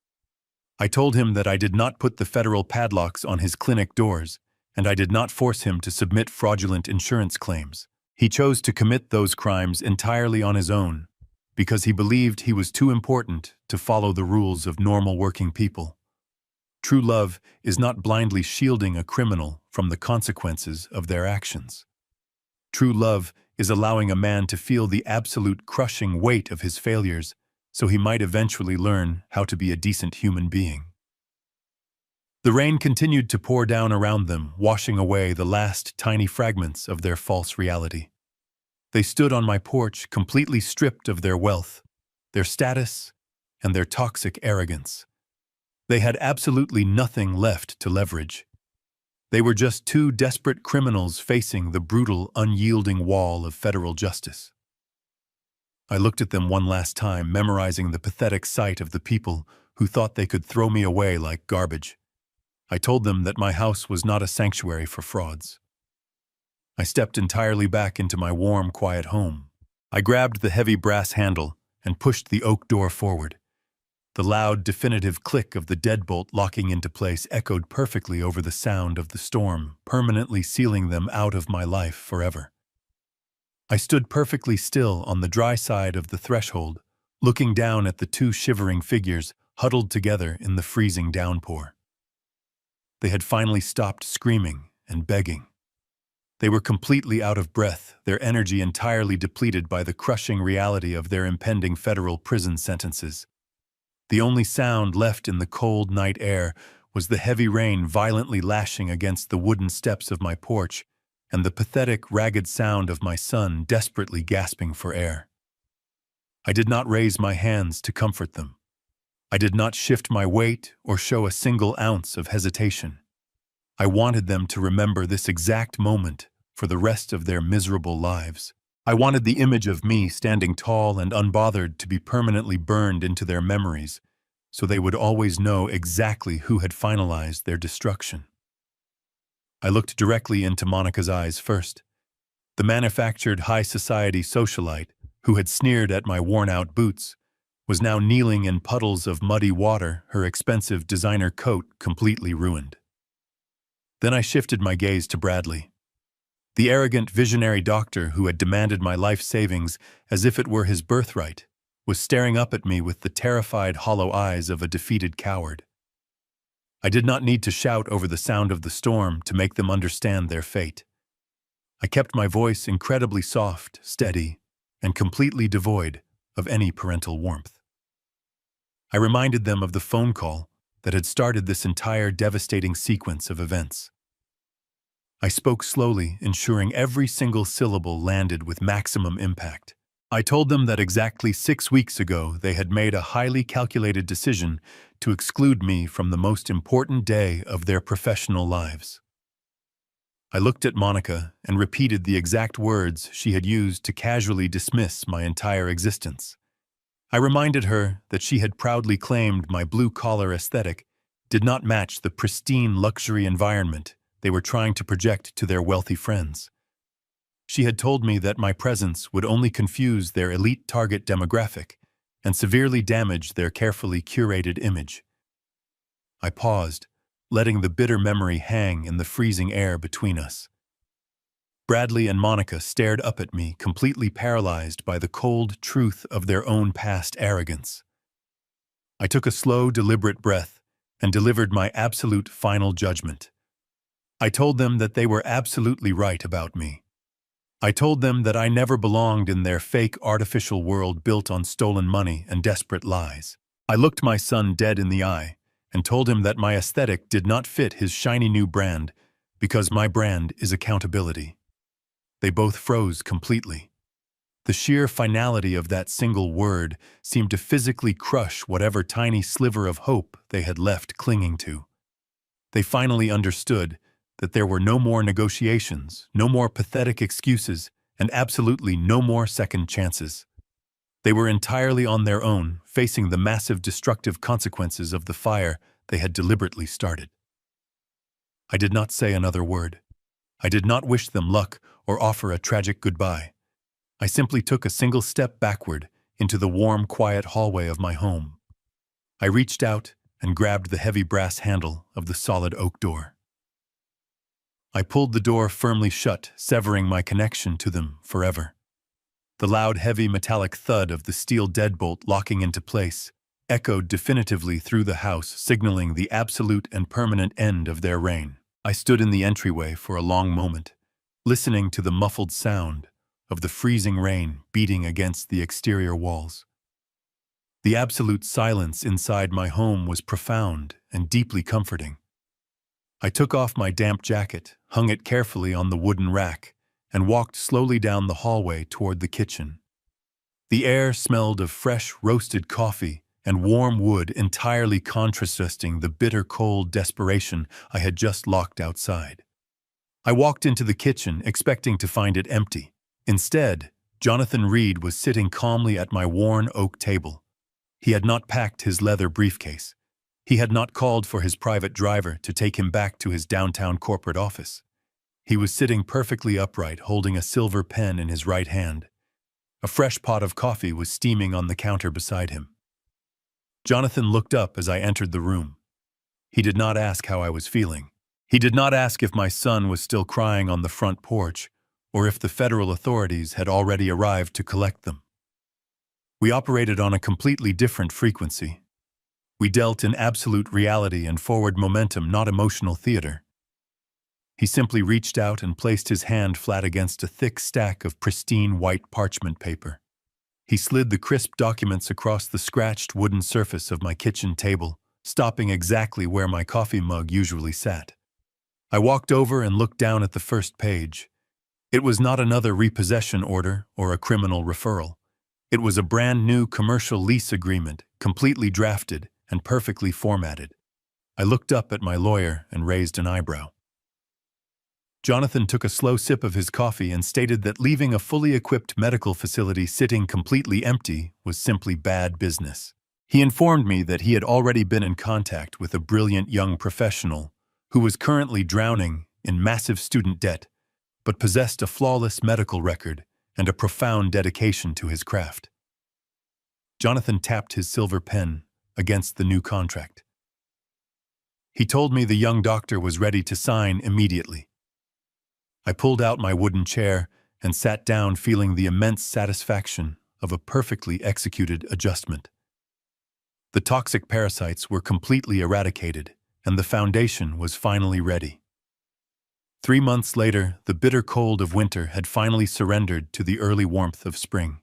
S1: I told him that I did not put the federal padlocks on his clinic doors, and I did not force him to submit fraudulent insurance claims. He chose to commit those crimes entirely on his own, because he believed he was too important to follow the rules of normal working people. True love is not blindly shielding a criminal from the consequences of their actions. True love is allowing a man to feel the absolute crushing weight of his failures so he might eventually learn how to be a decent human being. The rain continued to pour down around them, washing away the last tiny fragments of their false reality. They stood on my porch, completely stripped of their wealth, their status, and their toxic arrogance. They had absolutely nothing left to leverage. They were just 2 desperate criminals facing the brutal, unyielding wall of federal justice. I looked at them one last time, memorizing the pathetic sight of the people who thought they could throw me away like garbage. I told them that my house was not a sanctuary for frauds. I stepped entirely back into my warm, quiet home. I grabbed the heavy brass handle and pushed the oak door forward. The loud, definitive click of the deadbolt locking into place echoed perfectly over the sound of the storm, permanently sealing them out of my life forever. I stood perfectly still on the dry side of the threshold, looking down at the two shivering figures huddled together in the freezing downpour. They had finally stopped screaming and begging. They were completely out of breath, their energy entirely depleted by the crushing reality of their impending federal prison sentences. The only sound left in the cold night air was the heavy rain violently lashing against the wooden steps of my porch and the pathetic, ragged sound of my son desperately gasping for air. I did not raise my hands to comfort them. I did not shift my weight or show a single ounce of hesitation. I wanted them to remember this exact moment for the rest of their miserable lives. I wanted the image of me standing tall and unbothered to be permanently burned into their memories, so they would always know exactly who had finalized their destruction. I looked directly into Monica's eyes first. The manufactured high society socialite, who had sneered at my worn-out boots, was now kneeling in puddles of muddy water, her expensive designer coat completely ruined. Then I shifted my gaze to Bradley. The arrogant, visionary doctor who had demanded my life savings as if it were his birthright was staring up at me with the terrified, hollow eyes of a defeated coward. I did not need to shout over the sound of the storm to make them understand their fate. I kept my voice incredibly soft, steady, and completely devoid of any parental warmth. I reminded them of the phone call that had started this entire devastating sequence of events. I spoke slowly, ensuring every single syllable landed with maximum impact. I told them that exactly 6 weeks ago they had made a highly calculated decision to exclude me from the most important day of their professional lives. I looked at Monica and repeated the exact words she had used to casually dismiss my entire existence. I reminded her that she had proudly claimed my blue-collar aesthetic did not match the pristine luxury environment they were trying to project to their wealthy friends. She had told me that my presence would only confuse their elite target demographic and severely damage their carefully curated image. I paused, letting the bitter memory hang in the freezing air between us. Bradley and Monica stared up at me, completely paralyzed by the cold truth of their own past arrogance. I took a slow, deliberate breath and delivered my absolute final judgment. I told them that they were absolutely right about me. I told them that I never belonged in their fake, artificial world built on stolen money and desperate lies. I looked my son dead in the eye and told him that my aesthetic did not fit his shiny new brand because my brand is accountability. They both froze completely. The sheer finality of that single word seemed to physically crush whatever tiny sliver of hope they had left clinging to. They finally understood that there were no more negotiations, no more pathetic excuses, and absolutely no more second chances. They were entirely on their own, facing the massive destructive consequences of the fire they had deliberately started. I did not say another word. I did not wish them luck or offer a tragic goodbye. I simply took a single step backward into the warm, quiet hallway of my home. I reached out and grabbed the heavy brass handle of the solid oak door. I pulled the door firmly shut, severing my connection to them forever. The loud, heavy metallic thud of the steel deadbolt locking into place echoed definitively through the house, signaling the absolute and permanent end of their reign. I stood in the entryway for a long moment, listening to the muffled sound of the freezing rain beating against the exterior walls. The absolute silence inside my home was profound and deeply comforting. I took off my damp jacket, hung it carefully on the wooden rack, and walked slowly down the hallway toward the kitchen. The air smelled of fresh, roasted coffee and warm wood, entirely contrasting the bitter cold desperation I had just locked outside. I walked into the kitchen, expecting to find it empty. Instead, Jonathan Reed was sitting calmly at my worn oak table. He had not packed his leather briefcase. He had not called for his private driver to take him back to his downtown corporate office. He was sitting perfectly upright, holding a silver pen in his right hand. A fresh pot of coffee was steaming on the counter beside him. Jonathan looked up as I entered the room. He did not ask how I was feeling. He did not ask if my son was still crying on the front porch, or if the federal authorities had already arrived to collect them. We operated on a completely different frequency. We dealt in absolute reality and forward momentum, not emotional theater. He simply reached out and placed his hand flat against a thick stack of pristine white parchment paper. He slid the crisp documents across the scratched wooden surface of my kitchen table, stopping exactly where my coffee mug usually sat. I walked over and looked down at the first page. It was not another repossession order or a criminal referral. It was a brand new commercial lease agreement, completely drafted and perfectly formatted. I looked up at my lawyer and raised an eyebrow. Jonathan took a slow sip of his coffee and stated that leaving a fully equipped medical facility sitting completely empty was simply bad business. He informed me that he had already been in contact with a brilliant young professional who was currently drowning in massive student debt, but possessed a flawless medical record and a profound dedication to his craft. Jonathan tapped his silver pen against the new contract. He told me the young doctor was ready to sign immediately. I pulled out my wooden chair and sat down, feeling the immense satisfaction of a perfectly executed adjustment. The toxic parasites were completely eradicated, and the foundation was finally ready. 3 months later, the bitter cold of winter had finally surrendered to the early warmth of spring.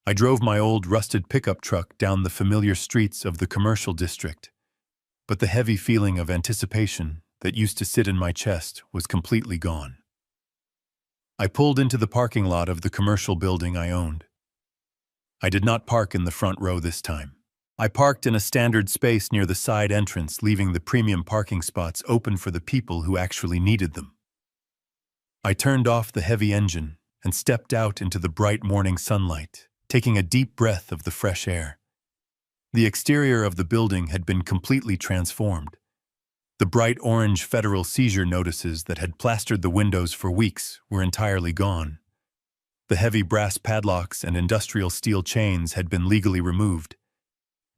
S1: I drove my old rusted pickup truck down the familiar streets of the commercial district, but the heavy feeling of anticipation that used to sit in my chest was completely gone. I pulled into the parking lot of the commercial building I owned. I did not park in the front row this time. I parked in a standard space near the side entrance, leaving the premium parking spots open for the people who actually needed them. I turned off the heavy engine and stepped out into the bright morning sunlight, taking a deep breath of the fresh air. The exterior of the building had been completely transformed. The bright orange federal seizure notices that had plastered the windows for weeks were entirely gone. The heavy brass padlocks and industrial steel chains had been legally removed.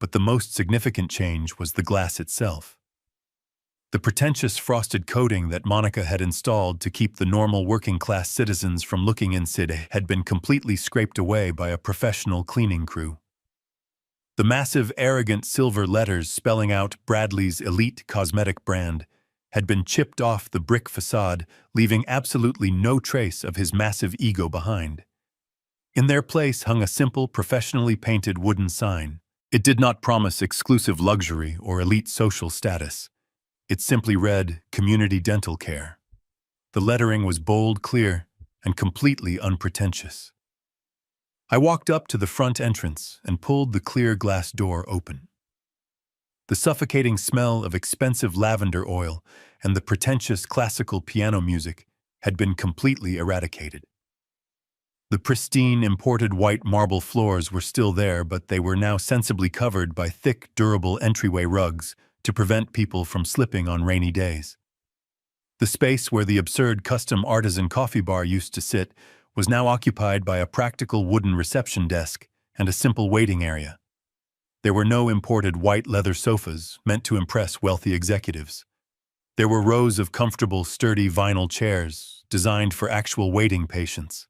S1: But the most significant change was the glass itself. The pretentious frosted coating that Monica had installed to keep the normal working-class citizens from looking inside had been completely scraped away by a professional cleaning crew. The massive, arrogant silver letters spelling out Bradley's elite cosmetic brand had been chipped off the brick facade, leaving absolutely no trace of his massive ego behind. In their place hung a simple, professionally painted wooden sign. It did not promise exclusive luxury or elite social status. It simply read, "Community Dental Care." The lettering was bold, clear, and completely unpretentious. I walked up to the front entrance and pulled the clear glass door open. The suffocating smell of expensive lavender oil and the pretentious classical piano music had been completely eradicated. The pristine, imported white marble floors were still there, but they were now sensibly covered by thick, durable entryway rugs to prevent people from slipping on rainy days. The space where the absurd custom artisan coffee bar used to sit was now occupied by a practical wooden reception desk and a simple waiting area. There were no imported white leather sofas meant to impress wealthy executives. There were rows of comfortable, sturdy vinyl chairs designed for actual waiting patients.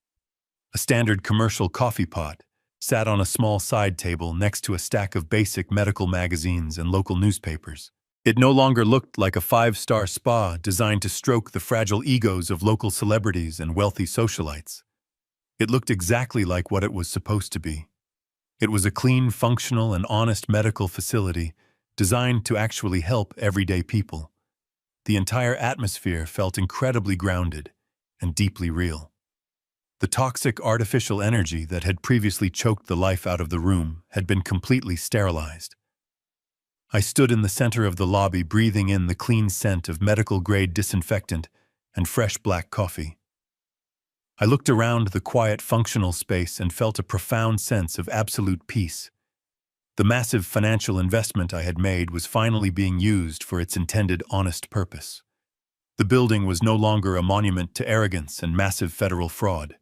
S1: A standard commercial coffee pot sat on a small side table next to a stack of basic medical magazines and local newspapers. It no longer looked like a 5-star spa designed to stroke the fragile egos of local celebrities and wealthy socialites. It looked exactly like what it was supposed to be. It was a clean, functional, and honest medical facility designed to actually help everyday people. The entire atmosphere felt incredibly grounded and deeply real. The toxic artificial energy that had previously choked the life out of the room had been completely sterilized. I stood in the center of the lobby, breathing in the clean scent of medical-grade disinfectant and fresh black coffee. I looked around the quiet, functional space and felt a profound sense of absolute peace. The massive financial investment I had made was finally being used for its intended honest purpose. The building was no longer a monument to arrogance and massive federal fraud.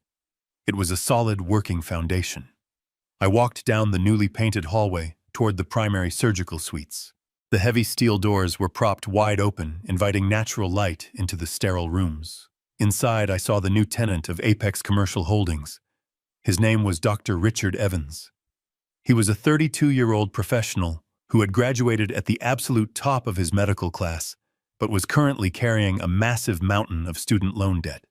S1: It was a solid, working foundation. I walked down the newly painted hallway toward the primary surgical suites. The heavy steel doors were propped wide open, inviting natural light into the sterile rooms. Inside, I saw the new tenant of Apex Commercial Holdings. His name was Dr. Richard Evans. He was a 32-year-old professional who had graduated at the absolute top of his medical class, but was currently carrying a massive mountain of student loan debt.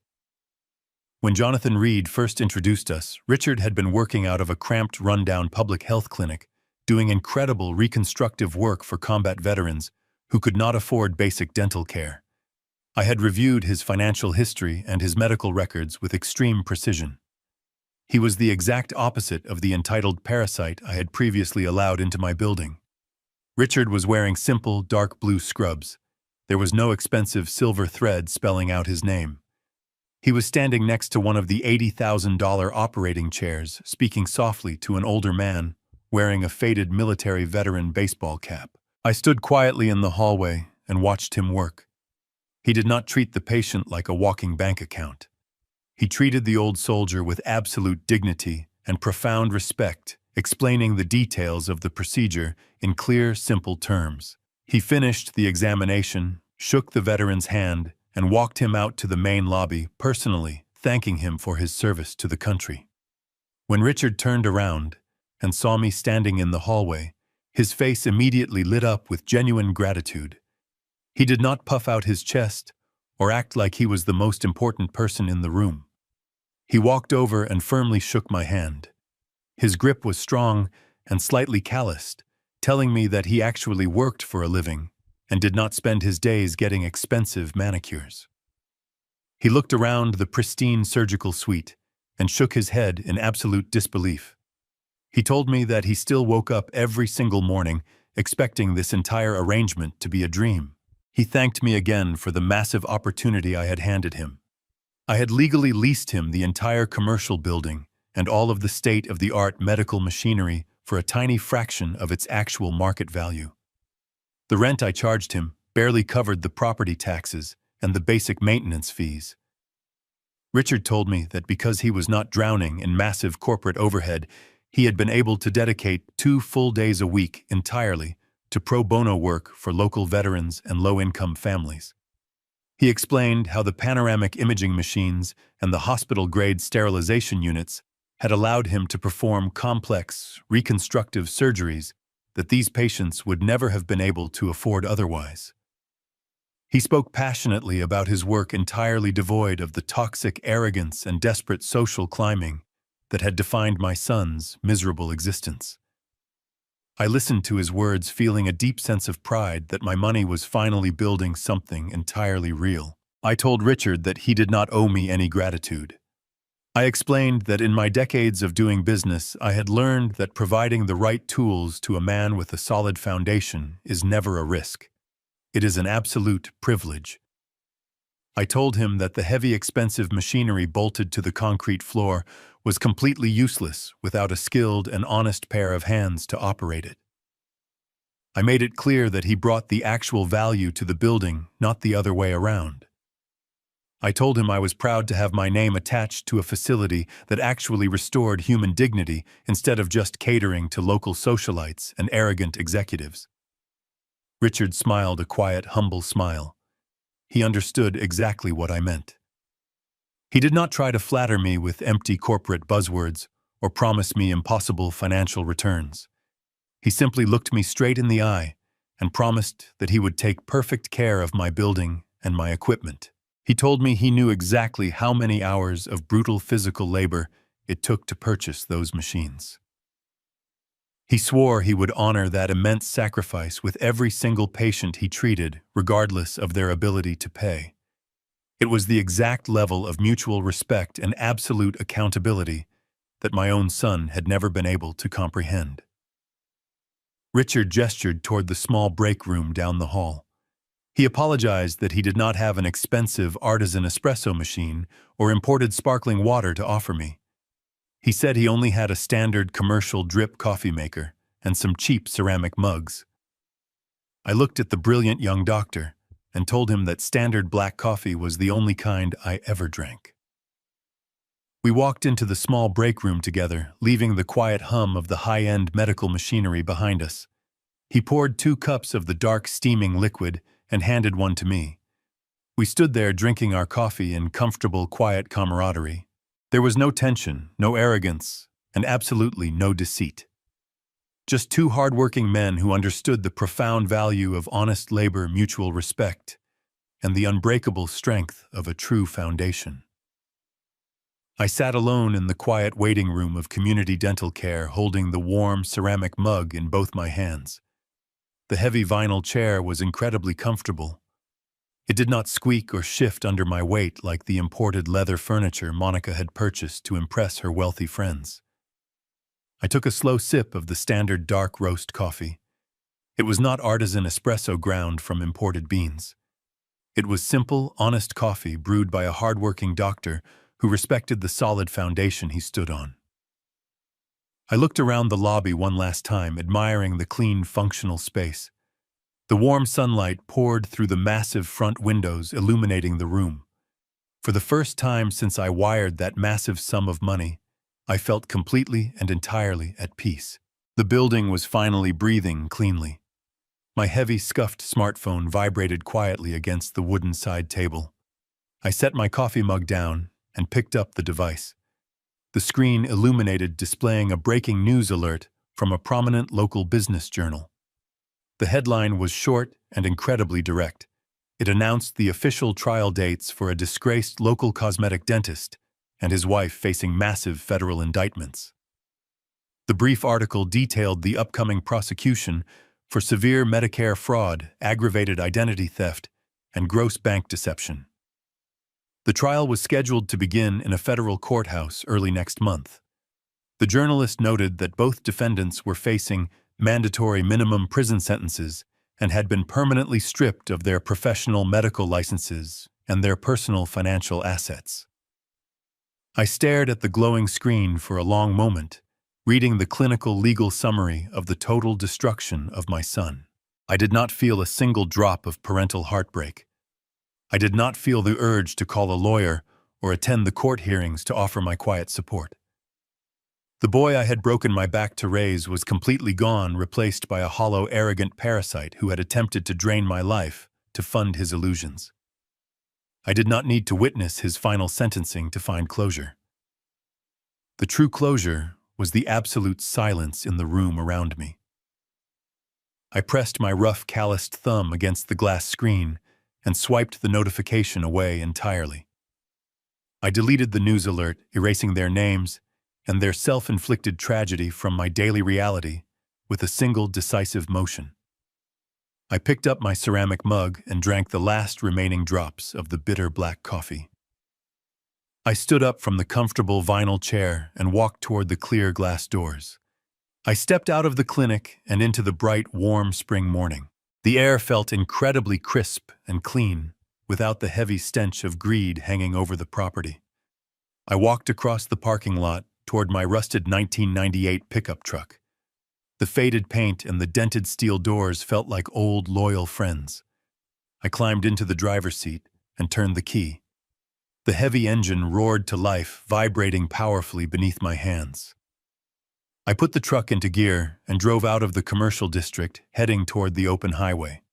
S1: When Jonathan Reed first introduced us, Richard had been working out of a cramped, rundown public health clinic, doing incredible reconstructive work for combat veterans who could not afford basic dental care. I had reviewed his financial history and his medical records with extreme precision. He was the exact opposite of the entitled parasite I had previously allowed into my building. Richard was wearing simple, dark blue scrubs. There was no expensive silver thread spelling out his name. He was standing next to one of the $80,000 operating chairs, speaking softly to an older man, wearing a faded military veteran baseball cap. I stood quietly in the hallway and watched him work. He did not treat the patient like a walking bank account. He treated the old soldier with absolute dignity and profound respect, explaining the details of the procedure in clear, simple terms. He finished the examination, shook the veteran's hand, and walked him out to the main lobby, personally thanking him for his service to the country. When Richard turned around and saw me standing in the hallway, his face immediately lit up with genuine gratitude. He did not puff out his chest or act like he was the most important person in the room. He walked over and firmly shook my hand. His grip was strong and slightly calloused, telling me that he actually worked for a living and did not spend his days getting expensive manicures. He looked around the pristine surgical suite and shook his head in absolute disbelief. He told me that he still woke up every single morning expecting this entire arrangement to be a dream. He thanked me again for the massive opportunity I had handed him. I had legally leased him the entire commercial building and all of the state-of-the-art medical machinery for a tiny fraction of its actual market value. The rent I charged him barely covered the property taxes and the basic maintenance fees. Richard told me that because he was not drowning in massive corporate overhead, he had been able to dedicate 2 full days a week entirely to pro bono work for local veterans and low-income families. He explained how the panoramic imaging machines and the hospital-grade sterilization units had allowed him to perform complex, reconstructive surgeries that these patients would never have been able to afford otherwise. He spoke passionately about his work entirely devoid of the toxic arrogance and desperate social climbing that had defined my son's miserable existence. I listened to his words feeling a deep sense of pride that my money was finally building something entirely real. I told Richard that he did not owe me any gratitude. I explained that in my decades of doing business, I had learned that providing the right tools to a man with a solid foundation is never a risk. It is an absolute privilege. I told him that the heavy, expensive machinery bolted to the concrete floor was completely useless without a skilled and honest pair of hands to operate it. I made it clear that he brought the actual value to the building, not the other way around. I told him I was proud to have my name attached to a facility that actually restored human dignity instead of just catering to local socialites and arrogant executives. Richard smiled a quiet, humble smile. He understood exactly what I meant. He did not try to flatter me with empty corporate buzzwords or promise me impossible financial returns. He simply looked me straight in the eye and promised that he would take perfect care of my building and my equipment. He told me he knew exactly how many hours of brutal physical labor it took to purchase those machines. He swore he would honor that immense sacrifice with every single patient he treated, regardless of their ability to pay. It was the exact level of mutual respect and absolute accountability that my own son had never been able to comprehend. Richard gestured toward the small break room down the hall. He apologized that he did not have an expensive artisan espresso machine or imported sparkling water to offer me. He said he only had a standard commercial drip coffee maker and some cheap ceramic mugs. I looked at the brilliant young doctor and told him that standard black coffee was the only kind I ever drank. We walked into the small break room together, leaving the quiet hum of the high-end medical machinery behind us. He poured 2 cups of the dark, steaming liquid and handed one to me. We stood there drinking our coffee in comfortable, quiet camaraderie. There was no tension, no arrogance, and absolutely no deceit. Just 2 hard-working men who understood the profound value of honest labor, mutual respect, and the unbreakable strength of a true foundation. I sat alone in the quiet waiting room of community dental care, holding the warm ceramic mug in both my hands. The heavy vinyl chair was incredibly comfortable. It did not squeak or shift under my weight like the imported leather furniture Monica had purchased to impress her wealthy friends. I took a slow sip of the standard dark roast coffee. It was not artisan espresso ground from imported beans. It was simple, honest coffee brewed by a hard-working doctor who respected the solid foundation he stood on. I looked around the lobby one last time, admiring the clean, functional space. The warm sunlight poured through the massive front windows, illuminating the room. For the first time since I wired that massive sum of money, I felt completely and entirely at peace. The building was finally breathing cleanly. My heavy, scuffed smartphone vibrated quietly against the wooden side table. I set my coffee mug down and picked up the device. The screen illuminated, displaying a breaking news alert from a prominent local business journal. The headline was short and incredibly direct. It announced the official trial dates for a disgraced local cosmetic dentist and his wife facing massive federal indictments. The brief article detailed the upcoming prosecution for severe Medicare fraud, aggravated identity theft, and gross bank deception. The trial was scheduled to begin in a federal courthouse early next month. The journalist noted that both defendants were facing mandatory minimum prison sentences and had been permanently stripped of their professional medical licenses and their personal financial assets. I stared at the glowing screen for a long moment, reading the clinical legal summary of the total destruction of my son. I did not feel a single drop of parental heartbreak. I did not feel the urge to call a lawyer or attend the court hearings to offer my quiet support. The boy I had broken my back to raise was completely gone, replaced by a hollow, arrogant parasite who had attempted to drain my life to fund his illusions. I did not need to witness his final sentencing to find closure. The true closure was the absolute silence in the room around me. I pressed my rough, calloused thumb against the glass screen and swiped the notification away entirely. I deleted the news alert, erasing their names and their self-inflicted tragedy from my daily reality with a single decisive motion. I picked up my ceramic mug and drank the last remaining drops of the bitter black coffee. I stood up from the comfortable vinyl chair and walked toward the clear glass doors. I stepped out of the clinic and into the bright, warm spring morning. The air felt incredibly crisp and clean, without the heavy stench of greed hanging over the property. I walked across the parking lot toward my rusted 1998 pickup truck. The faded paint and the dented steel doors felt like old, loyal friends. I climbed into the driver's seat and turned the key. The heavy engine roared to life, vibrating powerfully beneath my hands. I put the truck into gear and drove out of the commercial district, heading toward the open highway.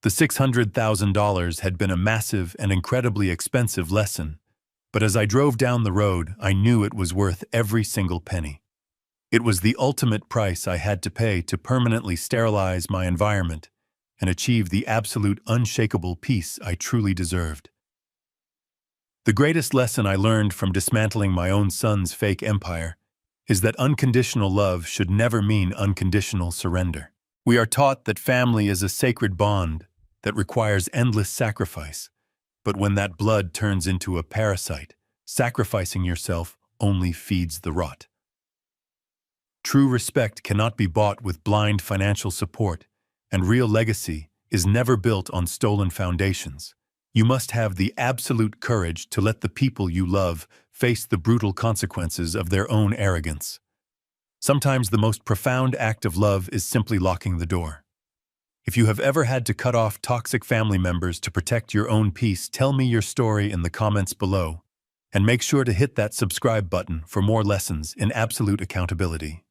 S1: The $600,000 had been a massive and incredibly expensive lesson, but as I drove down the road, I knew it was worth every single penny. It was the ultimate price I had to pay to permanently sterilize my environment and achieve the absolute unshakable peace I truly deserved. The greatest lesson I learned from dismantling my own son's fake empire is that unconditional love should never mean unconditional surrender. We are taught that family is a sacred bond that requires endless sacrifice, but when that blood turns into a parasite, sacrificing yourself only feeds the rot. True respect cannot be bought with blind financial support, and real legacy is never built on stolen foundations. You must have the absolute courage to let the people you love face the brutal consequences of their own arrogance. Sometimes the most profound act of love is simply locking the door. If you have ever had to cut off toxic family members to protect your own peace, tell me your story in the comments below. And make sure to hit that subscribe button for more lessons in absolute accountability.